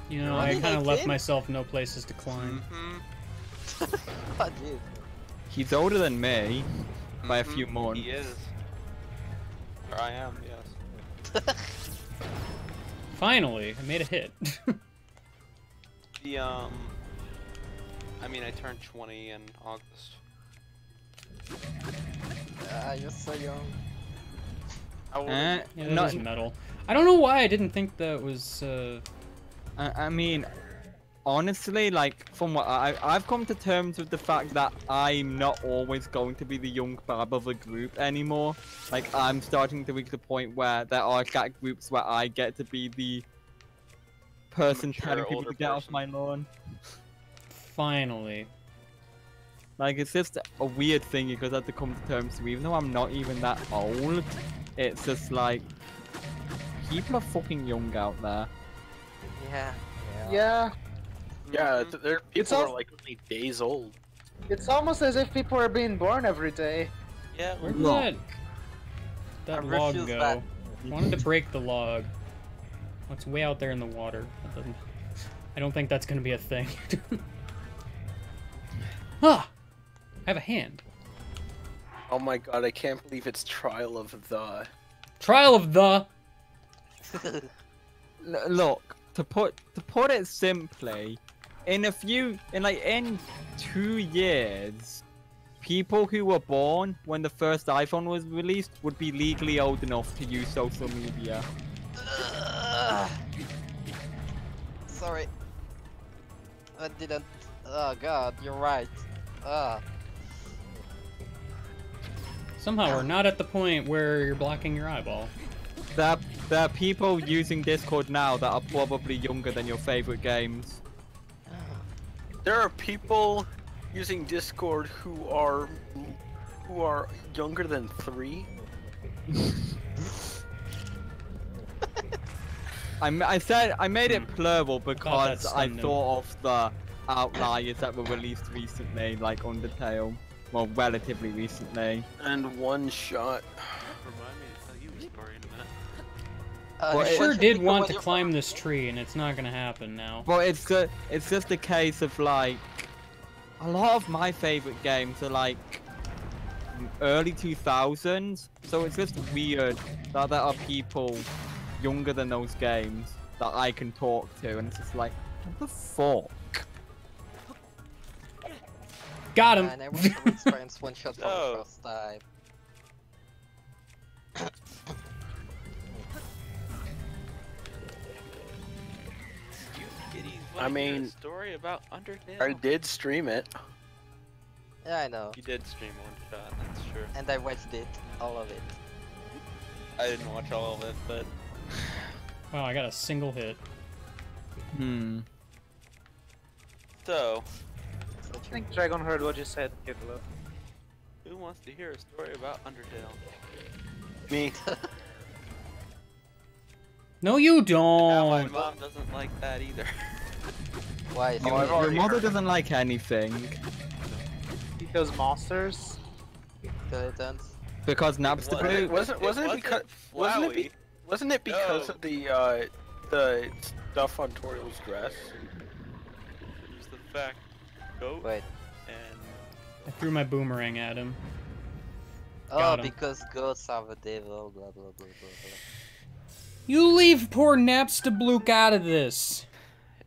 You know, I kind of left myself no places to climb. God, dude. He's older than me by a few months. He is. Or I am, yes. Finally, I made a hit. The I mean, I turned 20 in August. You're so young. Yeah, that is metal. I don't know why I didn't think that was. I mean, honestly, like, from what I've come to terms with the fact that I'm not always going to be the young bab of a group anymore. Like, I'm starting to reach the point where there are chat groups where I get to be the person telling people to get off my lawn. Finally. Like, it's just a weird thing you guys have to come to terms with. Even though I'm not even that old, it's just like, people are fucking young out there. Yeah. Yeah. Yeah, people are like only days old. It's almost as if people are being born every day. Yeah, where did that log go? I wanted to break the log. Oh, it's way out there in the water. I don't think that's gonna be a thing. Ah! I have a hand. Oh my god, I can't believe it's Trial of the... Trial of the... Look, to put it simply, in 2 years, people who were born when the first iPhone was released would be legally old enough to use social media. Sorry. I didn't. Oh god, you're right. Somehow we're not at the point where you're blocking your eyeball. There are people using Discord now that are probably younger than your favorite games. There are people using Discord who are younger than 3. I made it plural because I thought of the outliers that were released recently, like Undertale. Well, relatively recently. And One Shot. Remind me to tell you a story in a minute. I sure did want to climb this tree, and it's not gonna happen now. Well, it's just a case of like, a lot of my favorite games are like early 2000s, so it's just weird that there are people younger than those games that I can talk to, and it's just like, what the fuck? Got him! I never experienced One Shot for the first time. I mean, story about Undertale. I did stream it. Yeah, I know. You did stream One Shot, that's true. And I watched it, all of it. I didn't watch all of it, but... Wow, I got a single hit. So, I think Dragonheart what you said, Kidlo. who wants to hear a story about Undertale? Me. No, you Now my don't. mom doesn't like that either. Why? Oh, I've Your already mother heard. doesn't like anything Because monsters. Skeletons. because Napster Blue. Wasn't it because Flowey. wasn't it because No. of the stuff on Toriel's dress? It was the fact. Goat Wait. and I threw my boomerang at him. Oh, Got him. because goats are the devil, blah blah blah blah blah. You leave poor Napstablook out of this.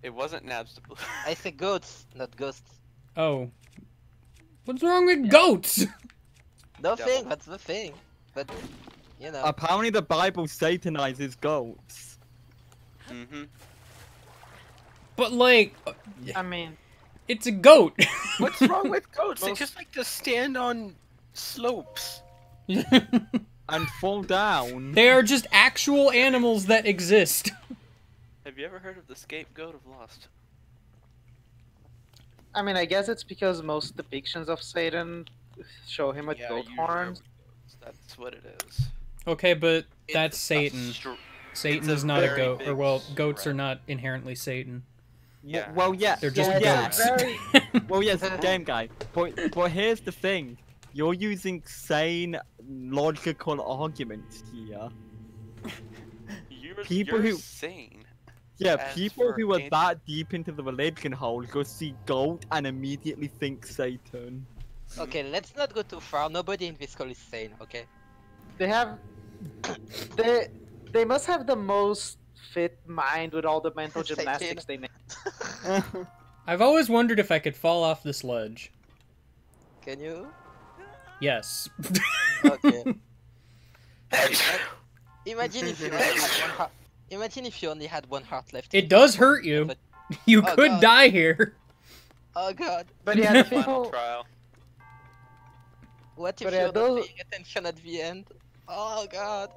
it wasn't Nabs Blue. I say goats, not ghosts. Oh. What's wrong with goats? Nothing, Devil. that's the thing. But, you know. Apparently, the Bible satanizes goats. Mm-hmm. But like, I mean, it's a goat. What's wrong with goats? They just like to stand on slopes. And fall down. They are just actual animals that exist. Have you ever heard of the scapegoat of Lost? I mean, I guess it's because most depictions of Satan show him with Yeah, goat usually horns. That's what it is. Okay, but that's It's a Satan. Satan it's is a not a very goat. big Or well, goats are spread. not inherently Satan. Yeah. Well, yeah. They're just yeah, goats. Well, yes, game guy. But here's the thing. You're using sane, logical arguments here. People you're who- sane. Yeah, As people for who are anti- that deep into the religion hole go see goat and immediately think Satan. Okay, let's not go too far. Nobody in this call is sane, okay? They have, they must have the most fit mind with all the mental Satan. gymnastics they make. I've always wondered if I could fall off this ledge. Can you? Yes. Okay. Imagine if you only had one heart. Imagine if you only had one heart left. It does hurt you. But- You Oh, could God. die here. Oh god. But yeah, the Final people, trial. What if But you're yeah, not those- paying attention at the end? Oh god.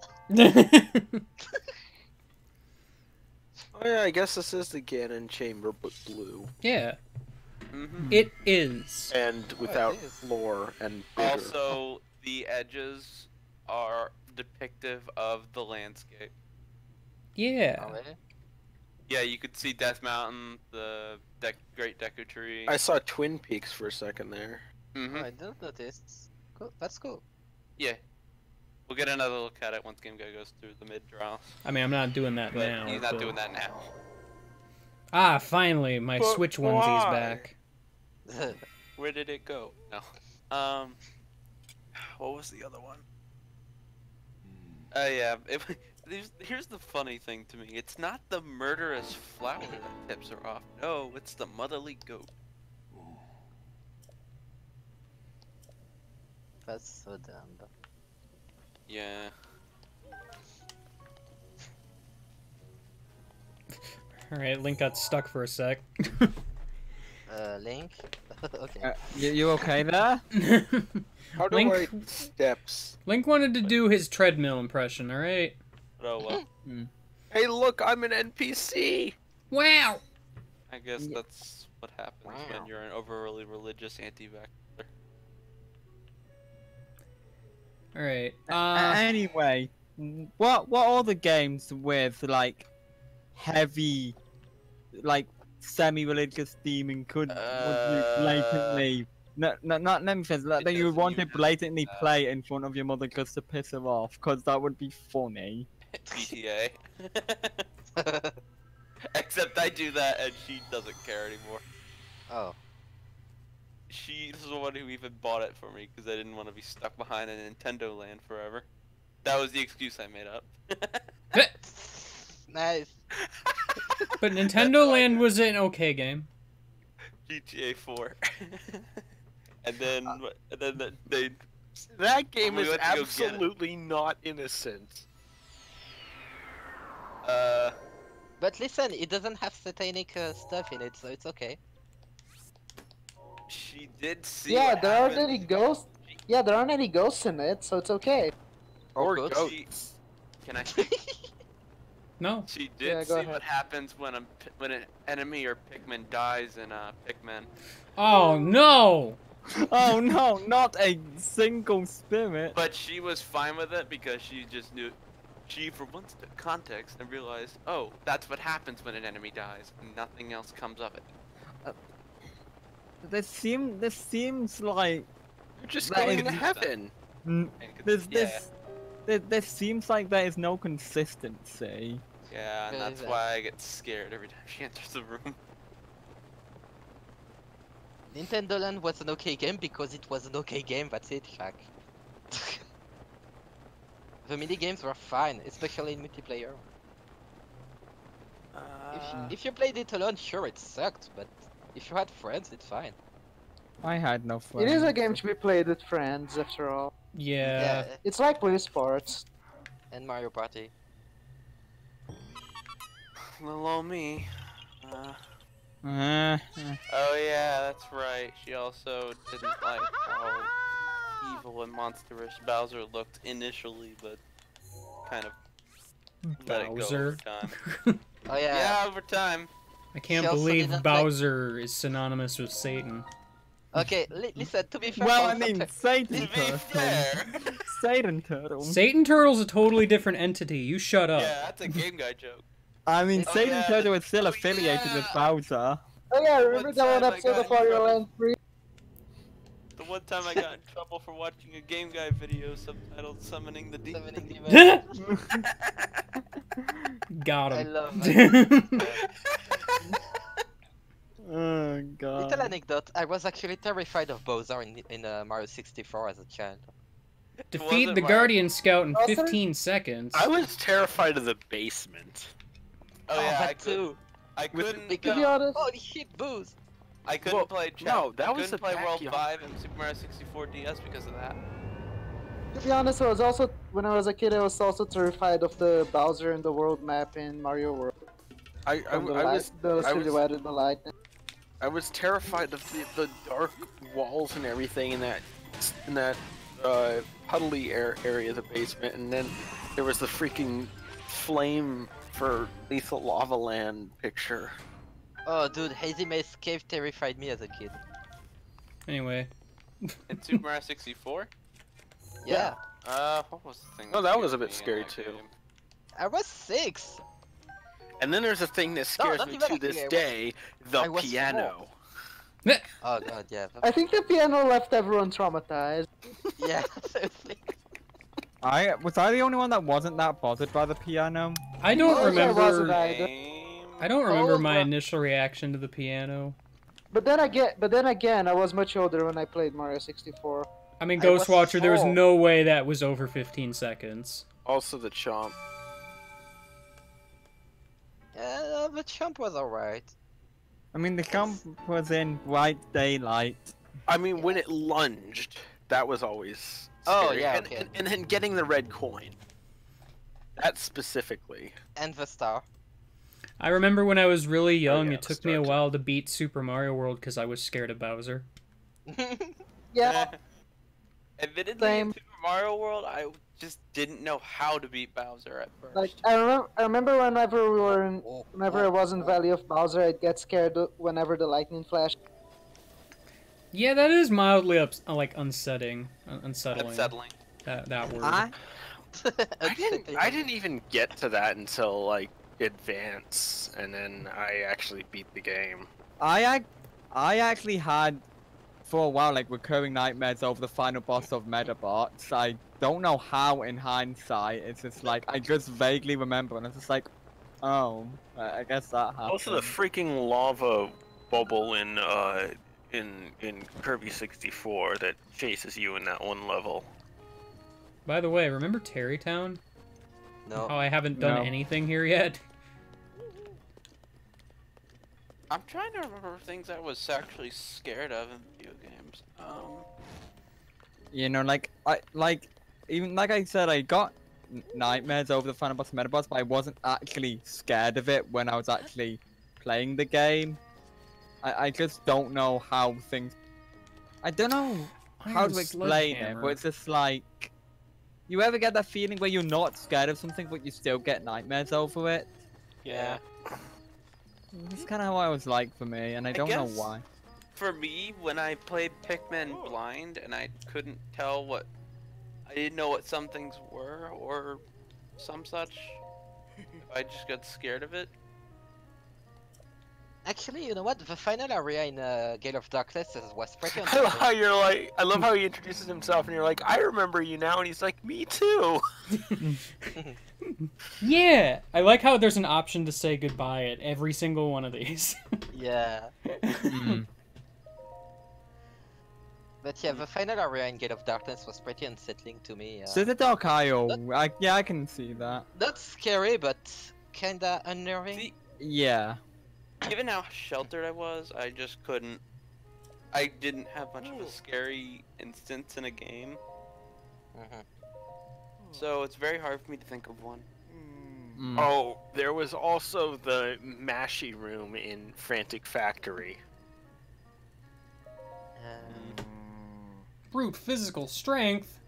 Oh yeah, I guess this is the Ganon chamber, but blue Yeah, Mm-hmm. it is. and without is. floor and bigger. Also, the edges are depictive of the landscape. Yeah. Oh, really? Yeah, you could see Death Mountain, the Great Deku Tree. I saw Twin Peaks for a second there. Mm-hmm. Oh, I didn't notice. Cool. That's cool. Yeah. We'll get another look at it once Game Guy goes through the mid-trial. I mean, I'm not doing that But now. he's not but- doing that now. Ah, finally, my But Switch onesie's why? back. Where did it go? No. What was the other one? Oh yeah. Here's the funny thing to me. It's not the murderous flower that tips her off. No, it's the motherly goat. That's so dumb. But... Yeah. Alright, Link got stuck for a sec. Link? Okay. You okay there? How do Link- I steps? Link wanted to do his treadmill impression, alright? Oh well. Hey, look, I'm an NPC. Wow! I guess that's what happens Wow. when you're an overly religious anti-vaxxer. Alright, Anyway, what are the games with like heavy, like semi-religious theming would you blatantly? No, not let me finish. That you would want to blatantly play in front of your mother just to piss her off, cause that would be funny. GTA. Except I do that and she doesn't care anymore. Oh. She's the one who even bought it for me because I didn't want to be stuck behind a Nintendo land forever. That was the excuse I made up. Nice. but Nintendo Land was an okay game. GTA 4. and then they That game We is went to go get it. absolutely not innocent. But listen, it doesn't have satanic stuff in it, so it's okay. she did see. Yeah, what there aren't happened. any ghosts. Yeah, there aren't any ghosts in it, so it's okay. Or goats. goats. Can I speak? No. She Yeah, did go see ahead. what happens when an enemy or Pikmin dies in Pikmin. Oh no! Oh no, not a single spirit. But she was fine with it because she just knew. She for once took context and realized, oh, that's what happens when an enemy dies, and nothing else comes of it. This seems like You're just That going is- to heaven. this seems like there is no consistency. Yeah, and Very that's bad. why I get scared every time she enters the room. Nintendo Land was an okay game because it was an okay game, that's it, Shaq. The mini games were fine, especially in multiplayer. If you played it alone, sure it sucked, but if you had friends, it's fine. I had no It friends. is a game to be played with friends, after all. Yeah. It's like Wii Sports. And Mario Party. Little old me. Uh, Oh yeah, that's right. She also didn't like how evil and monstrous Bowser looked initially, but kind of let it go over Bowser. time. Oh yeah. Yeah, over time. I can't She also believe didn't like- Bowser is synonymous with Satan. Okay, listen, to be fair. well, I on mean, sometimes- Satan To be Turtle. fair. Satan Turtle. Satan Turtle's a totally different entity. You shut up. Yeah, that's a Game Guy joke. I mean, Oh, Satan yeah. Turtle is still Oh, affiliated with yeah. Bowser. Oh yeah, remember One that one time I episode got of in Mario trouble. Land 3? The one time I got in trouble for watching a Game Guy video subtitled Summoning the Demon. Summoning Demon. Got I him. love that. Oh god. Little anecdote, I was actually terrified of Bowser in Mario 64 as a child. Defeat Wasn't the my- Guardian Scout in Also- 15 seconds. I was terrified of the basement. Oh yeah, that I too. I couldn't. Big To be honest, Holy shit, booze! I couldn't Well, play. no, that I was couldn't the play World backyard. 5 and Super Mario 64 DS because of that. I was also, when I was a kid, I was also terrified of the Bowser in the world map in Mario World. From the silhouette in the light. I was terrified of the dark walls and everything in that puddly area of the basement, and then there was the freaking flame for Lethal Lava Land picture. Oh dude, Hazy Maze Cave terrified me as a kid. Anyway. In Super Mario 64? Yeah. What was the thing? Oh, that was a scared bit me in scary that too. game? I was 6! And then there's a thing that scares not me even to actually, this I was- day: the I was piano. Oh god, yeah. I think the piano left everyone traumatized. Yeah, seriously. Was I the only one that wasn't that bothered by the piano? I don't Oh, yeah, I wasn't remember. either. Game? I don't remember my bro. initial reaction to the piano. But then again, I was much older when I played Mario 64. I mean, I was Ghostwatcher, there was so- no way that was over 15 seconds. Also the chomp. Yeah, the chump was alright. I mean, the jump was in bright daylight. I mean, when it lunged, that was always Oh, scary. yeah, and, okay. and then getting the red coin. That specifically. And the star. I remember when I was really young, yeah, it took the me a start. while to beat Super Mario World because I was scared of Bowser. Yeah, Admittedly, Same. in Super Mario World, I just didn't know how to beat Bowser at first. like I remember whenever I was in Valley of Bowser, I'd get scared whenever the lightning flashed. Yeah, that is mildly unsettling. Unsettling. That word. I didn't even get to that until like advance, and then I actually beat the game. I actually had, for a while, like recurring nightmares over the final boss of Medabots. I don't know how in hindsight. It's just like I just vaguely remember, and it's just like, oh, I guess that happened. Also, the freaking lava bubble in Kirby 64 that chases you in that one level. By the way, remember Terrytown? No. How I haven't done No. anything here yet? I'm trying to remember things I was actually scared of in video games. You know, even like I said, I got nightmares over the final boss of Medabots, but I wasn't actually scared of it when I was actually playing the game. I just don't know how things. I don't know how Iron to explain it, Sledgehammer. but it's just like, You ever get that feeling where you're not scared of something, but you still get nightmares over it? Yeah. That's kind of how I was like for me, and I don't know guess why. For me, when I played Pikmin blind and I couldn't tell what, I didn't know what some things were or some such, I just got scared of it. Actually, you know what? The final area in Gate of Darkness was pretty I love how you're like, I love how he introduces himself and you're like, I remember you now, and he's like, me too. Yeah, I like how there's an option to say goodbye at every single one of these. Yeah. But yeah, the final area in Gate of Darkness was pretty unsettling to me. So the Dark Isle, yeah, I can see that. Not scary, but kinda unnerving. See, Yeah. given how sheltered I was, I just couldn't. I didn't have much of a scary instance in a game, so it's very hard for me to think of one. Oh, there was also the Mashy room in Frantic Factory. Brute physical strength.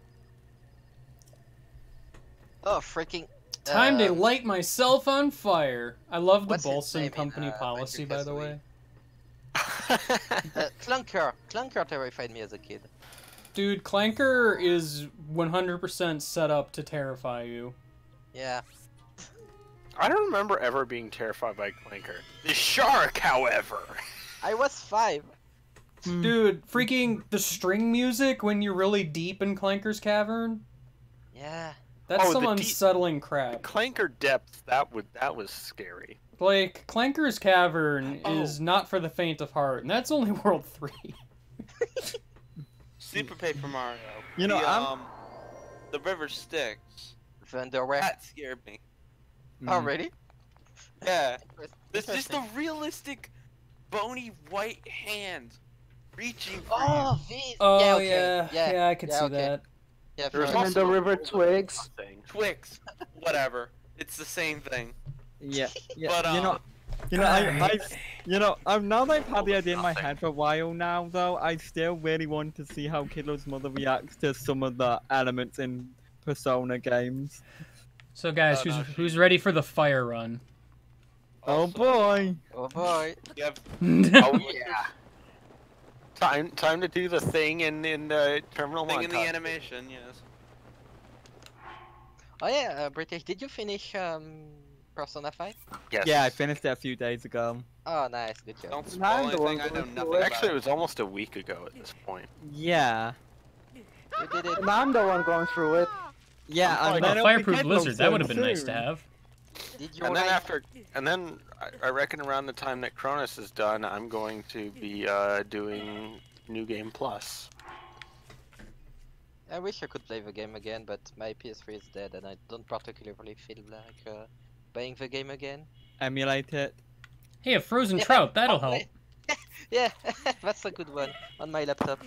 Oh, freaking. Time to light myself on fire. I love the What's his Bolson name in, company policy, by the way. Clunker. Clunker terrified me as a kid. Dude, Clanker is 100% set up to terrify you. Yeah. I don't remember ever being terrified by Clanker. The shark, however. I was 5. Dude, freaking the string music when you're really deep in Clanker's cavern. Yeah. That's Oh, some the unsettling crap. Clanker depth, that was scary. Like, Clanker's Cavern is not for the faint of heart, and that's only World 3. Super Paper Mario. You know, the River Styx. Thunderwear. That scared me. Already? Yeah. It's just the realistic, bony white hand reaching for Oh, you. these. Oh, yeah, okay. yeah, I could see okay. that. Yeah, There's fair And enough. the River Twigs. Twix. Whatever. It's the same thing. Yeah, yeah. But, Now that I've had the idea in my head for a while now, though, I still really want to see how Kidlo's mother reacts to some of the elements in Persona games. So, guys, who's ready for the fire run? Oh boy! Oh boy. Yep. Oh yeah. Time to do the thing in the terminal Thing in the montage. animation, yes. Oh yeah, British. Did you finish Persona 5? Yes. Yeah, I finished it a few days ago. Oh, nice. Good job. Don't spoil I'm the one anything. I know going nothing through it. about Actually, it it. was almost a week ago at this point. Yeah. You did it. And I'm the one going through it. Yeah, I'm and fine. then A it'll be fireproof Kidlo blizzard, that would have been soon nice to too. have. Did you And then write- I reckon around the time that Cronus is done, I'm going to be doing New Game Plus. I wish I could play the game again, but my PS3 is dead and I don't particularly feel like playing the game again. Emulate it. Hey, a frozen Yeah, trout, that'll help. probably. Yeah, that's a good one on my laptop.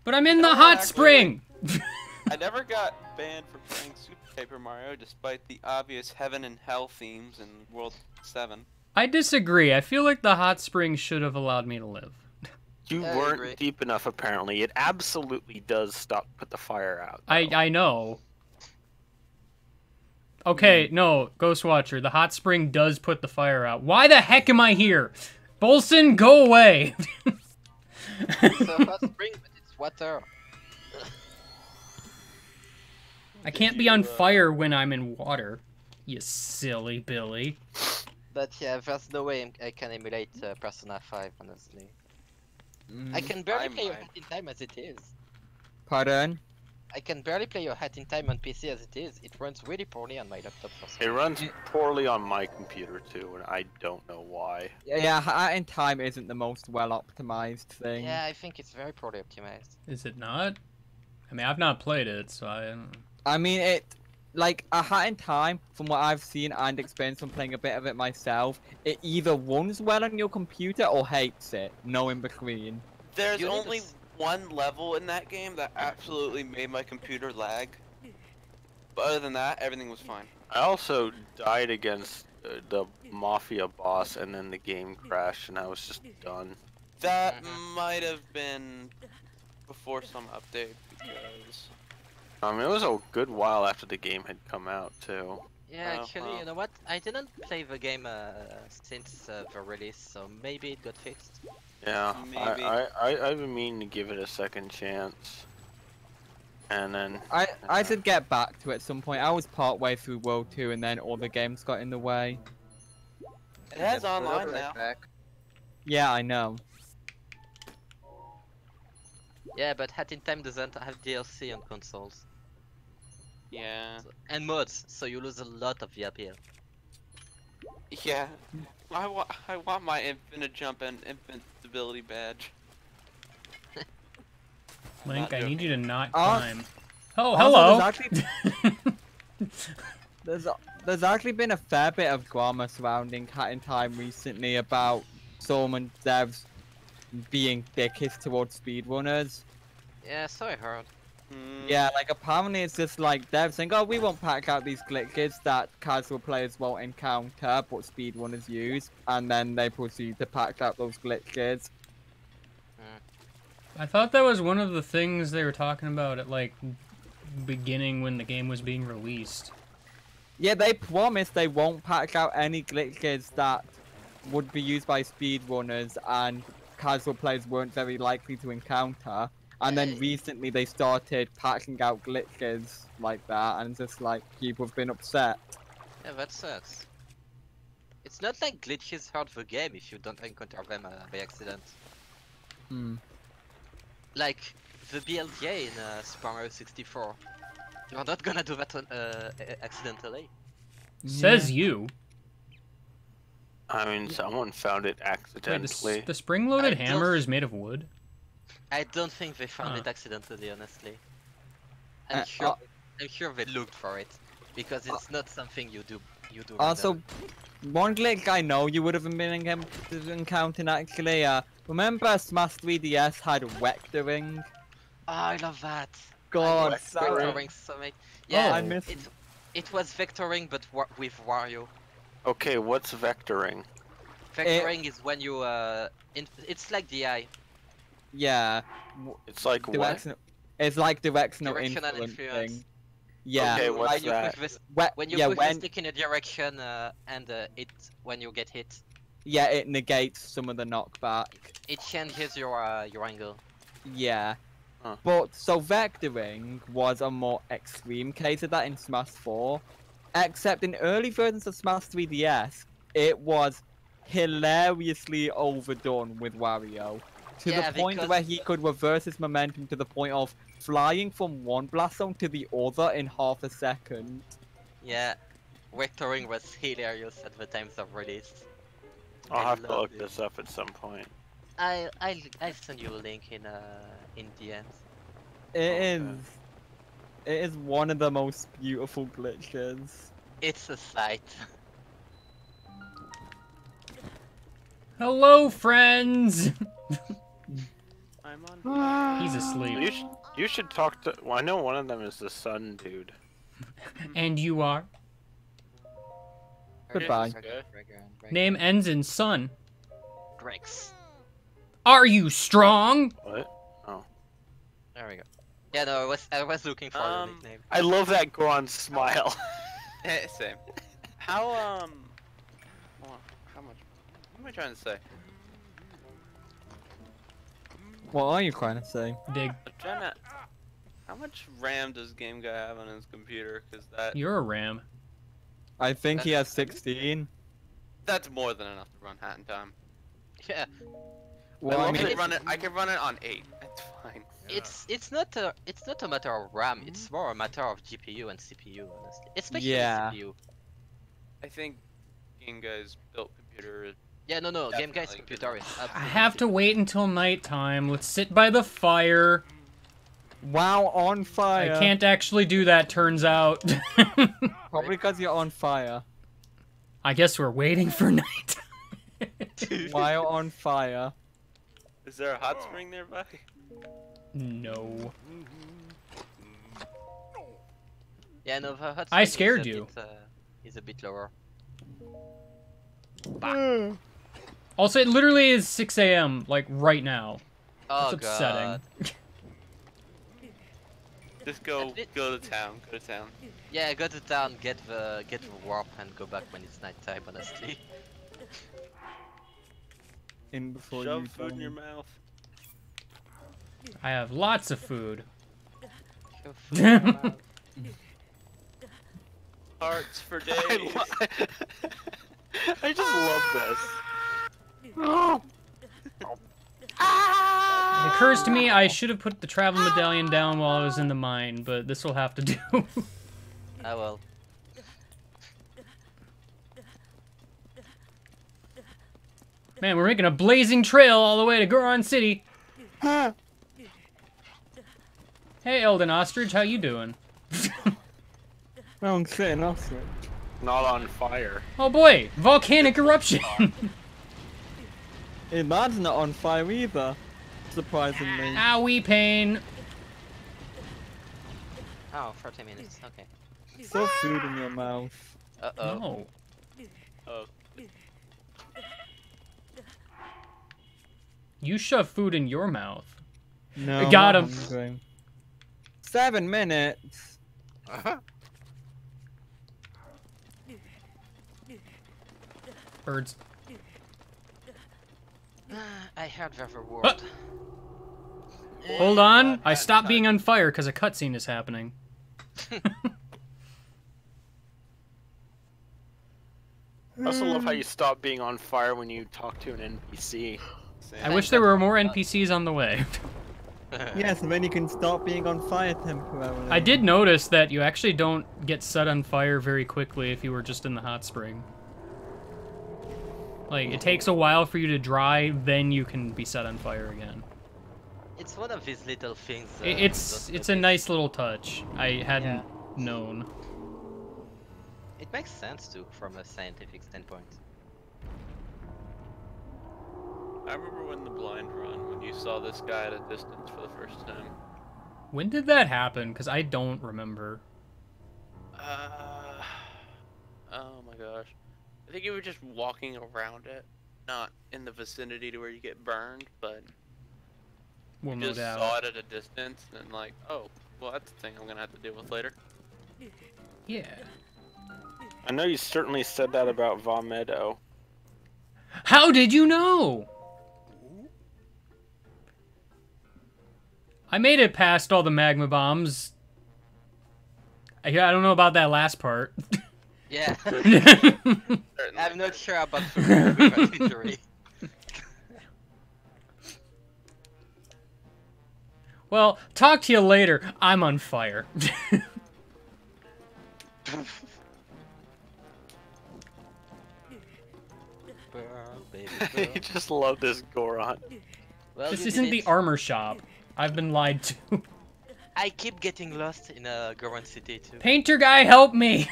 But I'm in the No, hot actually- spring! I never got banned for playing Super Paper Mario, despite the obvious heaven and hell themes in World 7. I disagree. I feel like the hot spring should have allowed me to live. You I weren't agree. deep enough, apparently. It absolutely does put the fire out. I know. Okay, no, Ghostwatcher, the hot spring does put the fire out. Why the heck am I here? Bolson, go away! It's a hot spring, but it's water. I can't be on fire when I'm in water. You silly Billy. But yeah, there's no way I can emulate Persona 5, honestly. I can barely I play your might. hat in time as it is. Pardon? I can barely play your hat in time on PC as it is. It runs really poorly on my laptop for some It runs poorly on my computer too, and I don't know why. Yeah, Hat in Time isn't the most well optimized thing. Yeah, I think it's very poorly optimized. Is it not? I mean, I've not played it, so I mean, like, A Hat in Time, from what I've seen and experienced from playing a bit of it myself, it either runs well on your computer or hates it. No in between. There's You need to only one level in that game that absolutely made my computer lag. But other than that, everything was fine. I also died against the Mafia boss, and then the game crashed, and I was just done. That might have been before some update, because I mean, it was a good while after the game had come out too. Yeah, Oh, actually, wow. you know what? I didn't play the game since the release, so maybe it got fixed. Yeah, Maybe. I've been meaning to give it a second chance. And then I should get back to it at some point. I was part way through World 2 and then all the games got in the way. It has I'll be online right now. back. Yeah, I know. Yeah, but Hat in Time doesn't have DLC on consoles. Yeah. And mods, so you lose a lot of the appeal. Yeah. I want my infinite jump and invincibility badge. Link, Not I need you to not Oh. climb. Oh, Also, hello! There's actually been a fair bit of drama surrounding Hat in Time recently about some devs being dickish towards speedrunners. Yeah, so I heard. Yeah, like apparently it's just like devs saying, oh, we won't pack out these glitches that casual players won't encounter, but speedrunners use, and then they proceed to pack out those glitches. I thought that was one of the things they were talking about at, like, beginning when the game was being released. Yeah, they promise they won't pack out any glitches that would be used by speedrunners and casual players weren't very likely to encounter. And then recently they started packing out glitches like that, and just like people have been upset. Yeah, that sucks. It's not like glitches hurt the game if you don't encounter them by accident. Hmm. Like the BLDA in Super Mario 64. You're not gonna do that accidentally. Says you. I mean, someone found it Wait, accidentally. the spring-loaded I don't- hammer is made of wood? I don't think they found Huh. it accidentally, honestly. Uh, I'm sure they looked for it because it's not something you do. Also, random. one glitch I know you would have been encountering actually. Remember Smash 3DS had vectoring? Oh, I love that. God, I miss vectoring so much. Oh, Yeah, I miss. it was vectoring but with Wario. Okay, what's vectoring? Vectoring is when you it's like DI. Yeah. It's like what? Direction. It's like directional Directional influence influence. thing. Yeah. Okay, what's when you that? push this, Whe- when you yeah, push when the stick in a direction and when you get hit, yeah, it negates some of the knockback. it changes your angle. Yeah. Huh. But so vectoring was a more extreme case of that in Smash 4. Except in early versions of Smash 3DS, it was hilariously overdone with Wario. To Yeah, the point because- where he could reverse his momentum to the point of flying from one blast zone to the other in half a second. Yeah, vectoring was hilarious at the times of release. I'll I have to love look it. this up at some point. I'll send you a link in the end. It is one of the most beautiful glitches. It's a sight. Hello, friends! I'm on. He's asleep. You should talk to. Well, I know one of them is the sun dude. And you are? Goodbye. Name ends in son. Grex. Are you strong? What? There we go. Yeah, no, I was looking for a nickname. I love that Goron smile. Same. How well, how much? What am I trying to say? What are you trying to say? Dig. I'm trying to. How much RAM does Game Guy have on his computer? Cause You're a ram. I think he has 16. that's more than enough to run Hat in Time. Yeah, Well, I I mean, could run it. I could run it on 8. That's fine. it's not a matter of RAM. It's more a matter of GPU and CPU, honestly. Especially Yeah. CPU. I think Game Guy's built computer is. Yeah, no, Game Guy's Definitely. computer is I absolutely have to wait until nighttime. Let's sit by the fire. wow, on fire. I can't actually do that, turns out. Probably because you're on fire. I guess we're waiting for night. While on fire. Is there a hot spring nearby? No. Yeah, no, the hot I spring scared is a you. Bit, is a bit lower. Also, it literally is 6 a.m., like, right now. Oh It's upsetting. god. Just go to town. Go to town. Yeah, go to town, get the warp, and go back when it's nighttime. Honestly. In before Shove you food in your die. mouth. I have lots of food. Go food in your mouth. Hearts for days. I just love this. It occurs to me I should have put the travel medallion down while I was in the mine, but this will have to do. Oh well. Man, we're making a blazing trail all the way to Goron City. Hey, Elden Ostrich, how you doing? Well, I'm sitting ostrich. Not on fire. Oh boy, volcanic eruption. Hey, that's not on fire either. Surprisingly. Owie pain. Oh, 40 minutes. Okay. Still food in your mouth. Uh-oh. No. Oh, You shove food in your mouth. No. Got I'm him. hungry. 7 minutes. Birds. I heard the reward. Hold on, I stopped being on fire because a cutscene is happening. I also love how you stop being on fire when you talk to an NPC. I wish there were more NPCs on the way. Yes, and then you can stop being on fire temporarily. I did notice that you actually don't get set on fire very quickly if you were just in the hot spring. Like, it takes a while for you to dry, then you can be set on fire again. It's one of these little things. It's a nice little touch. I hadn't known. It makes sense too, from a scientific standpoint. I remember when the blind run, when you saw this guy at a distance for the first time. When did that happen? Because I don't remember. Oh my gosh. I think you were just walking around it, not in the vicinity to where you get burned, but Well, you no just doubt. saw it at a distance and like, oh, well that's a thing I'm gonna have to deal with later. Yeah. I know you certainly said that about Va Meadow. How did you know? I made it past all the magma bombs. I don't know about that last part. Yeah. Certainly. I'm not sure about the victory. Well, talk to you later. I'm on fire. I just love this Goron. Well, This you isn't did the it. armor shop. I've been lied to. I keep getting lost in Goron City too. Painter guy, help me!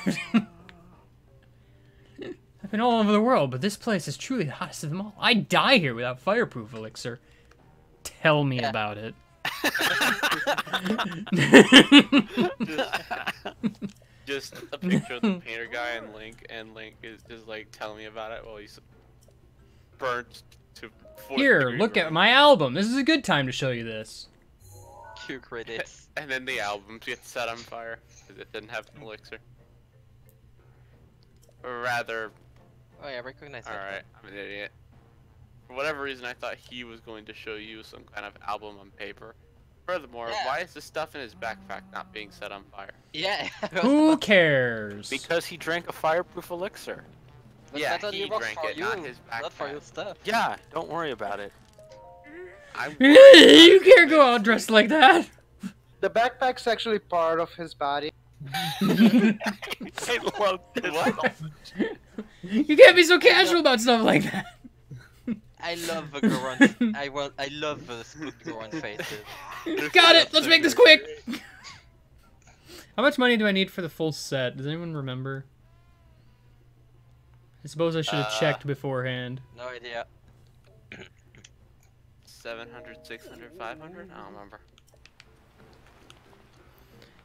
I've been all over the world, but this place is truly the hottest of them all. I die here without fireproof elixir. Tell me about it. Just a picture of the painter guy and Link is just like telling me about it while he's burnt to 40 Here, degrees look at burn. my album. This is a good time to show you this. Cue credits. And then the albums get set on fire because it didn't have an elixir. Or rather, Oh yeah, I recognize that. alright, I'm an idiot. For whatever reason, I thought he was going to show you some kind of album on paper. Furthermore, Yeah. why is the stuff in his backpack not being set on fire? Yeah. Who cares? Because he drank a fireproof elixir. But Yeah, that only he works drank for it, you, not his not for backpack. your stuff. Yeah, don't worry about it. You can't go out dressed like that. The backpack's actually part of his body. I love this. What? You can't be so casual about stuff like that. I love the Goron. I love the split Goron faces. Got it. Let's make this quick. How much money do I need for the full set? Does anyone remember? I suppose I should have checked beforehand. No idea. 700, 600, 500? I don't remember.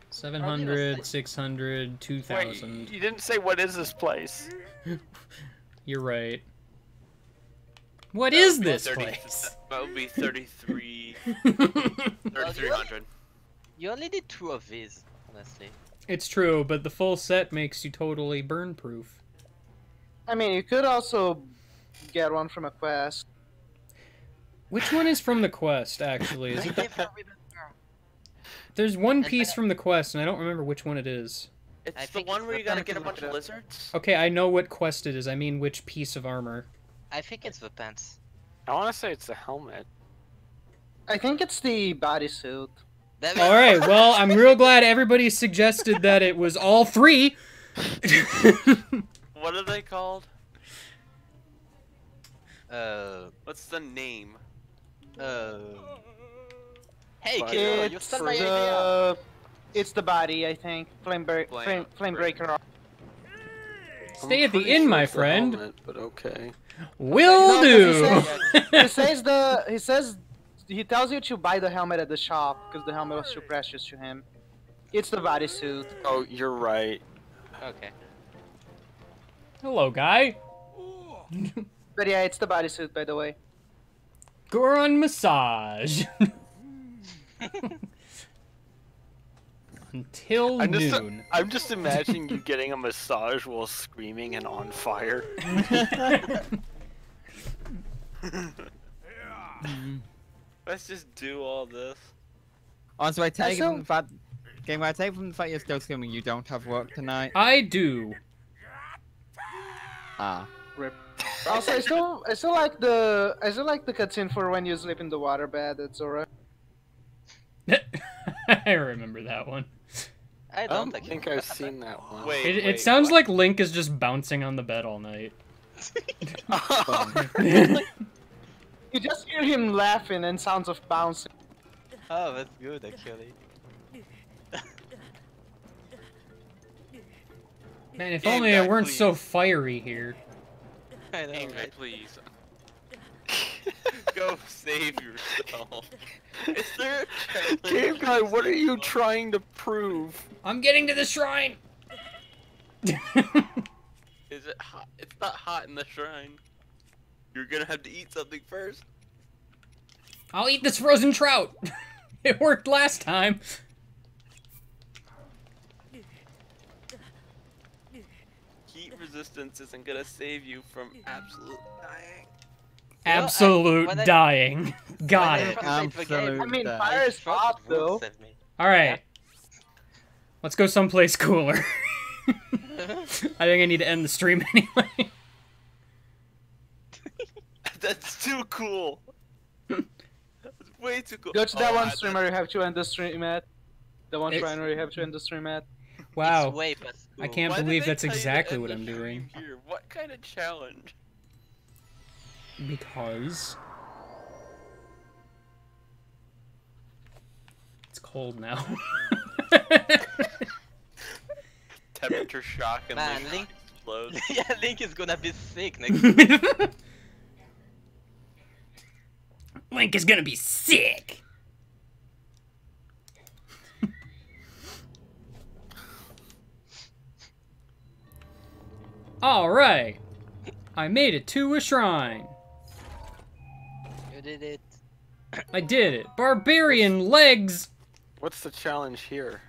700, 600, Wait, 2,000. you didn't say what is this place? You're right. What is That would be this 30 place? That would be 33... Well, 3,300. You only need 2 of these, honestly. It's true, but the full set makes you totally burn-proof. I mean, you could also get one from a quest. Which one is from the quest, actually? Is I it never remember. There's one piece from the quest, and I don't remember which one it is. I It's the think one it's where the you gotta pants get a and bunch of the- lizards. Okay, I know what quest it is. I mean, which piece of armor. I think it's the pants. I want to say it's the helmet. I think it's the bodysuit. That All right, well, I'm real glad everybody suggested that it was all 3. What are they called? What's the name? Hey, But kid, you It's stole my idea. it's the body, I think. Flame breaker. Stay I'm at the pretty inn, sure my it's the friend. helmet, but okay. Will No, do. He tells you to buy the helmet at the shop because the helmet was too precious to him. It's the bodysuit. Oh, you're right. Okay. Hello, guy. But yeah, it's the bodysuit, by the way. Goron massage. Until noon. I'm just imagining you getting a massage while screaming and on fire. Let's just do all this. Also, I take it so- from the fact, game. I take it from the fact you're still screaming. You don't have work tonight. I do. Ah. Also, I still like the cutscene for when you sleep in the waterbed. It's alright. I remember that one. I I don't don't think I've seen that one. Wait, It sounds like Link is just bouncing on the bed all night. You just hear him laughing and sounds of bouncing. Oh, that's good, actually. Man, if Game only it guy, weren't so please. fiery here. I know, Game guy, right? please. Go save yourself. Is there a challenge? Game guy, what are you trying to prove? I'm getting to the shrine! Is it hot? It's not hot in the shrine. You're gonna have to eat something first. I'll eat this frozen trout! It worked last time! Heat resistance isn't gonna save you from absolute dying. Absolute when I- dying. Got When I it. translate the game, Absolute I mean, death. fire is short hot would though. save me. Alright. Let's go someplace cooler. I think I need to end the stream anyway. That's too cool. That's way too cool. Go to that Oh, one I- streamer you have to end the stream at. The one It's- shrine where you have to end the stream at. Wow. It's way past I cool. can't Why did believe they that's tell you to exactly end what the I'm stream doing. Here? What kind of challenge? Because... It's cold now. Temperature shock and Man, Link Link- explodes. Yeah, Link is gonna be sick next week. Link is gonna be sick! Alright. I made it to a shrine. You did it. I did it. Barbarian legs! What's the challenge here?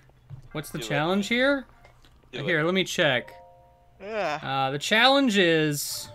What's the Do it. challenge here? Do Here, it. let me check. Yeah. The challenge is...